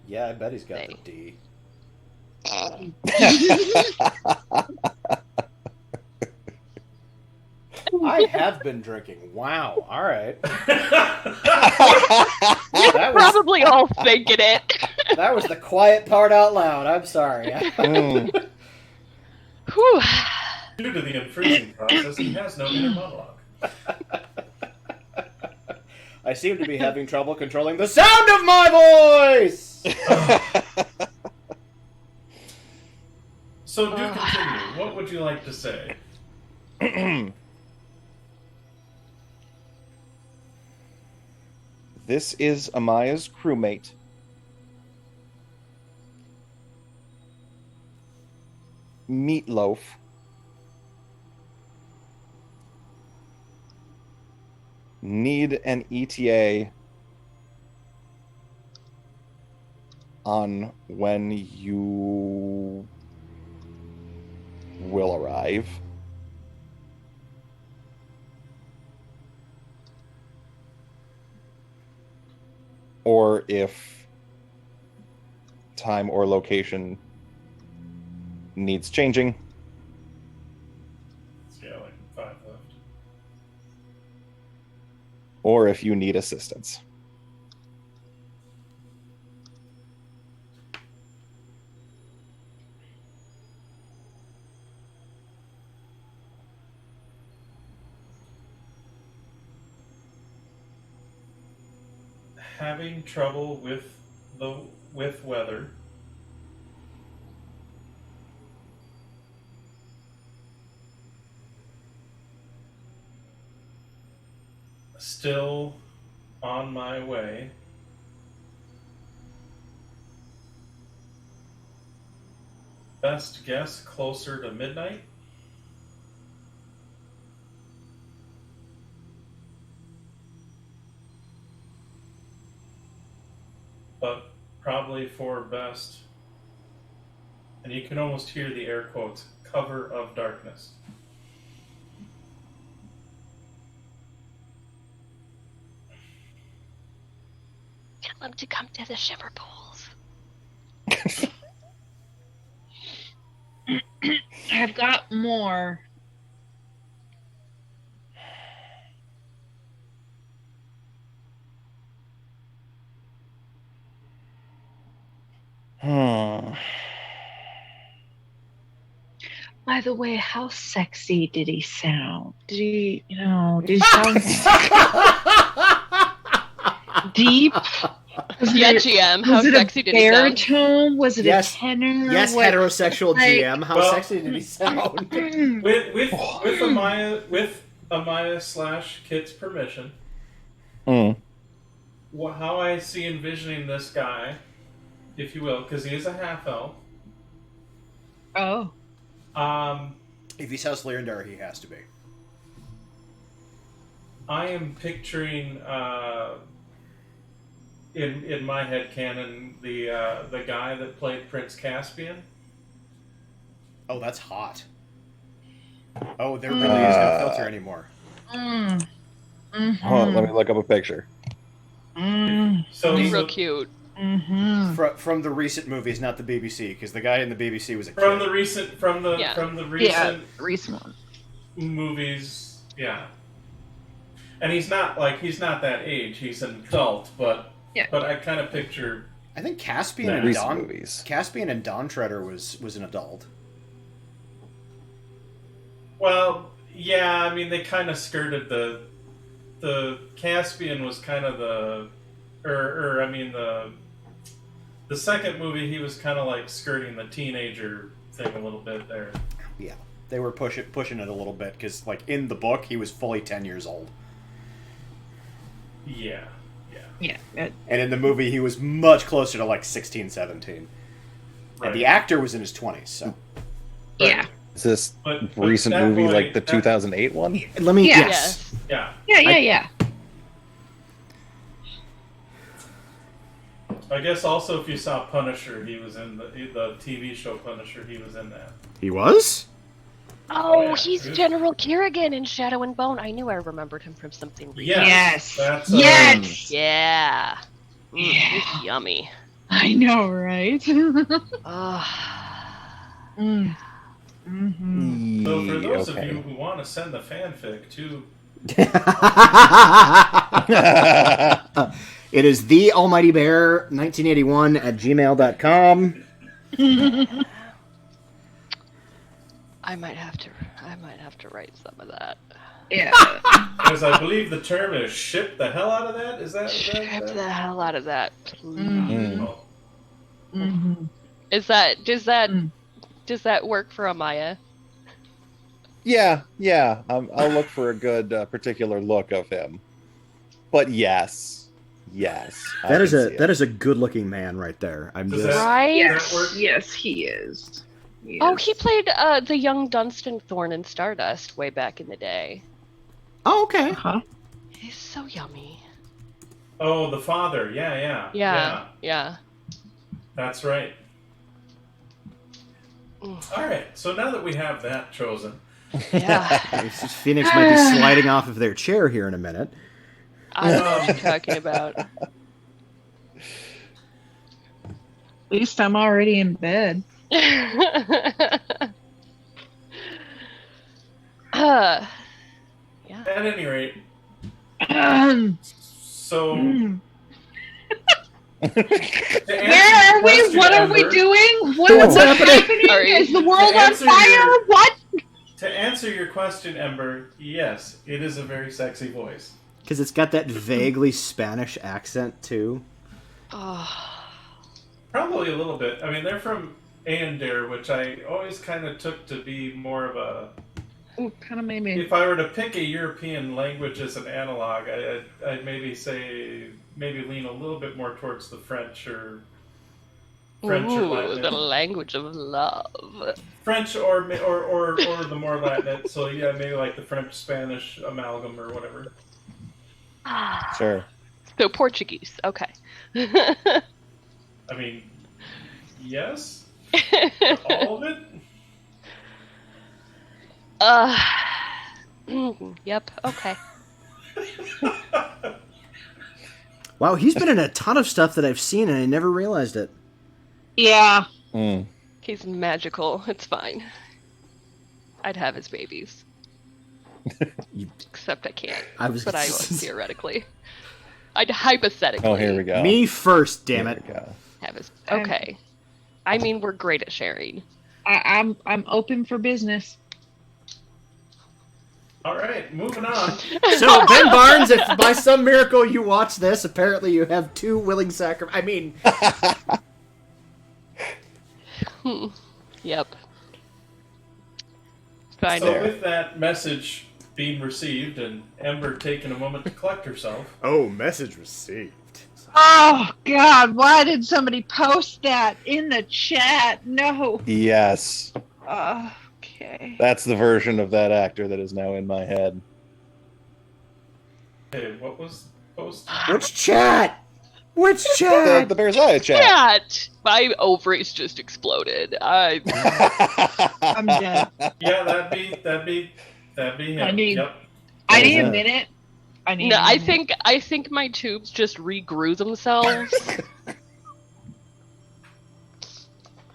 Yeah, I bet he's got Hey. the D. I have been drinking. Wow. All right. That was Probably all thinking it. that was the quiet part out loud. I'm sorry. Mm. Whew. Due to the unfreezing process, he has no inner monologue. I seem to be having trouble controlling the sound of my voice. So do continue. What would you like to say? This is Amaya's crewmate. Meatloaf. Need an ETA on when you will arrive. Or if time or location needs changing. Yeah, like 5 left. Or if you need assistance. having trouble with weather. Still on my way. Best guess closer to midnight. But probably for best, and you can almost hear the air quotes, cover of darkness. Tell them to come to the shiver pools. I've got more. By the way, how sexy did he sound? Did he sound deep? Yeah, GM, how sexy did he sound? Baritone? Was it Yes. a tenor? Yes, What- heterosexual like- GM. How sexy did he sound? With Amaya / Kit's permission, how I see envisioning this guy, if you will, because he is a half elf. Oh. If he's House Lyandar, he has to be. I am picturing in my head canon the guy that played Prince Caspian. Oh, that's hot. Oh, there really is no filter anymore. Hold on, let me look up a picture. So Real cute. From the recent movies, not the BBC, because the guy in the BBC was a kid. from the recent Recent one. movies, yeah. And he's not that age. He's an adult, but I kind of picture. I think Caspian and Recent Don movies. Caspian and Don Treader was an adult. Well, yeah. I mean, they kind of skirted the Caspian was kind of the second movie, he was kind of like skirting the teenager thing a little bit there. Yeah, they were pushing it a little bit because, like, in the book, he was fully 10 years old. Yeah. And in the movie, he was much closer to like 16, 17. Right. And the actor was in his 20s. So Yeah. Is this But recent that movie boy- like the that- 2008 one? let me Yeah. yes. Yeah. Yeah. I guess also if you saw Punisher, he was in the TV show Punisher. He was in that. He was. Oh, yeah. he's General Kerrigan in Shadow and Bone. I knew I remembered him from something recent. Yes. Yes. That's, Yes. Yeah. Yeah. It's yummy. I know, right? Mm. Mm-hmm. So for those Okay. of you who want to send the fanfic to, It is the Almighty Bear 1981 at gmail.com. I might have to write some of that. Yeah. because I believe the term is ship the hell out of that. Is that? Strip the hell out of that, please. Mhm. Oh, Mm-hmm. Does that work for Amaya? Yeah. I'll look for a good particular look of him. But yes. That is a good-looking man right there. I'm Does just that- Right? Does that work? Yes, he is. Oh, he played the young Dunstan Thorn in Stardust way back in the day. Oh, okay. Uh-huh. He's so yummy. Oh, the father. Yeah. That's right. Mm. All right. So now that we have that chosen, Yeah. Phoenix might be sliding off of their chair here in a minute. I know what you're talking about. At least I'm already in bed. Yeah. at any rate, so Mm. to answer Where your are we? question, What are we Ember, doing? What's What's happening? happening? Sorry. Is the world To on answer fire? your- What? To answer your question, Ember, yes, it is a very sexy voice. Because it's got that vaguely Spanish accent, too. Oh, Probably a little bit. I mean, they're from Aendir, which I always kind of took to be more of a... Ooh, kind of made me. If I were to pick a European language as an analog, I'd maybe lean a little bit more towards the French or Latin. the language of love. French or the more Latin. So yeah, maybe like the French-Spanish amalgam or whatever. Sure. So Portuguese, okay. I mean, yes, all of it. Yep, okay. Wow, he's been in a ton of stuff that I've seen and I never realized it. Yeah. Mm. He's magical. It's fine. I'd have his babies. Except I can't. But I would, theoretically. I'd hypothetically. Oh, here we go. Me first, damn Here it. we go. Have his... Okay. I mean, we're great at sharing. I'm open for business. All right, moving on. So, Ben Barnes, if by some miracle you watch this, apparently you have 2 willing sacrifices. I mean... Yep. Fine. So with that message being received and Ember taking a moment to collect herself. Oh, message received. Oh, God, why did somebody post that in the chat? No. Yes. Okay. That's the version of that actor that is now in my head. Hey, what was posted? Which chat? Which The chat? Berezaya chat. Chat! My ovaries just exploded. I'm dead. Yeah, that'd be him. I need- Yep. I need a minute. No, I think my tubes just regrew themselves.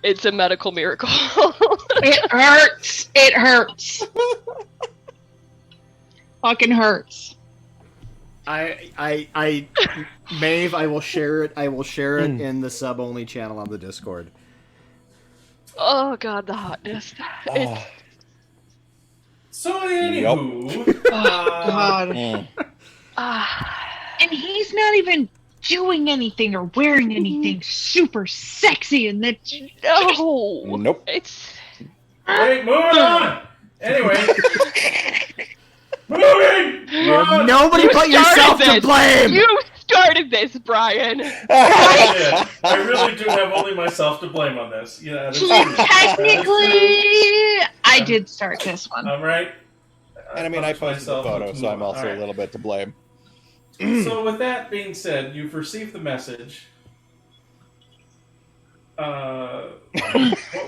It's a medical miracle. It hurts. It hurts. Fucking hurts. Maeve, I will share it. I will share it in the sub-only channel on the Discord. Oh god, the hotness. It's, So anywho, God. Mm. And he's not even doing anything or wearing anything super sexy in that. no. Nope. It's Wait, moving on. Anyway, moving on. Nobody but yourself to blame! You started this, Brian. I did. I really do have only myself to blame on this. Yeah, that's true. Technically, I did start this one. I'm right. And I mean, I punished posted the myself photo, with so I'm moving. also All right. a little bit to blame. So with that being said, you've received the message. What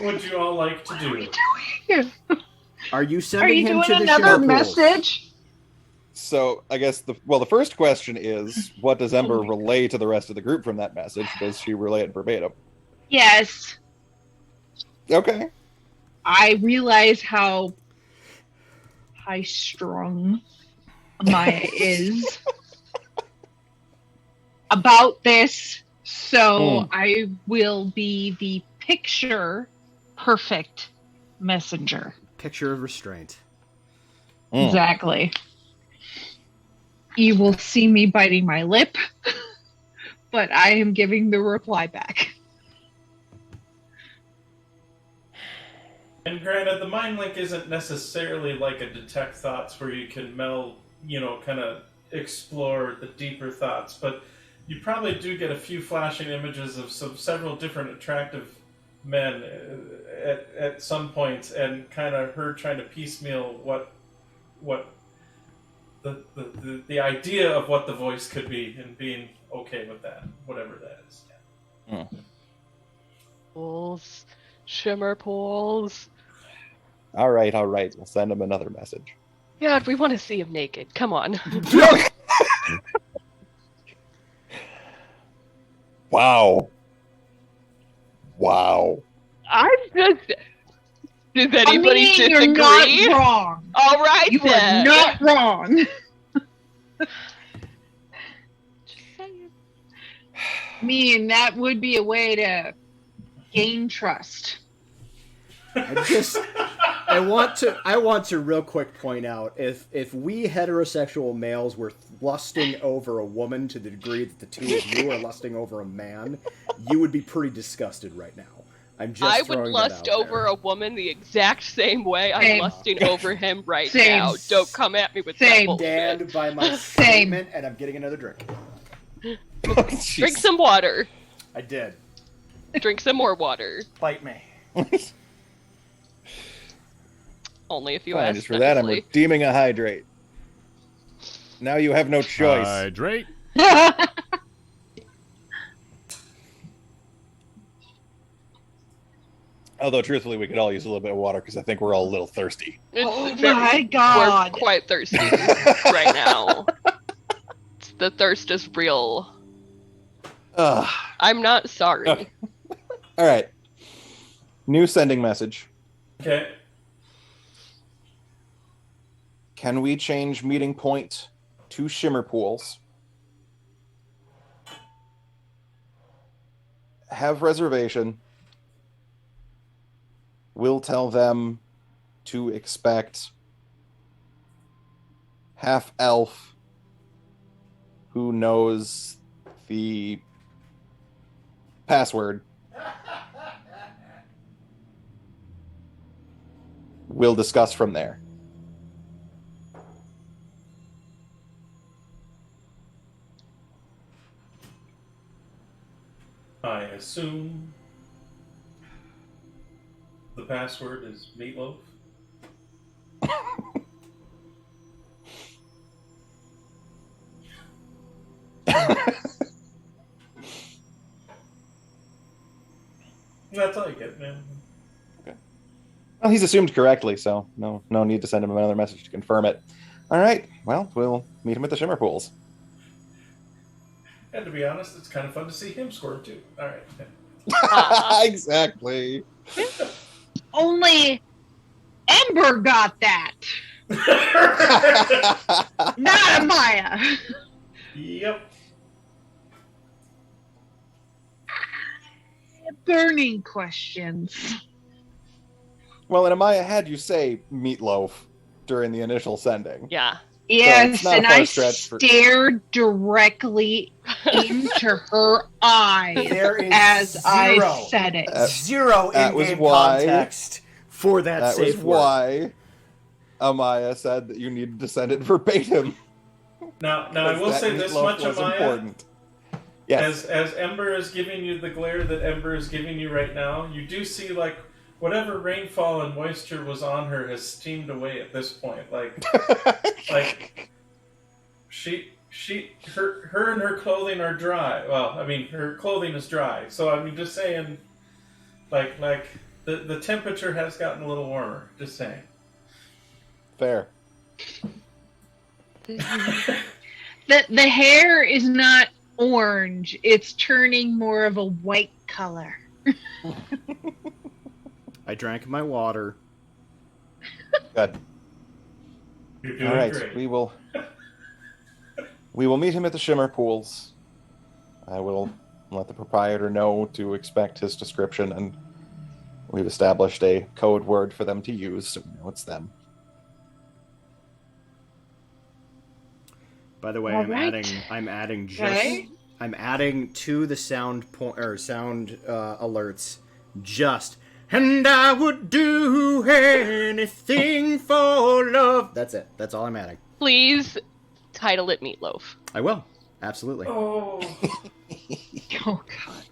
would you all like to do? Are you Are sending you him doing to the another show pools? message? So I guess the first question is, what does Ember relay to the rest of the group from that message? Does she relay it verbatim? Yes. Okay. I realize how high-strung Maya is about this, so I will be the picture-perfect messenger. Picture of restraint. Mm. Exactly. You will see me biting my lip, but I am giving the reply back. And granted, the mind link isn't necessarily like a detect thoughts where you can kind of explore the deeper thoughts, but you probably do get a few flashing images of several different attractive men at some points, and kind of her trying to piecemeal what the idea of what the voice could be, and being okay with that, whatever that is. Mm. Pools. Shimmer pools. All right. We'll send him another message. God, we want to see him naked. Come on. Wow. I'm just... Does anybody you're disagree? not wrong. All right, You then. are not wrong. Just saying. I mean, that would be a way to gain trust. I just I want to real quick point out if we heterosexual males were lusting over a woman to the degree that the two of you are lusting over a man, you would be pretty disgusted right now. I'm just I would throwing lust that out over there. a woman the exact same way I'm Same. lusting over him right Same. now. Don't come at me with Same. that bullshit. Stand by my Same. statement, and I'm getting another drink. Drink some water. I did. Drink some more water. Bite me. Only if you Fine, ask just for that, I'm nicely. redeeming a hydrate. Now you have no choice. Hydrate. Although, truthfully, we could all use a little bit of water because I think we're all a little thirsty. Oh It's my God. We're quite thirsty right now. The thirst is real. Ugh. I'm not sorry. Okay. All right. New sending message. Okay. Can we change meeting point to Shimmer Pools? Have reservation. We'll tell them to expect half elf who knows the password. We'll discuss from there. I assume the password is meatloaf. That's all you get, man. Well, he's assumed correctly, so no need to send him another message to confirm it. All right. Well, we'll meet him at the Shimmer Pools. And to be honest, it's kind of fun to see him score too. All right. Exactly. Only Ember got that. Not Amaya. Yep. Burning questions. Well, and Amaya had you say meatloaf during the initial sending. Yeah. Yes, it's not a and far I stretch for- stared directly into her eyes There is as I zero. said it. Zero That was in-game why- context for that That was safe word. why Amaya said that you needed to send it verbatim. Now I will That say this meatloaf much, was Amaya. important. Yes. As Ember is giving you the glare that Ember is giving you right now, you do see like whatever rainfall and moisture was on her has steamed away at this point. Like her and her clothing are dry. Well, I mean her clothing is dry. So I mean just saying like the temperature has gotten a little warmer. Just saying. Fair. The hair is not orange. It's turning more of a white color. I drank my water. Good. You're doing All right. great. We will meet him at the Shimmer Pools. I will let the proprietor know to expect his description, and we've established a code word for them to use, so we know it's them. By the way, All I'm right. adding just Okay. I'm adding to the sound alerts just and I would do anything for love. That's it. That's all I'm adding. Please title it Meatloaf. I will. Absolutely. Oh, Oh God.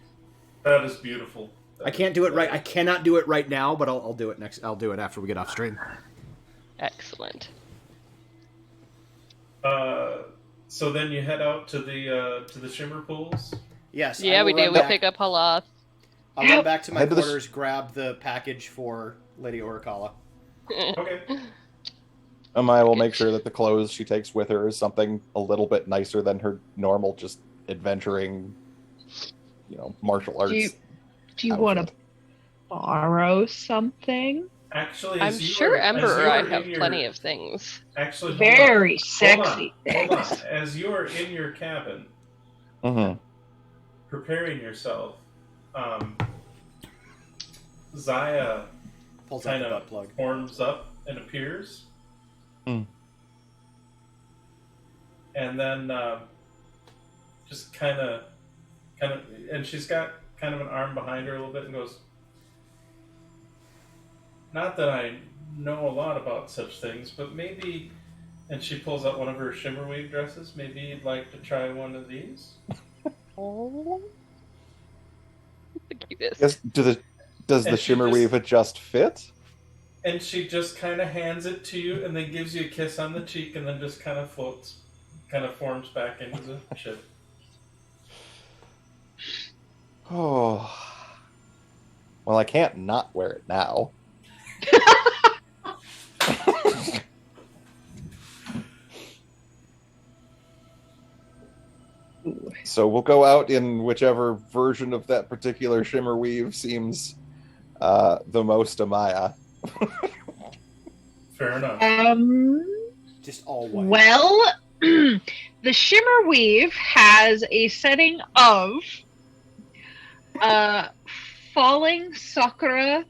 that is beautiful. I can't do it right. I cannot do it right now, but I'll do it next. I'll do it after we get off stream. Excellent. So then you head out to the Shimmer Pools. Yes. I Yeah, will we do. run We back- pick up Hala. I'll run back to my Head to the quarters, grab the package for Lady Orichala. Okay. Amaya will make sure that the clothes she takes with her is something a little bit nicer than her normal, just adventuring, martial arts. Do you want to outfit. borrow something? Actually, I'm as you sure are- as Ember you or I are have in your- plenty of things. Actually, hold Very on. sexy Hold on. things. As you are in your cabin Mm-hmm. preparing yourself, Zaya Pulls out kind the butt of plug. forms up and appears. Hmm. And then just kind of, and she's got kind of an arm behind her a little bit and goes, not that I know a lot about such things, but maybe, and she pulls out one of her shimmerweave dresses, maybe you'd like to try one of these? Oh, the cutest. Yes. Does the And she shimmerweave just- adjust fit? And she just kind of hands it to you and then gives you a kiss on the cheek and then just kind of floats, kind of forms back into the ship. Oh. Well, I can't not wear it now. So we'll go out in whichever version of that particular shimmerweave seems the most Amaya. Fair enough. Just all white. Well, the shimmer weave has a setting of falling sakura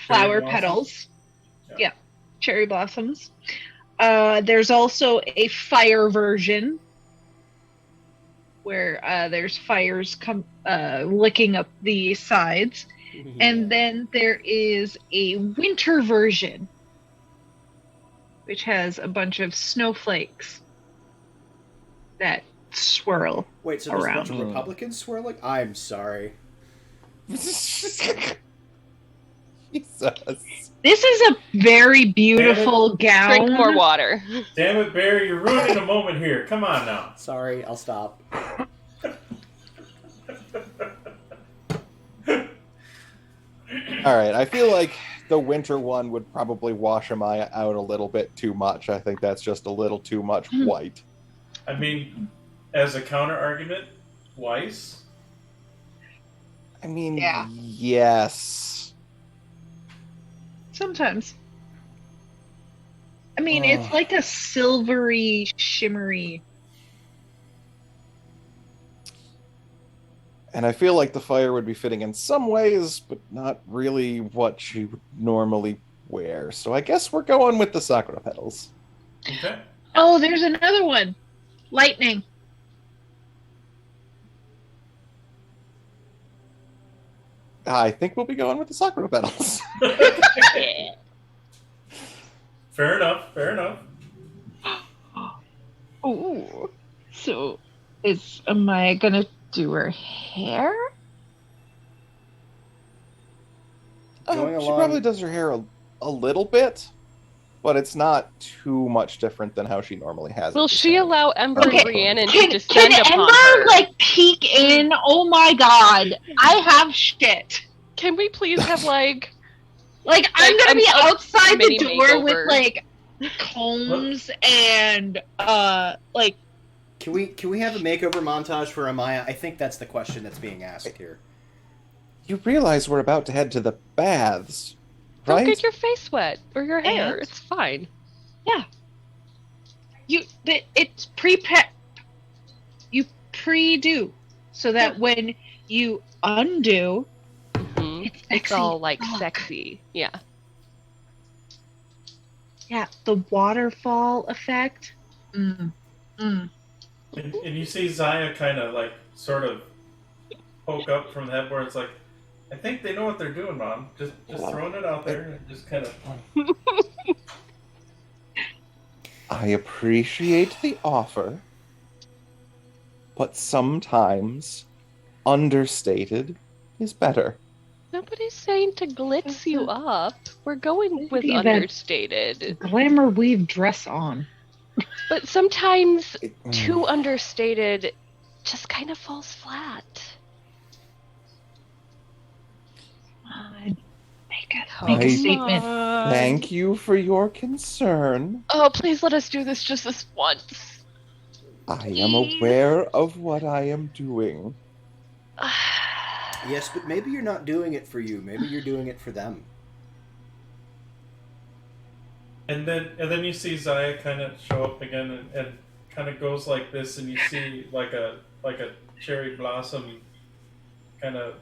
flower blossoms? petals. Yeah. Cherry blossoms. There's also a fire version where there's fires licking up the sides. And then there is a winter version, which has a bunch of snowflakes that swirl. Wait, so there's a bunch around. of Republicans swirling? I'm sorry. Jesus. This is a very beautiful gown. Drink more water. Damn it, Barry, you're ruining a moment here. Come on now. Sorry, I'll stop. All right, I feel like the winter one would probably wash Amaya out a little bit too much. I think that's just a little too much white. I mean, as a counter argument, Weiss. I mean, Yeah. yes. Sometimes. I mean, it's like a silvery, shimmery. And I feel like the fire would be fitting in some ways, but not really what she would normally wear. So I guess we're going with the sakura petals. Okay. Oh, there's another one. Lightning. I think we'll be going with the sakura petals. Yeah. Fair enough. Fair enough. Oh, so am I gonna do her hair? Going She along- probably does her hair a little bit, but it's not too much different than how she normally has it. Will she allow Ember Okay. and Rhiannon to Can descend upon Ember her? like peek in? Oh my god, I have shit. Can we please have like Like I'm Like, gonna be a outside the mini door with makeover. like combs and like Can we have a makeover montage for Amaya? I think that's the question that's being asked here. You realize we're about to head to the baths, don't right? get your face wet or your hair? And- It's fine. it's pre-prep. You pre-do so that when you undo, Mhm. it's It's sexy. all like Oh, sexy. Yeah. Yeah, the waterfall effect. Mm. And you see Zaya kind of like sort of poke up from the headboard. It's like, I think they know what they're doing, Mom. Just throwing it out there and just kind of. I appreciate the offer, but sometimes understated is better. Nobody's saying to glitz you up. We're going with Nobody that- understated. Glamour weave dress on. But sometimes Mm. too understated just kind of falls flat. Make a I- statement. Thank you for your concern. Oh, please let us do this just this once. I am aware of what I am doing. Yes, but maybe you're not doing it for you. Maybe you're doing it for them. And then you see Zaya kind of show up again and kind of goes like this, and you see like a cherry blossom kind of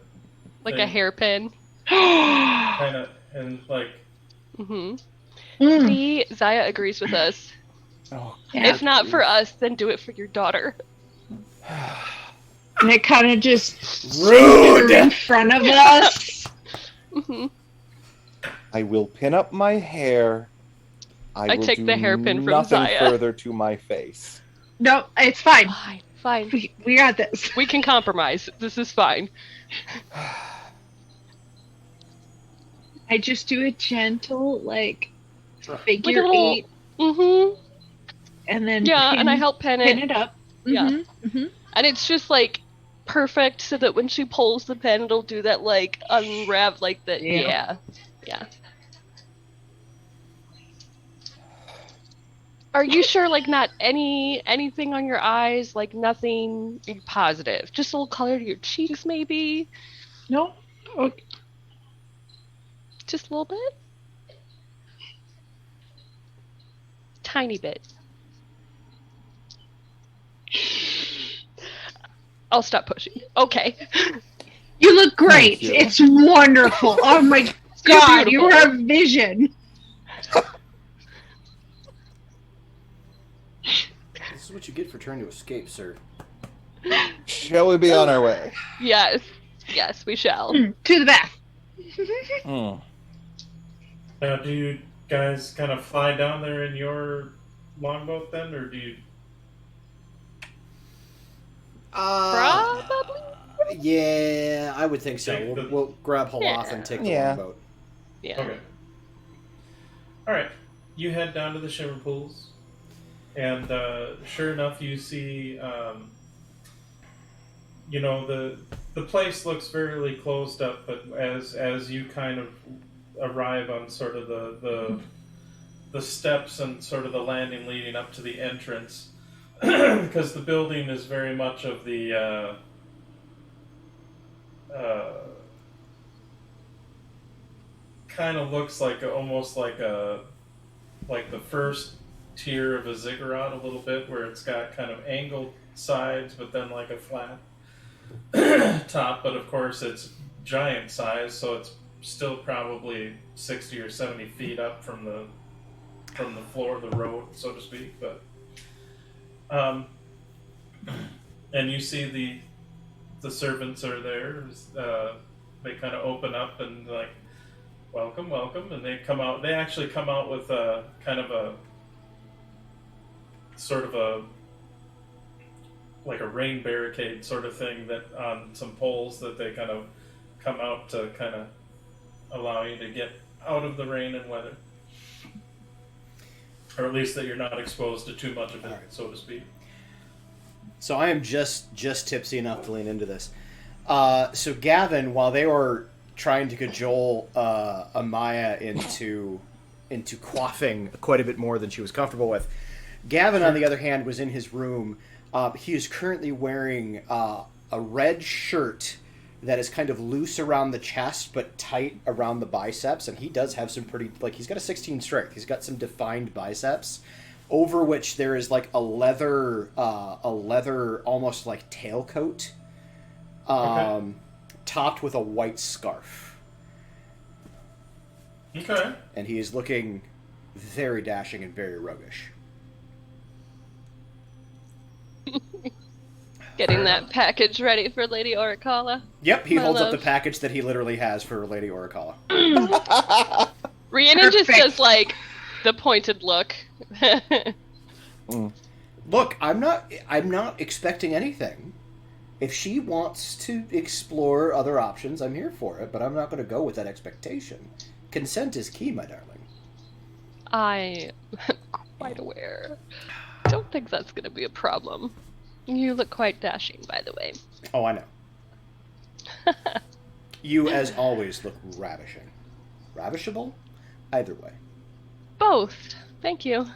Like a thing, hairpin. kind of, and like, Mm-hmm. Mm. Zaya agrees with us. Oh, Yeah. If not for us, then do it for your daughter. And it kind of just Rude! in front of us. Mm-hmm. I will pin up my hair. I will take do the hairpin from nothing Zaya. further to my face. No, it's fine. Fine. We got this. We can compromise. This is fine. I just do a gentle, like, Like a figure little. 8, Mm-hmm. and then Yeah, and I help pin pin it. it up. Yeah. Mm-hmm. And it's just like perfect so that when she pulls the pin, it'll do that like unwrap like that. Yeah. Yeah. Are you sure? Like not anything on your eyes? Like nothing positive? Just a little color to your cheeks, maybe? No? Okay. Just a little bit? Tiny bit. I'll stop pushing. Okay. You look great. Thank you. It's wonderful. Oh my god, you beautiful. are a vision. This is what you get for trying to escape, sir. Shall we be on our way? Yes, we shall. To the bath. Hmm. now, do you guys kind of fly down there in your longboat then, or do you? Probably. Yeah, I would think so. Take the- We'll grab Haloth Yeah. and take the Yeah. longboat. Yeah. Okay. All right. You head down to the Shimmer Pools, and sure enough, you see, the place looks fairly closed up. But as you kind of arrive on sort of the steps and sort of the landing leading up to the entrance, because the building is very much of the kind of looks like almost like the first tier of a ziggurat a little bit, where it's got kind of angled sides but then like a flat top, but of course it's giant size, so it's still probably 60 or 70 feet up from the floor of the road, so to speak. But and you see the servants are there. They kind of open up and like, welcome, and they come out. They actually come out with a kind of a sort of a like a rain barricade sort of thing that on some poles that they kind of come out to kind of allow you to get out of the rain and weather, or at least that you're not exposed to too much of it, so to speak. So I am just tipsy enough to lean into this. So Gavin, while they were trying to cajole Amaya into quaffing quite a bit more than she was comfortable with, Gavin, on the other hand, was in his room. He is currently wearing a red shirt that is kind of loose around the chest but tight around the biceps, and he does have some pretty, like, he's got a 16 strength. He's got some defined biceps, over which there is like a leather almost like tailcoat, topped with a white scarf. Okay. And he is looking very dashing and very roguish. Getting that package ready for Lady Orichala. Yep, he My holds up love. the package that he literally has for Lady Orichala. Rhiannon just Perfect. does like the pointed look. Look, I'm not expecting anything. If she wants to explore other options, I'm here for it, but I'm not going to go with that expectation. Consent is key, my darling. I am quite aware. Don't think that's going to be a problem. You look quite dashing, by the way. Oh, I know. You, as always, look ravishing. Ravishable? Either way. Both. Thank you.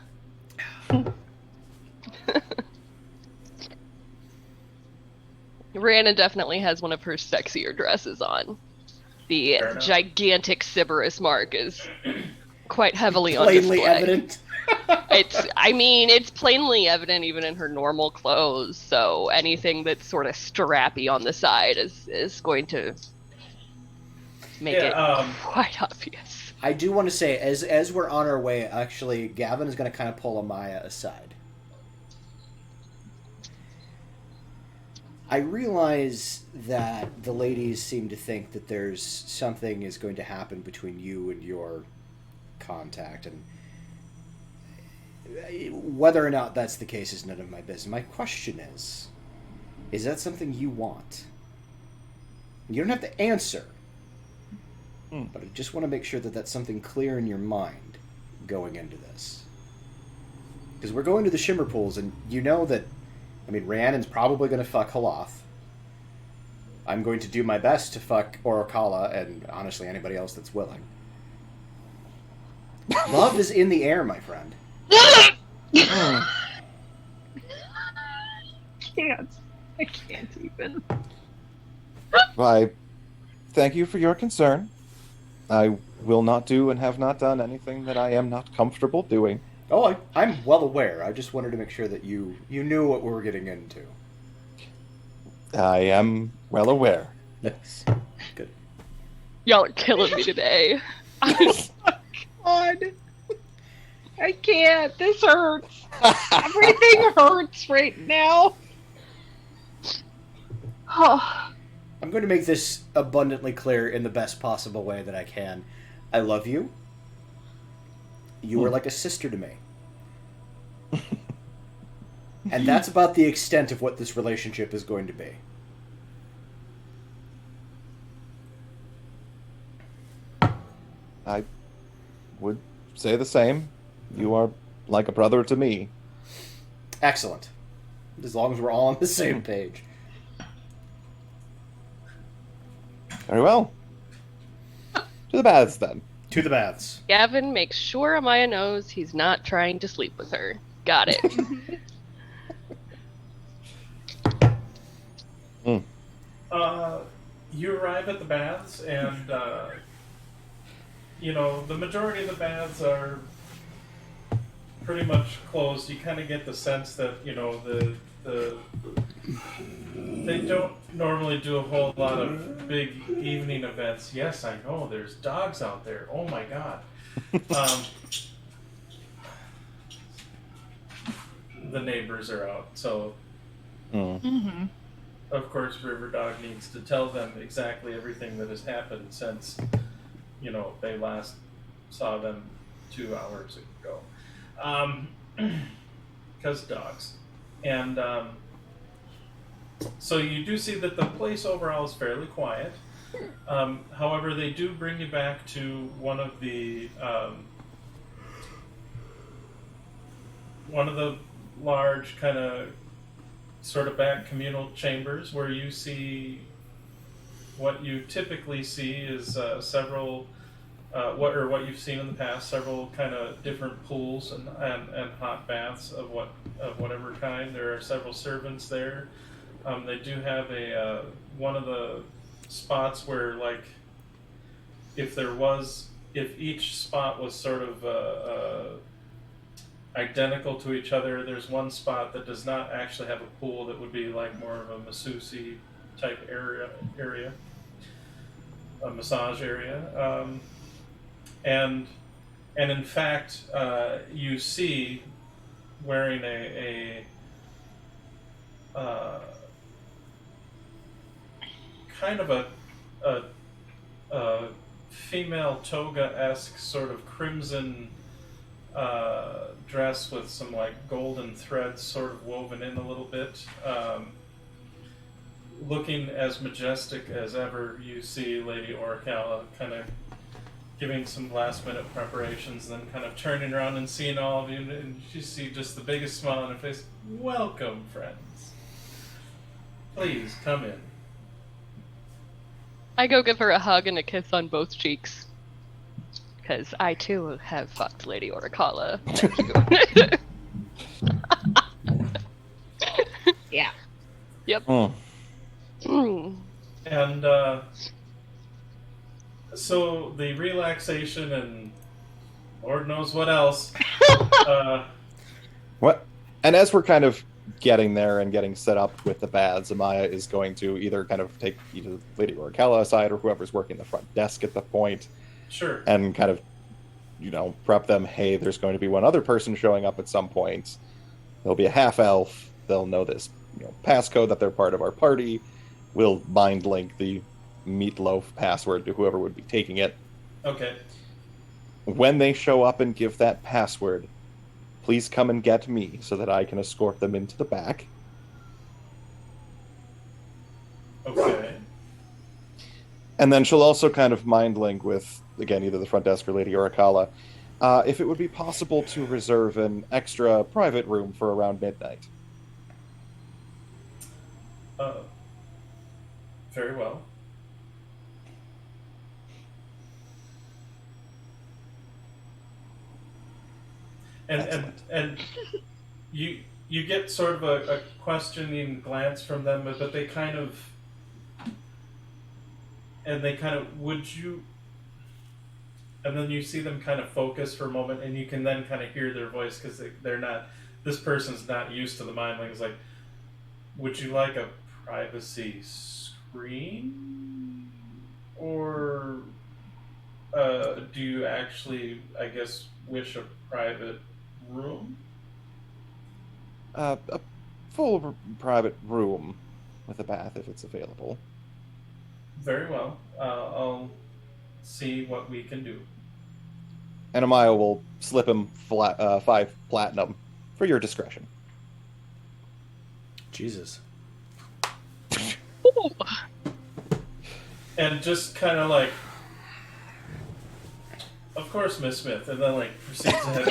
Rhiannon definitely has one of her sexier dresses on. The Fair enough. gigantic Sybaris mark is quite heavily on Plainly display. evident. It's plainly evident even in her normal clothes, so anything that's sort of strappy on the side is going to make it Yeah, quite obvious. I do want to say, as we're on our way, actually, Gavin is going to kind of pull Amaya aside. I realize that the ladies seem to think that there's something is going to happen between you and your contact, and whether or not that's the case is none of my business. My question is that something you want? You don't have to answer, but I just want to make sure that that's something clear in your mind going into this. Because we're going to the Shimmer Pools, and you know that, I mean, Rhiannon's probably going to fuck Halath. I'm going to do my best to fuck Orokala, and honestly anybody else that's willing. Love is in the air, my friend. I can't even. Why, thank you for your concern. I will not do and have not done anything that I am not comfortable doing. Oh, I'm well aware. I just wanted to make sure that you knew what we were getting into. I am well aware. Yes. Good. Y'all are killing me today. God. I can't. This hurts. Everything hurts right now. Oh. I'm going to make this abundantly clear in the best possible way that I can. I love you. You were like a sister to me. And that's about the extent of what this relationship is going to be. I would say the same. You are like a brother to me. Excellent. As long as we're all on the same page. Very well. To the baths, then. To the baths. Gavin makes sure Amaya knows he's not trying to sleep with her. Got it. You arrive at the baths, and the majority of the baths are pretty much closed. You kind of get the sense that they don't normally do a whole lot of big evening events. Yes, I know. There's dogs out there. Oh my god. The neighbors are out, so of course River Dog needs to tell them exactly everything that has happened since they last saw them 2 hours ago. Because dogs. And so you do see that the place overall is fairly quiet. However, they do bring you back to one of the large kind of sort of back communal chambers where you see what you typically see is several what you've seen in the past, several kind of different pools and hot baths of whatever kind. There are several servants there. They do have one of the spots where, like, if each spot was sort of identical to each other, there's one spot that does not actually have a pool that would be like more of a masseuse type area, a massage area, and in fact, you see wearing a kind of a female toga-esque sort of crimson dress with some like golden threads sort of woven in a little bit, looking as majestic as ever. You see Lady Orichala kind of giving some last minute preparations, and then kind of turning around and seeing all of you, and you see just the biggest smile on her face. Welcome, friends. Please come in. I go give her a hug and a kiss on both cheeks. Because I too have fucked Lady Orichala. Thank you. Yeah. Yep. And so the relaxation and Lord knows what else. What? And as we're kind of getting there and getting set up with the baths, Amaya is going to either kind of take either Lady Orichala aside or whoever's working the front desk at the point, Sure. and kind of, prep them. Hey, there's going to be one other person showing up at some point. There'll be a half elf. They'll know this, passcode that they're part of our party. We'll mind link the meatloaf password to whoever would be taking it. Okay. When they show up and give that password, please come and get me so that I can escort them into the back. Okay. And then she'll also kind of mind link with, again, either the front desk or Lady Orichala, if it would be possible to reserve an extra private room for around midnight. Very well. And you get sort of a questioning glance from them, but they kind of would you, and then you see them kind of focus for a moment, and you can then kind of hear their voice because they're not, this person's not used to the mind link. It's like, would you like a privacy screen, or do you actually, I guess, wish a private room? A full private room with a bath if it's available. Very well. I'll see what we can do. And Amaya will slip him 5 platinum for your discretion. Jesus. And just kind of like, of course, Miss Smith, and then like proceeds ahead.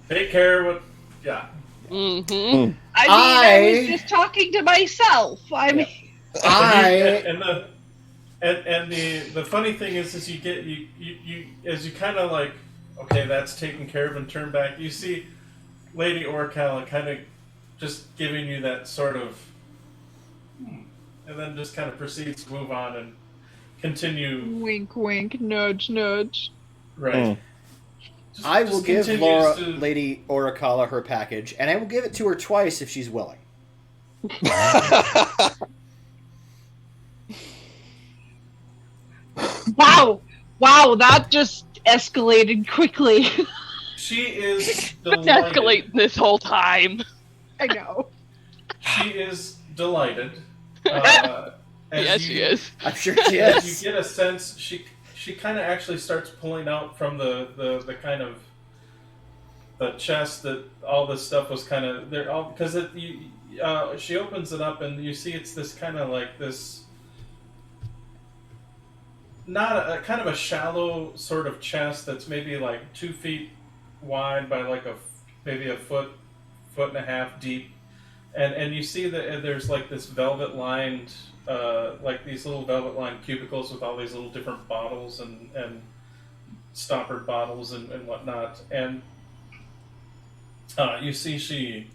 Take care of what, yeah. Mm-hmm. I was just talking to myself. I mean, And the funny thing is you get you as you kind of like, okay, that's taken care of, and turn back, you see Lady Orichala kind of just giving you that sort of and then just kind of proceeds to move on and continue. wink, wink, nudge, nudge. Right. I will give Laura, to... Lady Orichala, her package, and I will give it to her twice if she's willing. Wow, that just escalated quickly. She is It's delighted. escalating this whole time. I know. She is delighted. Yes, she is. I'm sure she As is. you get a sense, she kind of actually starts pulling out from the kind of the chest that all this stuff was kind of there, all because she opens it up and you see it's this kind of like this, not a kind of a shallow sort of chest that's maybe like 2 feet wide by like maybe a foot and a half deep, and you see that there's like this velvet lined like these little velvet lined cubicles with all these little different bottles and stoppered bottles and whatnot, and you see she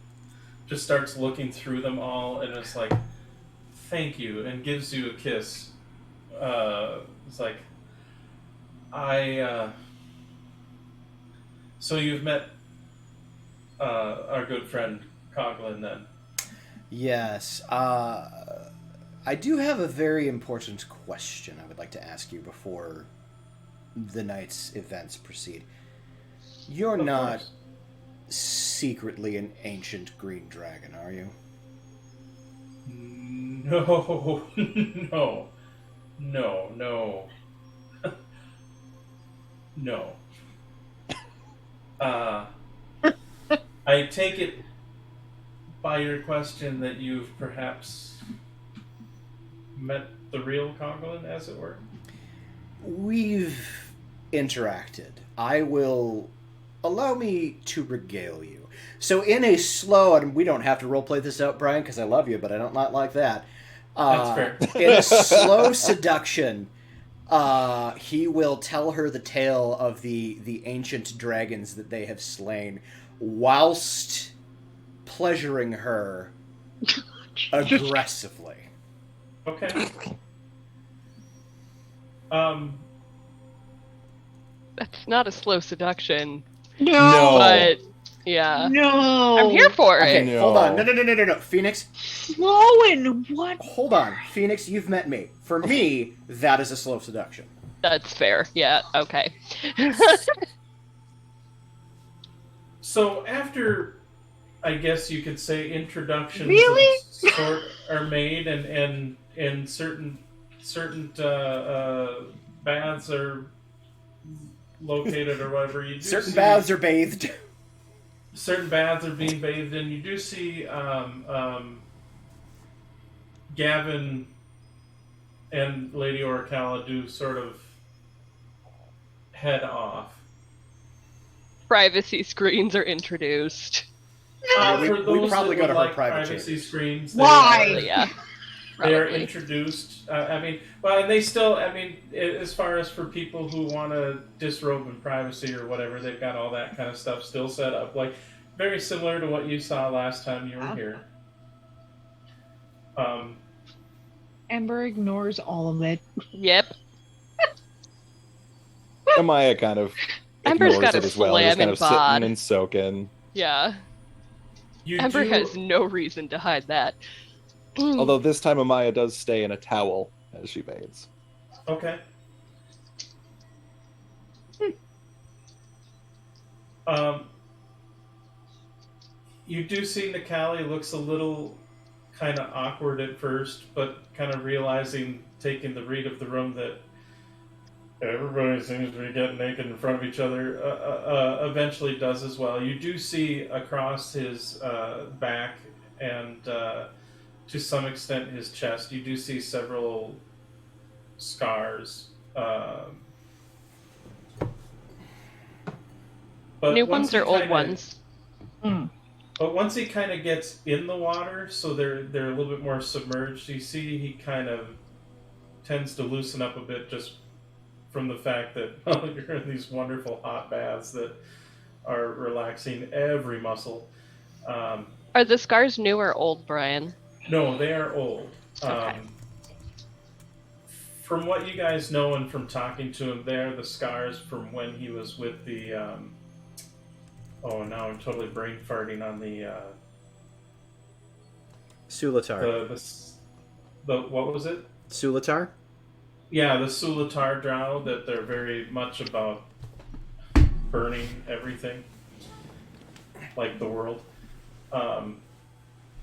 just starts looking through them all and it's like, thank you, and gives you a kiss. It's like, so you've met our good friend Coughlin then? Yes. I do have a very important question I would like to ask you before the night's events proceed. You're Of not course. secretly an ancient green dragon, are you? No, no. No. I take it by your question that you've perhaps met the real Coughlin, as it were? We've interacted. Allow me to regale you. So in a slow, and we don't have to roleplay this out, Brian, because I love you, but I don't not like that. That's fair. In a slow seduction, he will tell her the tale of the ancient dragons that they have slain, whilst pleasuring her aggressively. Okay. That's not a slow seduction, No. but Yeah. No. I'm here for it. Okay, No. hold on. No. Phoenix, Sloan, what? hold on. Phoenix, you've met me. For me, that is a slow seduction. That's fair. Yeah, okay. So after, I guess you could say, introductions Really? of sort are made, and certain baths are located or whatever. You do Certain see baths are bathed. certain baths are being bathed in. You do see Gavin and Lady Orichala do sort of head off. Privacy screens are introduced. We For those probably that go to would her like private privacy chambers. screens, Why? Yeah. they are Probably. introduced. And they still, as far as for people who want to disrobe in privacy or whatever, they've got all that kind of stuff still set up. Like, very similar to what you saw last time you were here. Ember ignores all of it. Yep. Amaya kind of Ember's ignores got it a as well, just kind slamming of sitting bod. and soaking. Yeah. You Ember do, has no reason to hide that. Although this time Amaya does stay in a towel as she bathes. Okay. You do see Nikali looks a little kind of awkward at first, but kind of realizing, taking the read of the room, that everybody seems to be getting naked in front of each other, eventually does as well. You do see across his back and to some extent his chest, you do see several scars. But New once ones he or old kinda- ones? But once he kind of gets in the water, so they're a little bit more submerged, you see he kind of tends to loosen up a bit just from the fact that you're in these wonderful hot baths that are relaxing every muscle. Are the scars new or old, Brian? No, they are old. Okay. From what you guys know and from talking to him, they're the scars from when he was with the... oh, now I'm totally brain farting on the... Sulatar. The what was it? Sulatar? Yeah, the Sulatar drow, that they're very much about burning everything, like the world,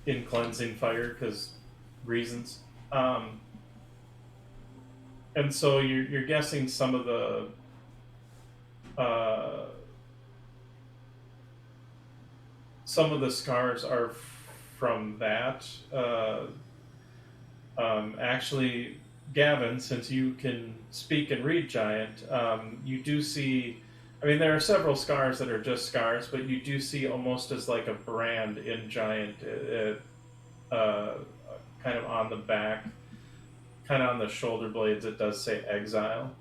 in cleansing fire, because reasons. And so you're guessing some of the scars are from that. Actually, Gavin, since you can speak and read Giant, you do see... there are several scars that are just scars, but you do see almost as like a brand in Giant, kind of on the back, kind of on the shoulder blades, it does say Exile.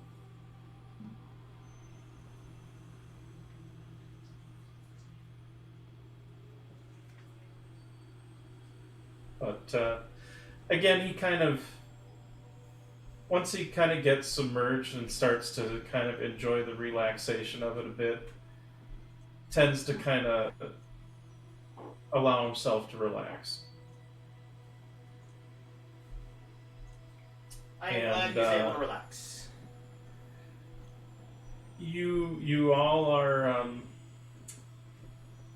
But again, he kind of... once he kind of gets submerged and starts to kind of enjoy the relaxation of it a bit, tends to kind of allow himself to relax. I am glad he's able to relax. You all are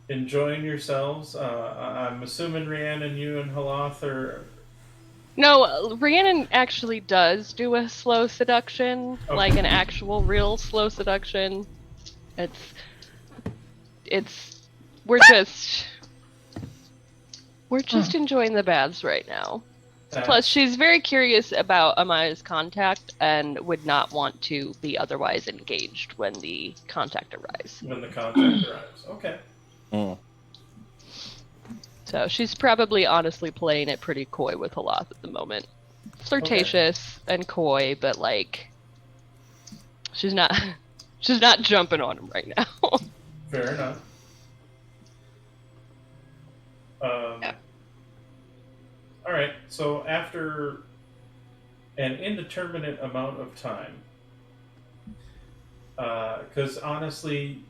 enjoying yourselves. I'm assuming Rhiannon, you and Halath are... No, Rhiannon actually does do a slow seduction, Okay. like an actual real slow seduction. We're just enjoying the baths right now. Plus, she's very curious about Amaya's contact and would not want to be otherwise engaged when the contact arrives. When the contact arrives. Okay. So she's probably honestly playing it pretty coy with Halath at the moment. Flirtatious and coy, but like she's not jumping on him right now. Fair enough. All right. So after an indeterminate amount of time, because honestly,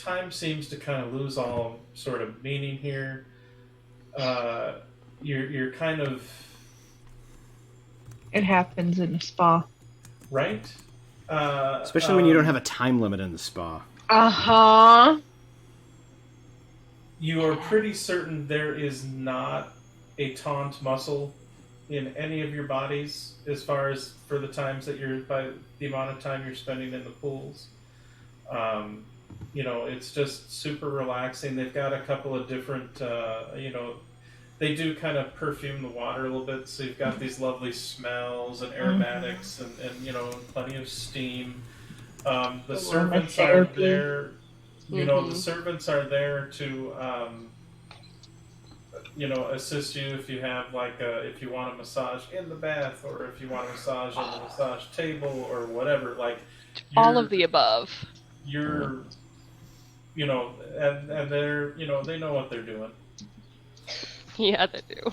time seems to kind of lose all sort of meaning here. You're kind of It happens in a spa. right. Especially when you don't have a time limit in the spa. Uh-huh. You are pretty certain there is not a taunt muscle in any of your bodies, as far as for the times that by the amount of time you're spending in the pools. It's just super relaxing. They've got a couple of different, they do kind of perfume the water a little bit, so you've got these lovely smells and aromatics and plenty of steam. The servants are there. The servants are there to, assist you if you have if you want a massage in the bath, or if you want a massage on the massage table, or whatever. All of the above. You're, and they're, they know what they're doing. Yeah, they do.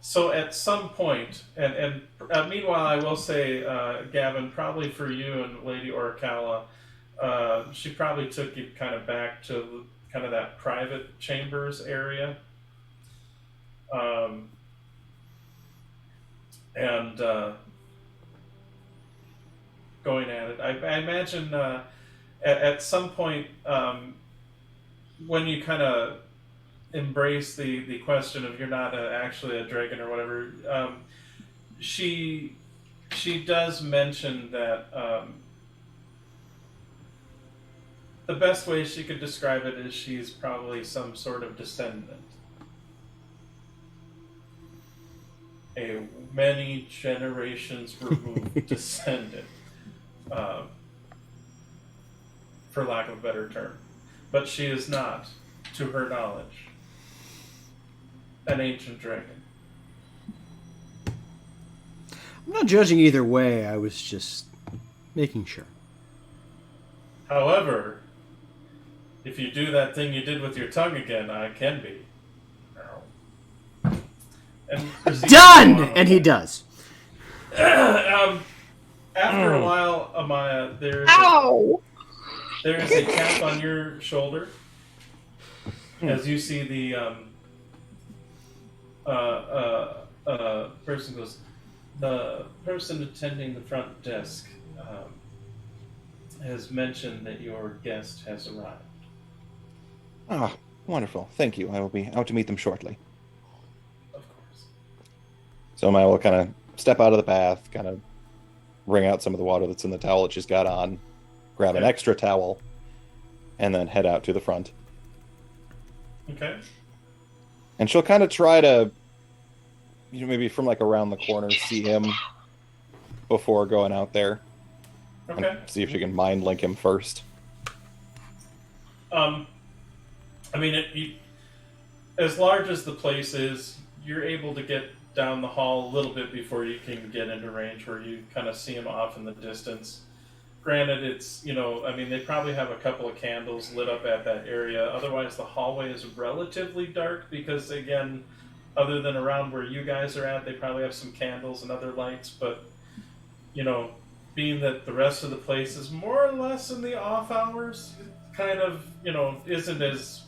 So at some point, and meanwhile, I will say, Gavin, probably for you and Lady Orichala, she probably took you kind of back to kind of that private chambers area. Going at it. I imagine at some point, when you kind of embrace the question of you're not actually a dragon or whatever, she does mention that the best way she could describe it is she's probably some sort of descendant. A many generations removed descendant, for lack of a better term. But she is not, to her knowledge, an ancient dragon. I'm not judging either way, I was just making sure. However, if you do that thing you did with your tongue again, I can be. Done! And he does. After a while, Amaya, there's a tap on your shoulder as you see the person goes. The person attending the front desk has mentioned that your guest has arrived. Ah, wonderful. Thank you. I will be out to meet them shortly. Of course. So Maya will kind of step out of the bath, kind of wring out some of the water that's in the towel that she's got on, grab an extra towel, and then head out to the front. Okay. And she'll kind of try to, maybe from around the corner, see him before going out there. Okay. And see if she can mind link him first. As large as the place is, you're able to get down the hall a little bit before you can get into range where you kind of see him off in the distance. Granted, it's, they probably have a couple of candles lit up at that area. Otherwise, the hallway is relatively dark because, again, other than around where you guys are at, they probably have some candles and other lights. But, being that the rest of the place is more or less in the off hours, kind of, isn't as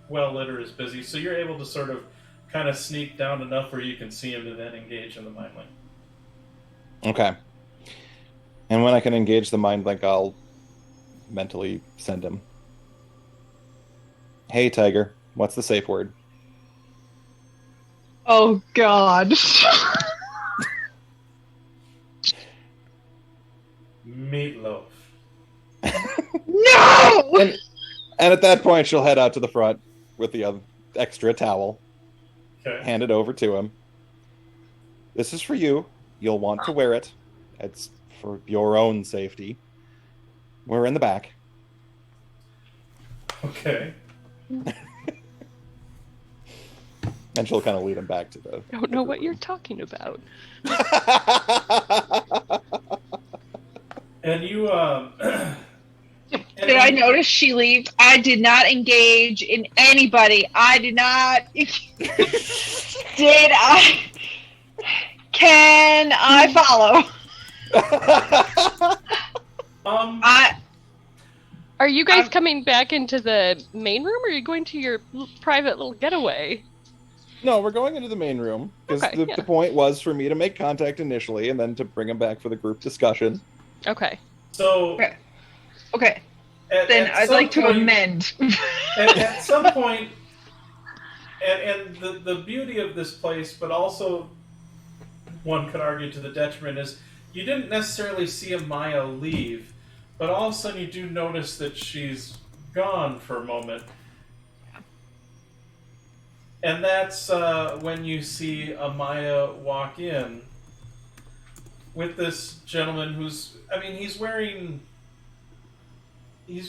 well lit or as busy. So you're able to sort of kind of sneak down enough where you can see him to then engage in the mind link. Okay. And when I can engage the mind link, I'll mentally send him. Hey, Tiger, what's the safe word? Oh, God. Meatloaf. No! And at that point, she'll head out to the front with the extra towel. Okay. Hand it over to him. This is for you. You'll want to wear it. It's for your own safety. We're in the back. Okay. And she'll kind of lead him back to the... I don't know what you're talking about. And you, Did I notice she leaves? I did not engage in anybody. I did not. Did I? Can I follow? I Are you guys I'm- coming back into the main room, or are you going to your private little getaway? No, we're going into the main room because Okay, the point was for me to make contact initially and then to bring him back for the group discussion. Okay. So okay. at, Then at I'd some like to point, amend. at some point, and the beauty of this place, but also one could argue to the detriment, is you didn't necessarily see Amaya leave, but all of a sudden you do notice that she's gone for a moment. And that's when you see Amaya walk in with this gentleman who's, I mean, he's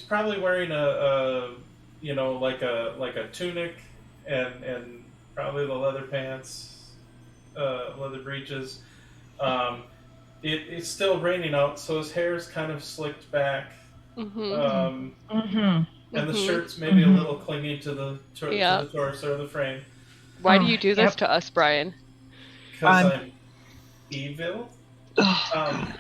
probably wearing a like a tunic and probably the leather pants, leather breeches. It's still raining out, so his hair is kind of slicked back. Mm-hmm. And the shirt's maybe a little clingy to the torso or the frame. Why do you do this Yep. to us, Brian? Because I'm evil. Oh,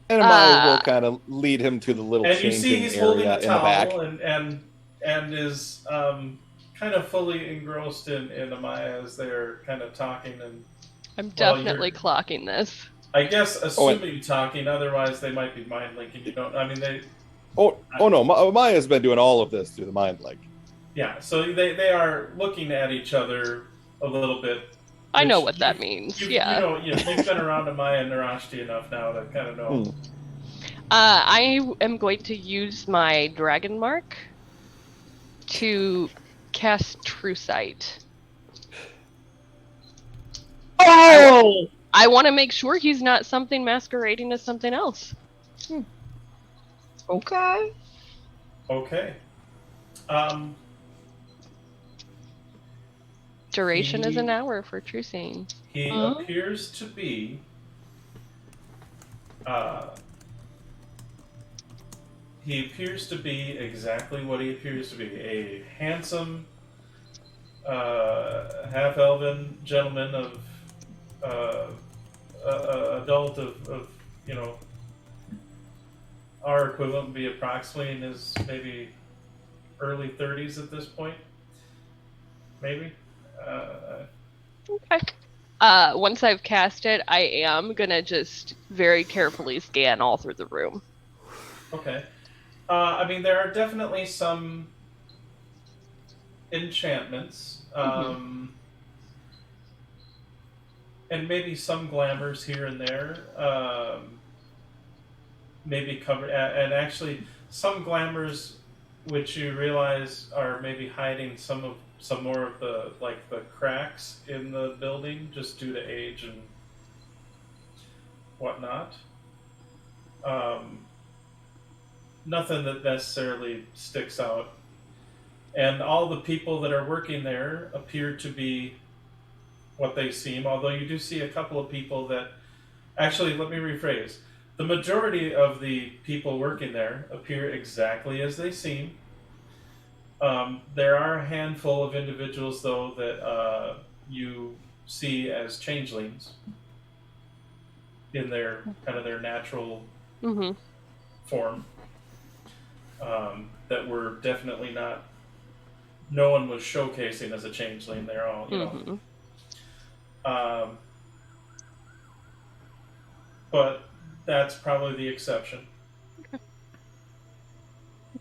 And Amaya will kind of lead him to the little And you see changing he's holding area a in the back. towel and is kind of fully engrossed in Amaya as they're kind of talking. And I'm Well, definitely you're- clocking this. I guess assuming talking, otherwise they might be mind linking. You don't. I mean they. Oh no, Amaya's been doing all of this through the mind link. Yeah. So they are looking at each other a little bit. I know which what that means. You Yeah. know, they've been around Amaya and Narashti enough now to kind of know. I am going to use my dragon mark to cast True Sight. oh! I want to make sure he's not something masquerading as something else. Okay. Okay. Duration is an He- hour for True Seeing. He Huh? appears to be. He appears to be exactly what he appears to be, a handsome, half-elven gentleman of adult of our equivalent would be approximately in his maybe early 30s at this point, maybe. Okay. Once I've cast it, I am gonna just very carefully scan all through the room. Okay. I mean, there are definitely some enchantments, and maybe some glamours here and there. Maybe covered, and actually some glamours which you realize are maybe hiding some more of the cracks in the building just due to age and whatnot. Nothing that necessarily sticks out. And all the people that are working there appear to be what they seem, although you do see a couple of people that... Actually, let me rephrase. The majority of the people working there appear exactly as they seem. There are a handful of individuals, though, that you see as changelings in their kind of their natural form. That were definitely not. No one was showcasing as a changeling. They're all, but that's probably the exception.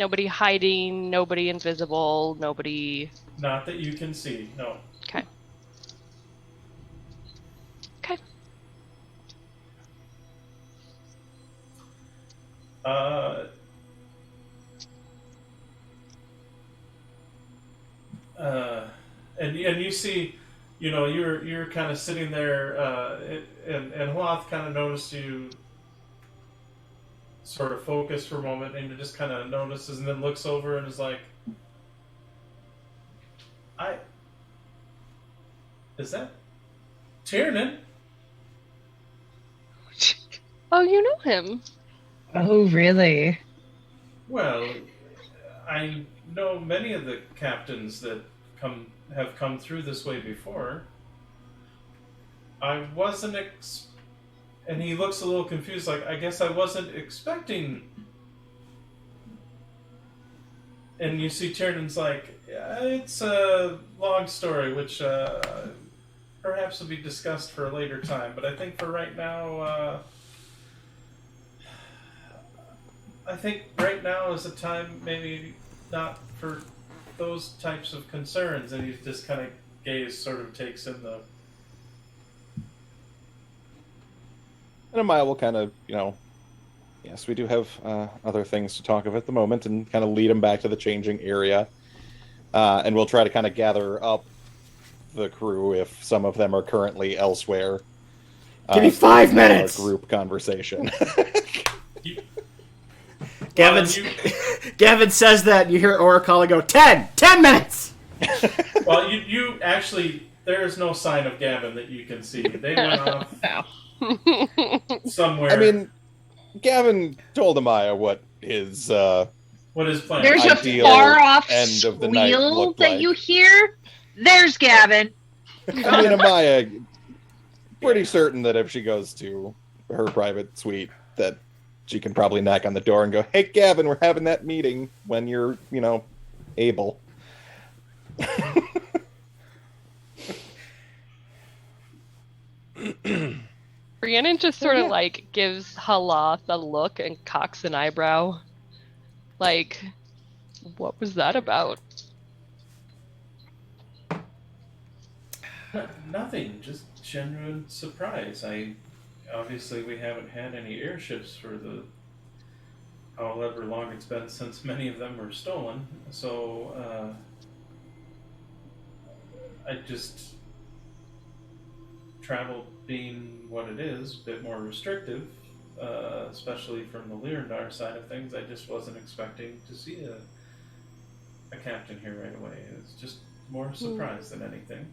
Nobody hiding, nobody invisible, nobody. Not that you can see. No. Okay. Okay. And you see, you're kind of sitting there, and Hloth kind of noticed you sort of focus for a moment, and you just kind of notices, and then looks over and is like, is that Tiernan? Oh, you know him. Oh, really? Well, I know many of the captains that have come through this way before. I wasn't and he looks a little confused, like, I guess I wasn't expecting. And you see Tiernan's like, yeah, it's a long story, which perhaps will be discussed for a later time. But I think for right now, is a time maybe not for those types of concerns. And he just kind of gaze sort of takes in the. And Amaya will kind of, yes, we do have other things to talk of at the moment, and kind of lead him back to the changing area. And we'll try to kind of gather up the crew if some of them are currently elsewhere. Give me 5 minutes! Our group conversation. Gavin says that, you hear Aura calling go, 10 minutes! Well, you actually, there is no sign of Gavin that you can see. They went off somewhere. I mean, Gavin told Amaya what his plan? There's a far-off end of the night squeal looked that like. you hear. There's Gavin. I mean, Amaya, pretty certain that if she goes to her private suite, that she can probably knock on the door and go, "Hey, Gavin, we're having that meeting when you're, able." Rhiannon just sort of like gives Halath a look and cocks an eyebrow. Like, what was that about? Nothing, just genuine surprise. Obviously we haven't had any airships for the however long it's been since many of them were stolen. So I just travel being what it is, a bit more restrictive, especially from the Lyrdar side of things. I just wasn't expecting to see a captain here right away. It's just more surprise than anything.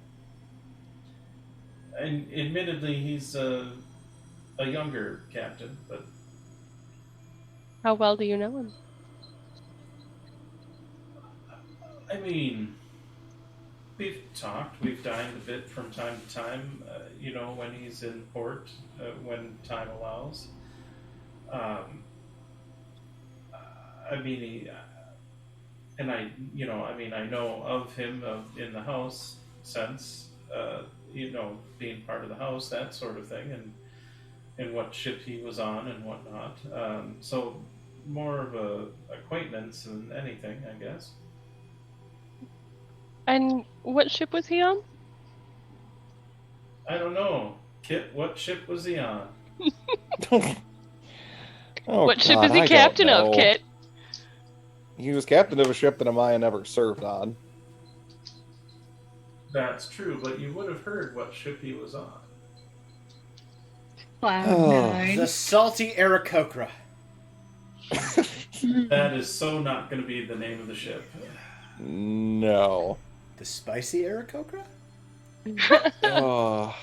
And admittedly, he's a younger captain, but... How well do you know him? I mean, we've talked, we've dined a bit from time to time, when he's in port, when time allows. I know of him in the house since, being part of the house, that sort of thing, and what ship he was on and whatnot. So more of a acquaintance than anything, I guess. And what ship was he on? I don't know. Kit, what ship was he on? What ship is he captain of, Kit? He was captain of a ship that Amaya never served on. That's true, but you would have heard what ship he was on. Cloud9. The salty Aarakocra. That is so not going to be the name of the ship. No. The spicy Aarakocra? Oh.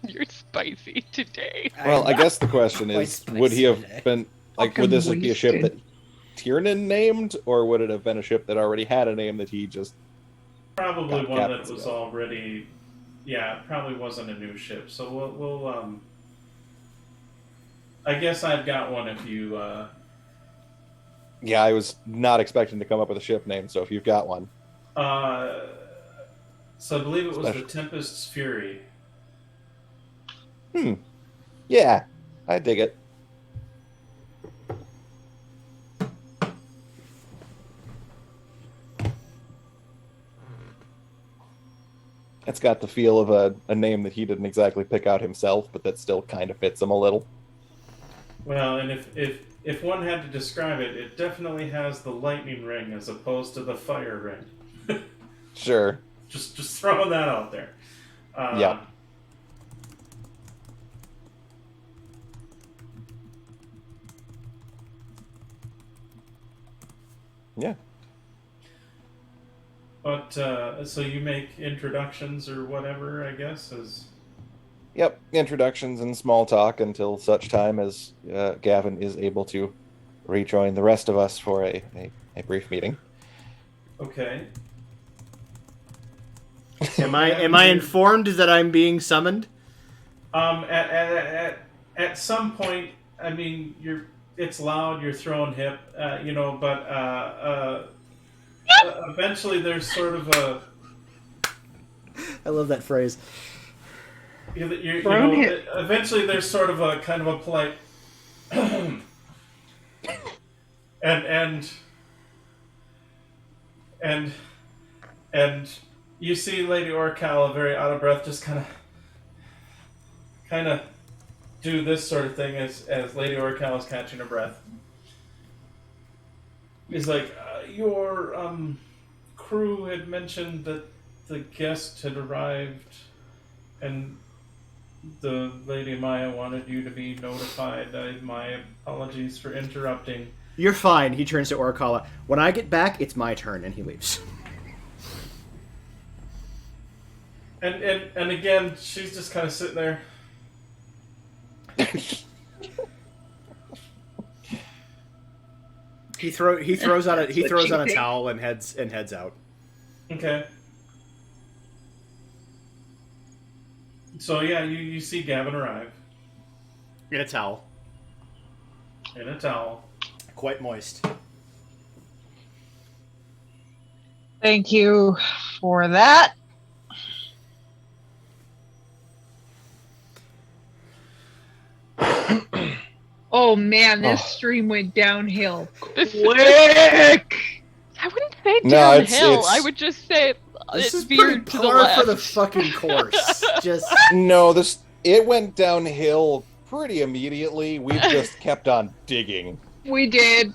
You're spicy today. Well, I guess the question is, would he have been, would this be a ship that Tiernan named, or would it have been a ship that already had a name that he just... Probably one that was already... Yeah, it probably wasn't a new ship. So we'll I guess I've got one if you... Yeah, I was not expecting to come up with a ship name, so if you've got one. So I believe it was the Tempest's Fury. Yeah, I dig it. It's got the feel of a name that he didn't exactly pick out himself, but that still kind of fits him a little. Well, and if one had to describe it, it definitely has the lightning ring as opposed to the fire ring. Sure. Just throwing that out there. Yeah. Yeah. But, so you make introductions or whatever, I guess, as... Yep, introductions and small talk until such time as Gavin is able to rejoin the rest of us for a brief meeting. Okay. Am I informed that I'm being summoned? At some point, I mean, it's loud. You're throwing hip, but eventually there's sort of a. I love that phrase. Eventually there's sort of a kind of a polite. and you see Lady Orcal, very out of breath, just kind of do this sort of thing as Lady Orcal is catching her breath. He's like, your crew had mentioned that the guest had arrived, and the Lady Maya wanted you to be notified. My apologies for interrupting. You're fine. He turns to Orkala. When I get back, it's my turn, and he leaves. And again, she's just kind of sitting there. He throws on a towel and heads out. Okay. So yeah, you see Gavin arrive In a towel. in a towel. Quite moist. Thank you for that. Oh man, this stream went downhill quick. I wouldn't say No, downhill. it's- I would just say This it's is pretty veered to the par left. for the fucking course. Just No, it went downhill pretty immediately. We just kept on digging. We did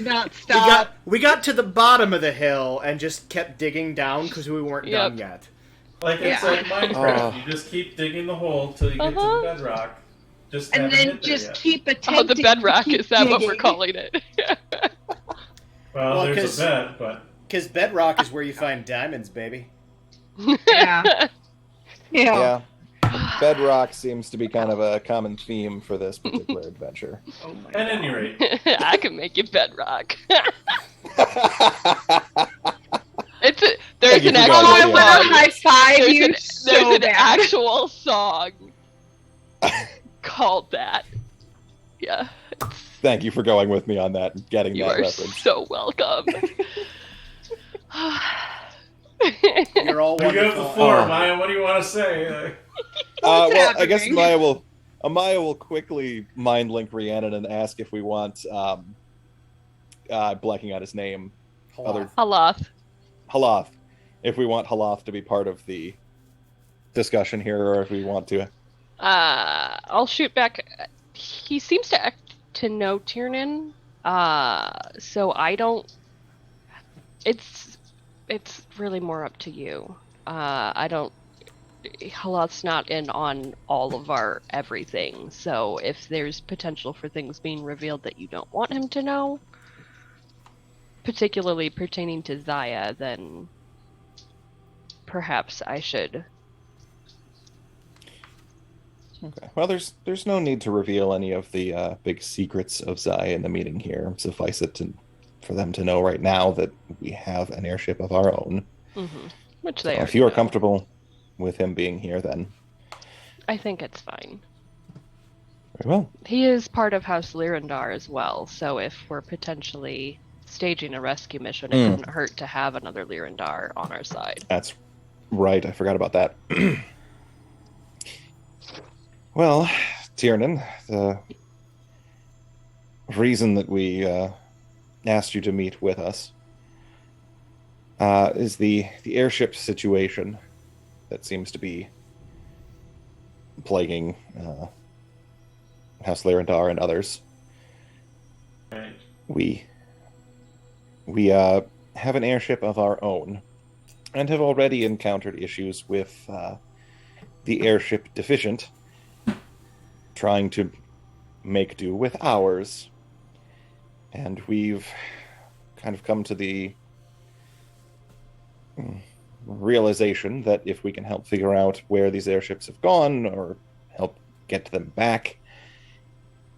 not stop. we got to the bottom of the hill and just kept digging down because we weren't Yep. done yet. Like it's Yeah. like Minecraft. Oh. You just keep digging the hole till you get to Uh-huh. the bedrock. Just And haven't then hit there just yet. keep attempting. Oh, the bedrock, to keep is that what we're digging. calling it? Well, Well, there's 'cause- a bed, but Because bedrock is where you find diamonds, baby. Yeah. Yeah. Yeah. Bedrock seems to be kind of a common theme for this particular adventure. Oh my at any rate, I can make you bedrock. There's Thank you an for actual going Oh, I with want me. to high five There's you an, so there's an bad. actual song called that. Yeah. Thank you for going with me on that and getting You that are reference. so welcome. You're all you have the wonderful. floor, Oh. Maya. What do you want to say? Well, I guess happening? Maya will quickly mind link Rhiannon and ask if we want blanking out his name. Other Haloth. Haloth. If we want Haloth to be part of the discussion here, or if we want to. I'll shoot back. He seems to know Tiernan, so I don't. It's really more up to you. I don't. Haloth's not in on all of our everything, so if there's potential for things being revealed that you don't want him to know, particularly pertaining to Zaya, then perhaps I should. Okay. Well, there's no need to reveal any of the big secrets of Zai in the meeting here. Suffice it for them to know right now that we have an airship of our own. Mm-hmm. Which So they are. if you are comfortable with him being here, then I think it's fine. very well. He is part of House Lyrandar as well, so if we're potentially staging a rescue mission, it couldn't hurt to have another Lyrandar on our side. That's right. I forgot about that. Well, Tiernan, the reason that we asked you to meet with us is the airship situation that seems to be plaguing House Lyrandar and others. Right. We have an airship of our own and have already encountered issues with the airship deficient trying to make do with ours. And we've kind of come to the realization that if we can help figure out where these airships have gone or help get them back,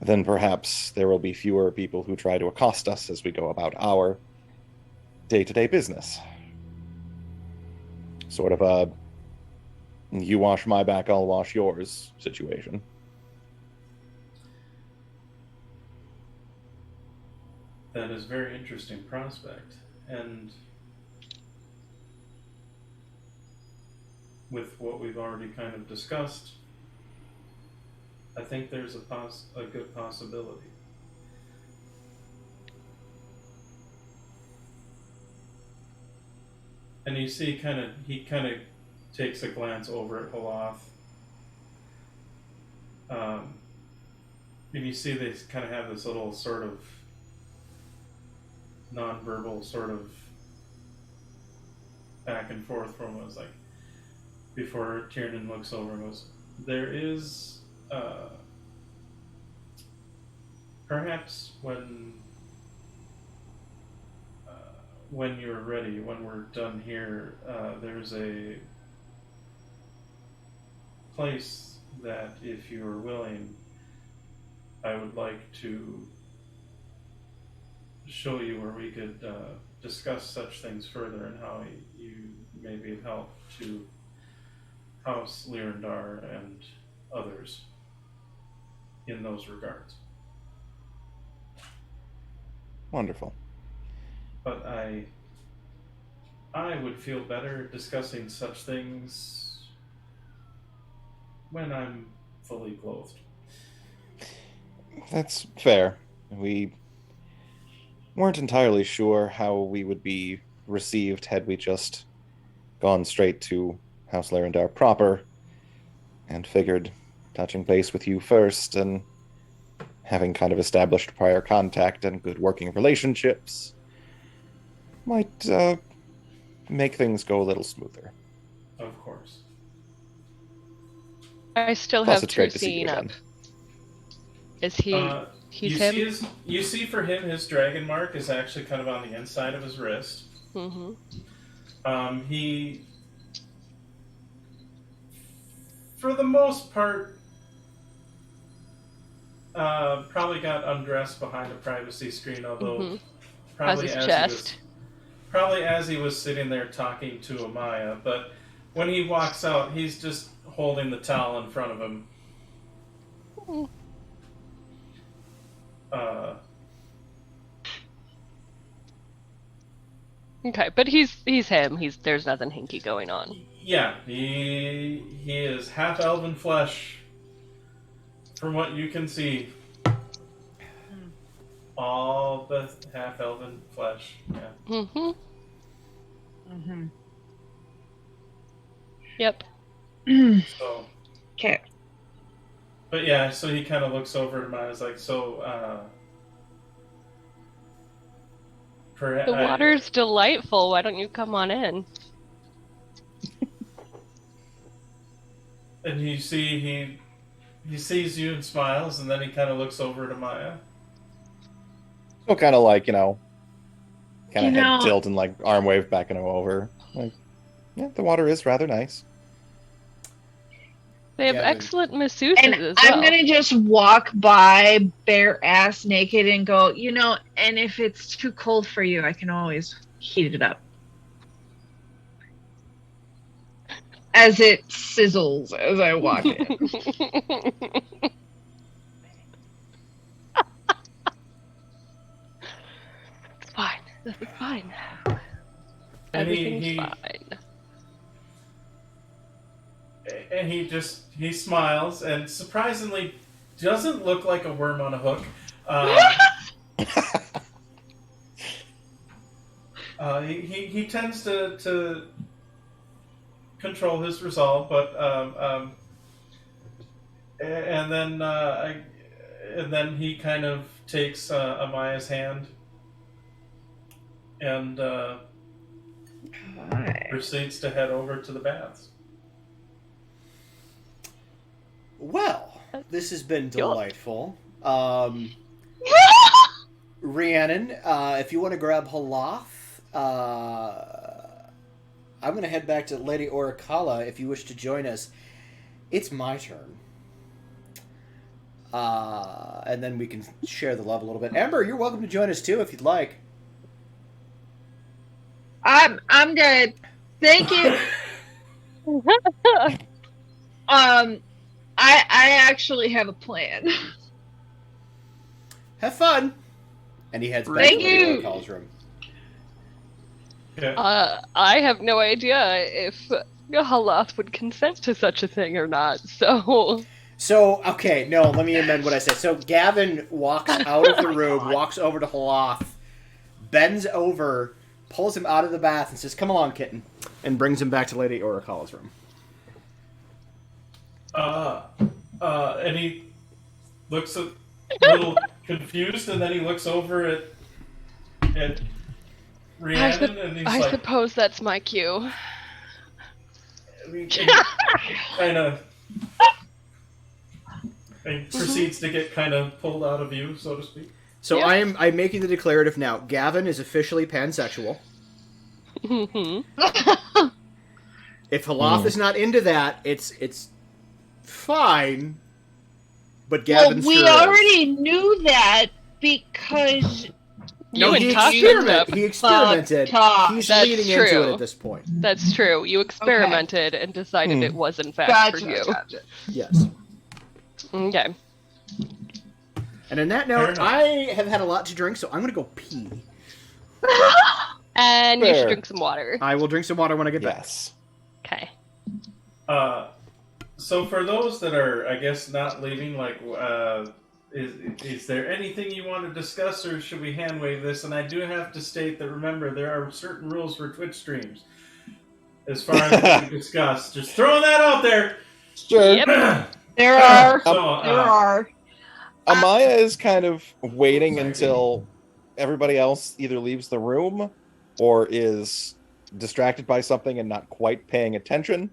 then perhaps there will be fewer people who try to accost us as we go about our day-to-day business. sort of a you wash my back, I'll wash yours situation. That is a very interesting prospect. And with what we've already kind of discussed, I think there's a good possibility. And you see, he kind of takes a glance over at Holoth. And you see they kind of have this little sort of non-verbal sort of back and forth from what was like before Tiernan looks over and goes, there is perhaps when you're ready, when we're done here, there's a place that if you're willing, I would like to show you where we could discuss such things further and how you may be of help to House Lyrandar and others in those regards. Wonderful. But I would feel better discussing such things when I'm fully clothed. That's fair. We weren't entirely sure how we would be received had we just gone straight to House Lyrandar proper, and figured touching base with you first and having kind of established prior contact and good working relationships might make things go a little smoother. Of course. I still Plus, have it's great to see Trucine you up. again. Is he? He's him. You see for him, his dragon mark is actually kind of on the inside of his wrist. Mm-hmm. He, for the most part, probably got undressed behind a privacy screen, although probably How's his chest? Probably as he was sitting there talking to Amaya. But when he walks out, he's just holding the towel in front of him. Okay, but he's him. There's nothing hinky going on. Yeah, he is half elven flesh, from what you can see. All the half elven flesh. Yeah. Mm-hmm. Mm-hmm. Yep. So. Okay. But yeah, so he kind of looks over at Maya's like, so. The water's delightful. Why don't you come on in? And you see he sees you and smiles, and then he kind of looks over to Maya. So kind of like, kind of head tilt and like arm wave back and over. Like, yeah, the water is rather nice. They have excellent masseuses And as I'm well. gonna just walk by bare ass naked and go, and if it's too cold for you, I can always heat it up. As it sizzles as I walk in. It's fine. This is fine. And Everything's fine. And he smiles and surprisingly doesn't look like a worm on a hook. He tends to control his resolve, but and then he kind of takes Amaya's hand and proceeds to head over to the baths. Well, this has been delightful. Rhiannon, if you want to grab Holoth, I'm going to head back to Lady Orichala if you wish to join us. It's my turn. And then we can share the love a little bit. Amber, you're welcome to join us too if you'd like. I'm good. Thank you. I actually have a plan. Have fun. And he heads back Thank to Lady you. Oracal's room. Yeah. I have no idea if Halath would consent to such a thing or not, so... So, okay, no, let me amend what I said. So Gavin walks out of the room, walks over to Halath, bends over, pulls him out of the bath, and says, "Come along, kitten," and brings him back to Lady Oracal's room. And he looks a little confused, and then he looks over at Rhiannon, and he's I like, suppose that's my cue. kind of, and proceeds to get kind of pulled out of view, so to speak. So Yep. I'm making the declarative now. Gavin is officially pansexual. If Halath is not into that, it's fine. But Gavin well, we sure is. already knew that because No, he and Tosh looked up. experimented. Tosh. He's That's leading into true. it at this point. That's true. You experimented and decided it was in fact gotcha, for you. gotcha. Yes. Okay. And on that Fair note, enough. I have had a lot to drink, so I'm going to go pee. And you should Fair. drink some water. I will drink some water when I get back. Yes. Okay. So for those that are, I guess, not leaving, like, is there anything you want to discuss, or should we hand wave this? And I do have to state that, remember, there are certain rules for Twitch streams. As far as what we discussed, just throwing that out there. Sure. Yep. There are. So, There are. Amaya is kind of waiting until everybody else either leaves the room or is distracted by something and not quite paying attention.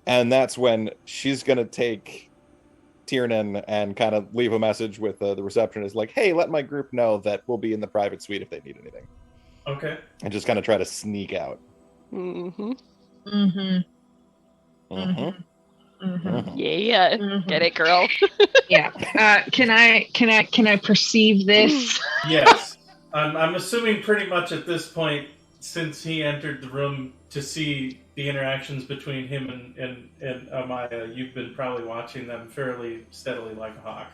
And that's when she's going to take Tiernan and kind of leave a message with the receptionist like, "Hey, let my group know that we'll be in the private suite if they need anything." Okay. And just kind of try to sneak out. Mm-hmm. Mm-hmm. Mm-hmm. Mm-hmm. Yeah. Mhm. Get it, girl? Yeah. Can I perceive this? Yes. I'm assuming pretty much at this point, since he entered the room to see the interactions between him and Amaya, you've been probably watching them fairly steadily like a hawk.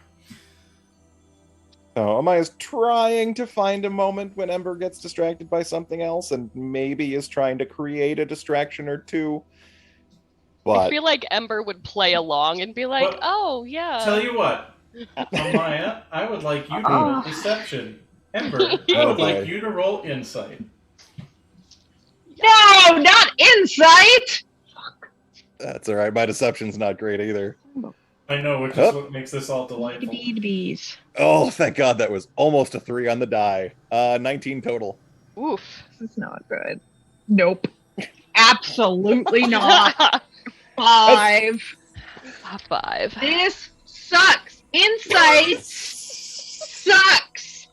So Amaya's trying to find a moment when Ember gets distracted by something else and maybe is trying to create a distraction or two. I But feel like Ember would play along and be like, Well, "Oh yeah." Tell you what, Amaya, I would like you to roll deception. Ember, I Oh, would boy. like you to roll insight. No, not insight. that's all right. My deception's not great either. I know, which is Hup. what makes this all delightful. Bees. Oh, thank God that was almost a 3 on the die. 19 total. Oof. This is not good. Nope. Absolutely not. 5. A 5. This sucks. Insight sucks.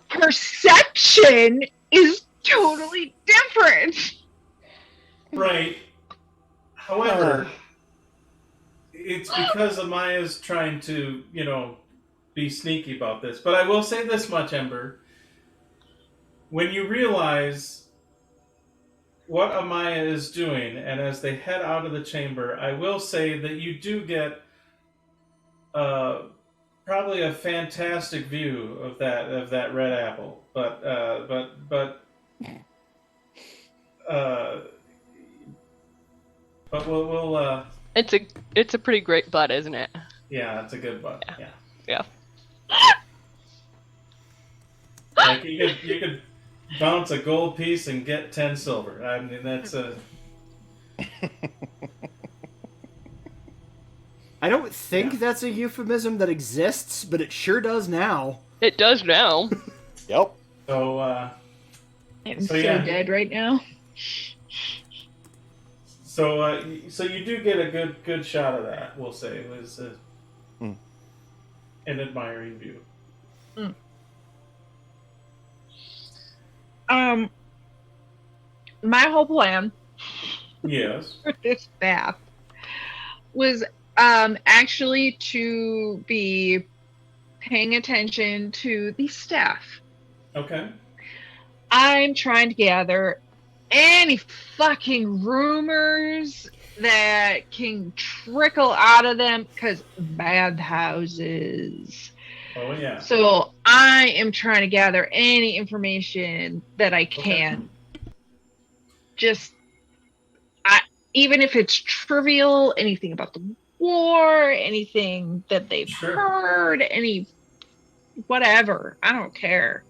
Perception is totally different. Right. However, it's because Amaya's trying to, be sneaky about this. But I will say this much, Ember. When you realize what Amaya is doing, and as they head out of the chamber, I will say that you do get probably a fantastic view of that red apple. But we'll It's a pretty great butt, isn't it? yeah, it's a good one. Yeah. Yeah. Like you could bounce a gold piece and get 10 silver. I mean, that's a I don't think that's a euphemism that exists, but it sure does now. It does now. Yep. so. I'm So, so yeah. dead right now. So you do get a good shot of that. We'll say it was an admiring view. My whole plan Yes. for this bath was actually to be paying attention to the staff. Okay. I'm trying to gather any fucking rumors that can trickle out of them, because bad houses. Oh yeah. So I am trying to gather any information that I can. Just, even if it's trivial, anything about the war, anything that they've Sure. heard, any whatever. I don't care.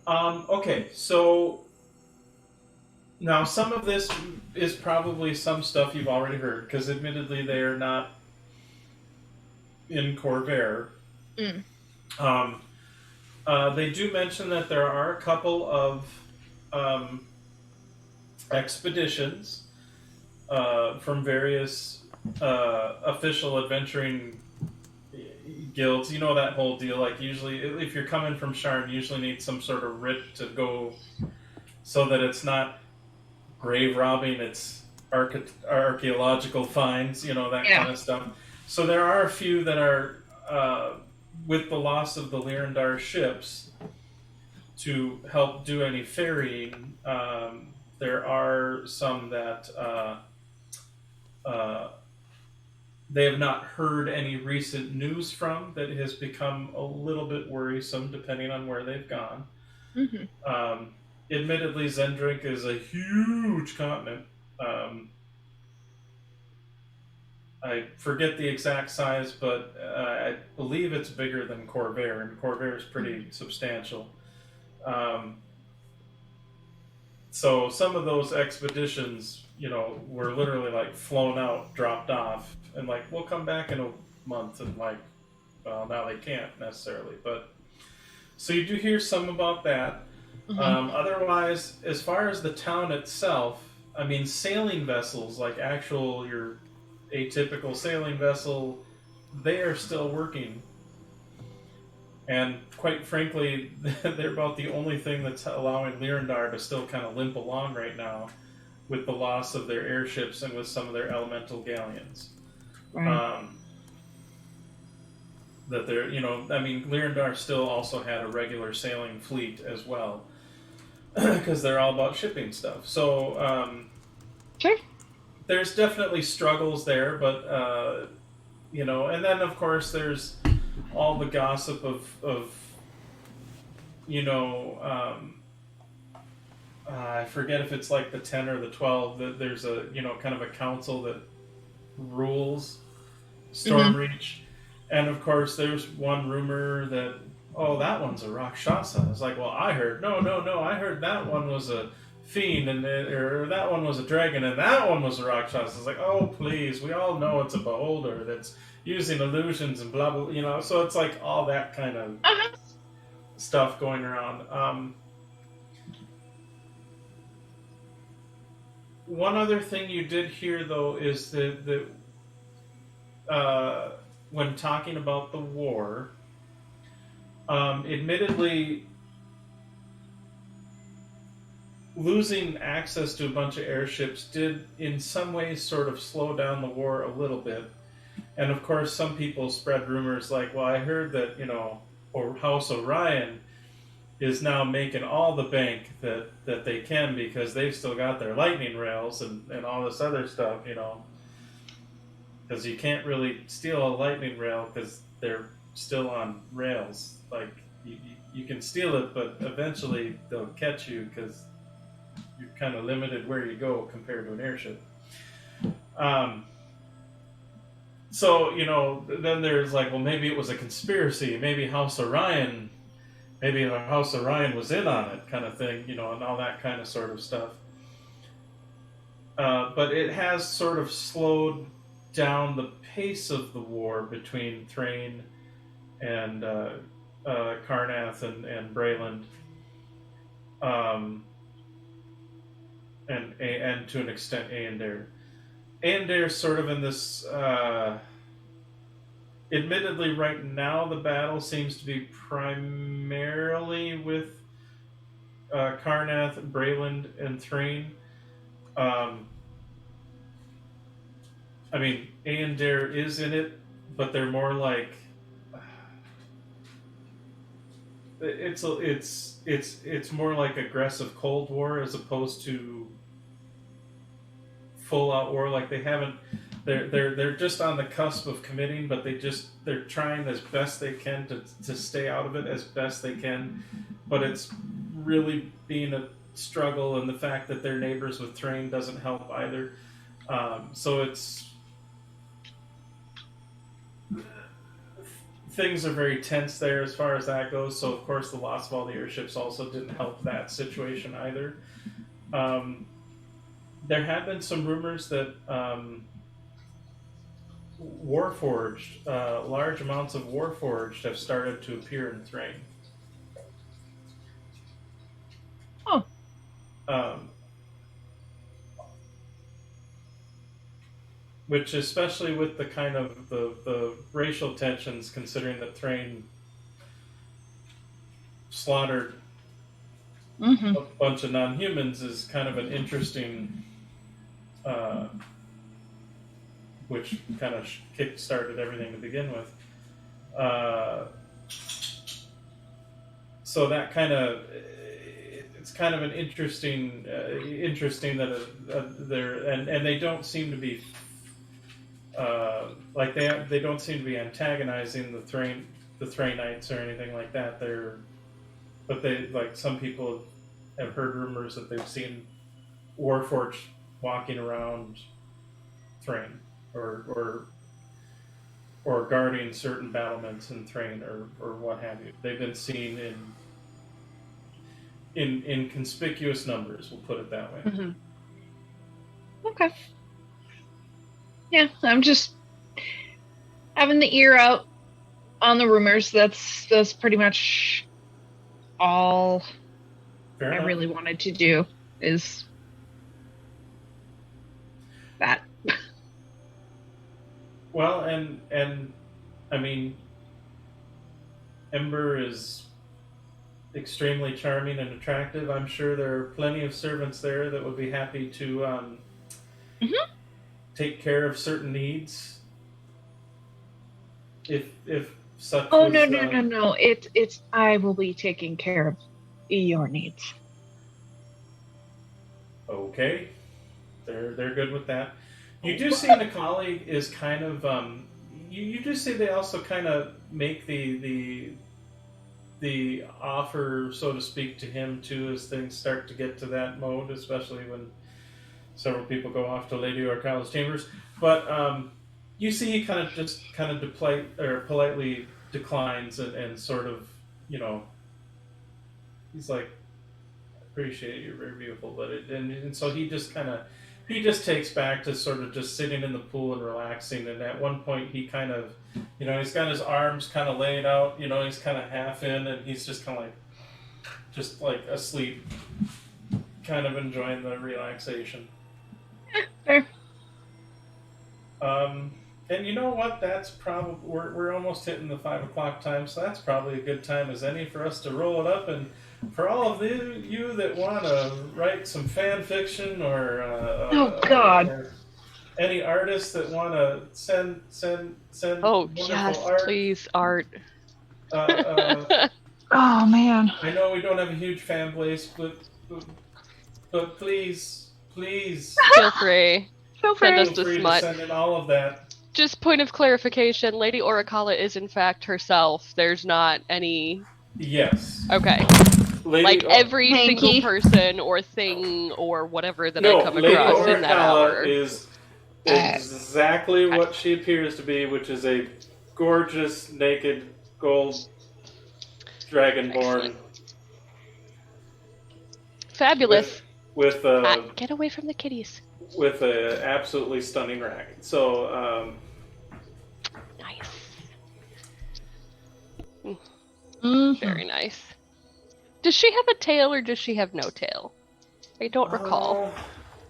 Okay, so now some of this is probably some stuff you've already heard, because admittedly they are not in Corvair. Mm. They do mention that there are a couple of expeditions from various official adventuring guilds. You know that whole deal. Like usually, if you're coming from Sharn, you usually need some sort of writ to go, so that it's not grave robbing. It's archaeological finds. You know that kind of stuff. So there are a few that are with the loss of the Lyrandar ships to help do any ferrying. There are some that they have not heard any recent news from that has become a little bit worrisome depending on where they've gone. Mm-hmm. Admittedly, Zendrink is a huge continent. I forget the exact size, but I believe it's bigger than Corvair, and Corvair is pretty substantial. So some of those expeditions, were literally like flown out, dropped off, and like we'll come back in a month, and like, well, now they can't necessarily, but so you do hear some about that. Mm-hmm. Otherwise, as far as the town itself, I mean, sailing vessels, like actual your atypical sailing vessel, they are still working. And quite frankly, they're about the only thing that's allowing Lyrandar to still kind of limp along right now, with the loss of their airships and with some of their elemental galleons. Right. That they're, I mean, Lyrandar still also had a regular sailing fleet as well, because they're all about shipping stuff. So, Sure. there's definitely struggles there, but, and then of course there's all the gossip of I forget if it's like the 10 or the 12, that there's a, kind of a council that rules Stormreach. And of course, there's one rumor that, oh, that one's a Rakshasa. It's like, well, I heard, no, I heard that one was a fiend, or that one was a dragon, and that one was a Rakshasa. It's like, oh, please, we all know it's a beholder that's using illusions and blah, blah, so it's like all that kind of stuff going around. One other thing you did hear, though, is that when talking about the war, admittedly, losing access to a bunch of airships did, in some ways, sort of slow down the war a little bit. And of course, some people spread rumors like, well, I heard that, or House Orion is now making all the bank that they can, because they've still got their lightning rails and all this other stuff, because you can't really steal a lightning rail because they're still on rails. Like, you can steal it, but eventually they'll catch you because you're kind of limited where you go compared to an airship. So, then there's like, well, maybe it was a conspiracy. Maybe House Orion was in on it, kind of thing, and all that kind of sort of stuff. But it has sort of slowed down the pace of the war between Thrain and Karnath and Brayland, and to an extent Aendair. Aendair's sort of in this. Admittedly, right now the battle seems to be primarily with Karnath, Brayland, and Thrain. I mean, Aendair is in it, but they're more like it's more like aggressive Cold War as opposed to full out war. Like they haven't, they're just on the cusp of committing, but they're trying as best they can to stay out of it as best they can. But it's really being a struggle, and the fact that they're neighbors with Thrain doesn't help either. So it's things are very tense there as far as that goes. So of course the loss of all the airships also didn't help that situation either. There have been some rumors that Warforged, large amounts of Warforged have started to appear in Thrain. Oh. Which, especially with the kind of the racial tensions, considering that Thrain slaughtered Mm-hmm. a bunch of non-humans, is kind of an interesting, which kind of kick-started everything to begin with. So that kind of, it's kind of an interesting that they're and they don't seem to be like they don't seem to be antagonizing the Thrainites or anything like that. But they, like, some people have heard rumors that they've seen Warforged walking around Thrain or guarding certain battlements in Thrain or what have you. They've been seen in conspicuous numbers, we'll put it that way. Mm-hmm. Okay. Yeah, I'm just having the ear out on the rumors. That's pretty much all Fair I enough. really wanted to do is that. Well, and I mean, Ember is extremely charming and attractive. I'm sure there are plenty of servants there that would be happy to take care of certain needs. If such. Oh, was, no. It's I will be taking care of your needs. Okay, they're good with that. You do see Nikali is kind of you do see they also kind of make the offer, so to speak, to him too, as things start to get to that mode, especially when several people go off to Lady Orcala's chambers. But you see he kind of politely declines and sort of, he's like, appreciate it, you're very beautiful, but and so he just takes back to sort of just sitting in the pool and relaxing. And at one point he kind of, he's got his arms kind of laid out, he's kind of half in, and he's just kind of like asleep, kind of enjoying the relaxation. Fair. And you know what? That's probably, we're almost hitting the 5 o'clock time, so that's probably a good time as any for us to roll it up. And for all of you that want to write some fan fiction or Oh God. or any artists that want to send Oh, wonderful yes, art, please, art. Oh man. I know we don't have a huge fan base, but please Feel free. Feel Send us feel the free to smut. send in all of that. Just point of clarification, Lady Orichala is in fact herself. There's not any... Yes. Okay. Lady Every Thank single you. person or thing or whatever that No, I come Lady across in that Orichala hour. is exactly what she appears to be, which is a gorgeous, naked, gold dragonborn. Fabulous. With Get away from the kitties. with a absolutely stunning rack. So Nice. Mm-hmm. Very nice. Does she have a tail or does she have no tail? I don't recall.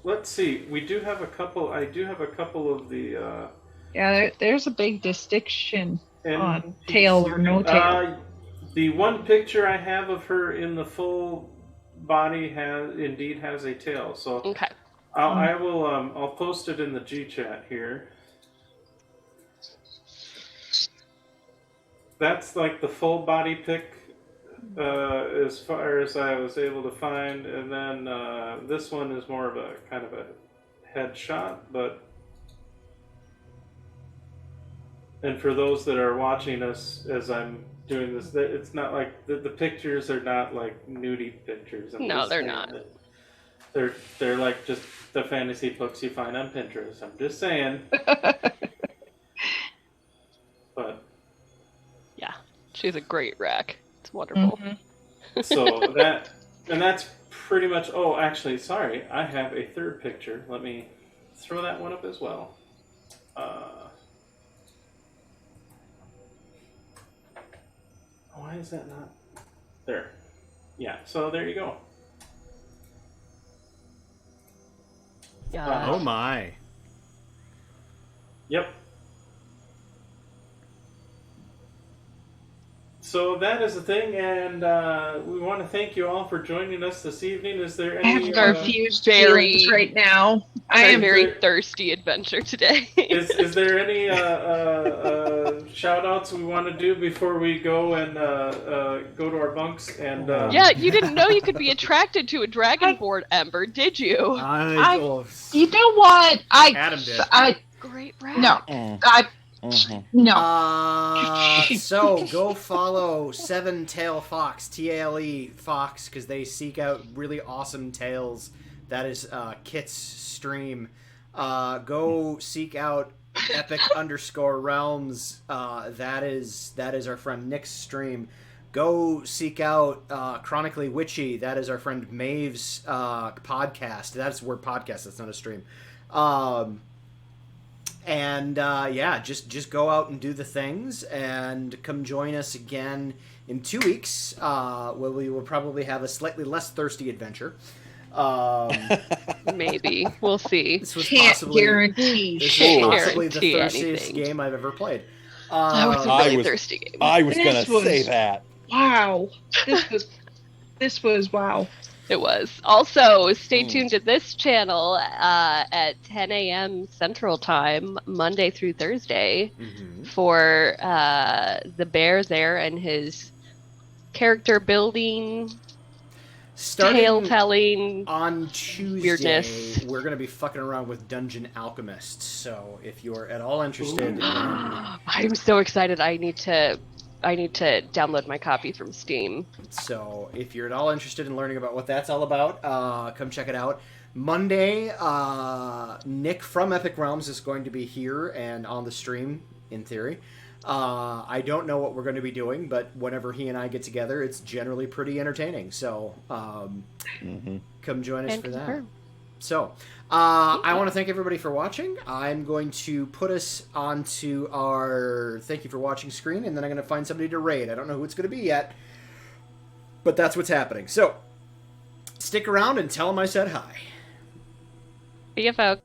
Let's see. We do have a couple. I do have a couple of the. Yeah, there's a big distinction And on tail or no tail. The one picture I have of her in the full body has a tail. So Okay. I'll post it in the G chat here. That's like the full body pic as far as I was able to find, and then this one is more of a kind of a headshot, but. And for those that are watching us as I'm doing this, it's not like the pictures are not like nudie pictures. No, they're not. They're like just the fantasy books you find on Pinterest. I'm just saying. But Yeah, she's a great rack. It's wonderful. so that's pretty much. Oh, actually, sorry, I have a third picture. Let me throw that one up as well. Why is that not there? Yeah, so there you go. Yeah. Oh my. Yep. So that is the thing, and we want to thank you all for joining us this evening. Is there I have any? confused very- feelings right now. I It's a am very thirsty adventure today. Is there any shout outs we want to do before we go and go to our bunks? And Yeah, you didn't know you could be attracted to a dragonborn, Ember, did you? You know what? Adam did. Great rack. No. No. So go follow Seven Tail Fox, Tale Fox, because they seek out really awesome tales. That is Kit's stream. Go seek out Epic_Realms. That is our friend Nick's stream. Go seek out Chronically Witchy. That is our friend Maeve's podcast. That's where podcast. That's not a stream. Yeah, just go out and do the things, and come join us again in 2 weeks, where we will probably have a slightly less thirsty adventure. Maybe. We'll see. This was Can't possibly, guarantee this shit. was possibly the Guarantee thirstiest anything. game I've ever played. That was a I really was- thirsty game. I was gonna This was- say that. Wow. This was wow. It was. Also, stay tuned to this channel at 10 a.m. Central Time, Monday through Thursday, for the bear there and his character building, tale telling. On Tuesday, weirdness. we're going to be fucking around with Dungeon Alchemists. So if you are at all interested in... I'm so excited. I need to download my copy from Steam. So if you're at all interested in learning about what that's all about, come check it out. Monday, Nick from Epic Realms is going to be here and on the stream, in theory. I don't know what we're going to be doing, but whenever he and I get together, it's generally pretty entertaining. So come join us And for that. confirm. So, I want to thank everybody for watching. I'm going to put us onto our thank you for watching screen, and then I'm going to find somebody to raid. I don't know who it's going to be yet, but that's what's happening. So, stick around and tell them I said hi. See ya, folks.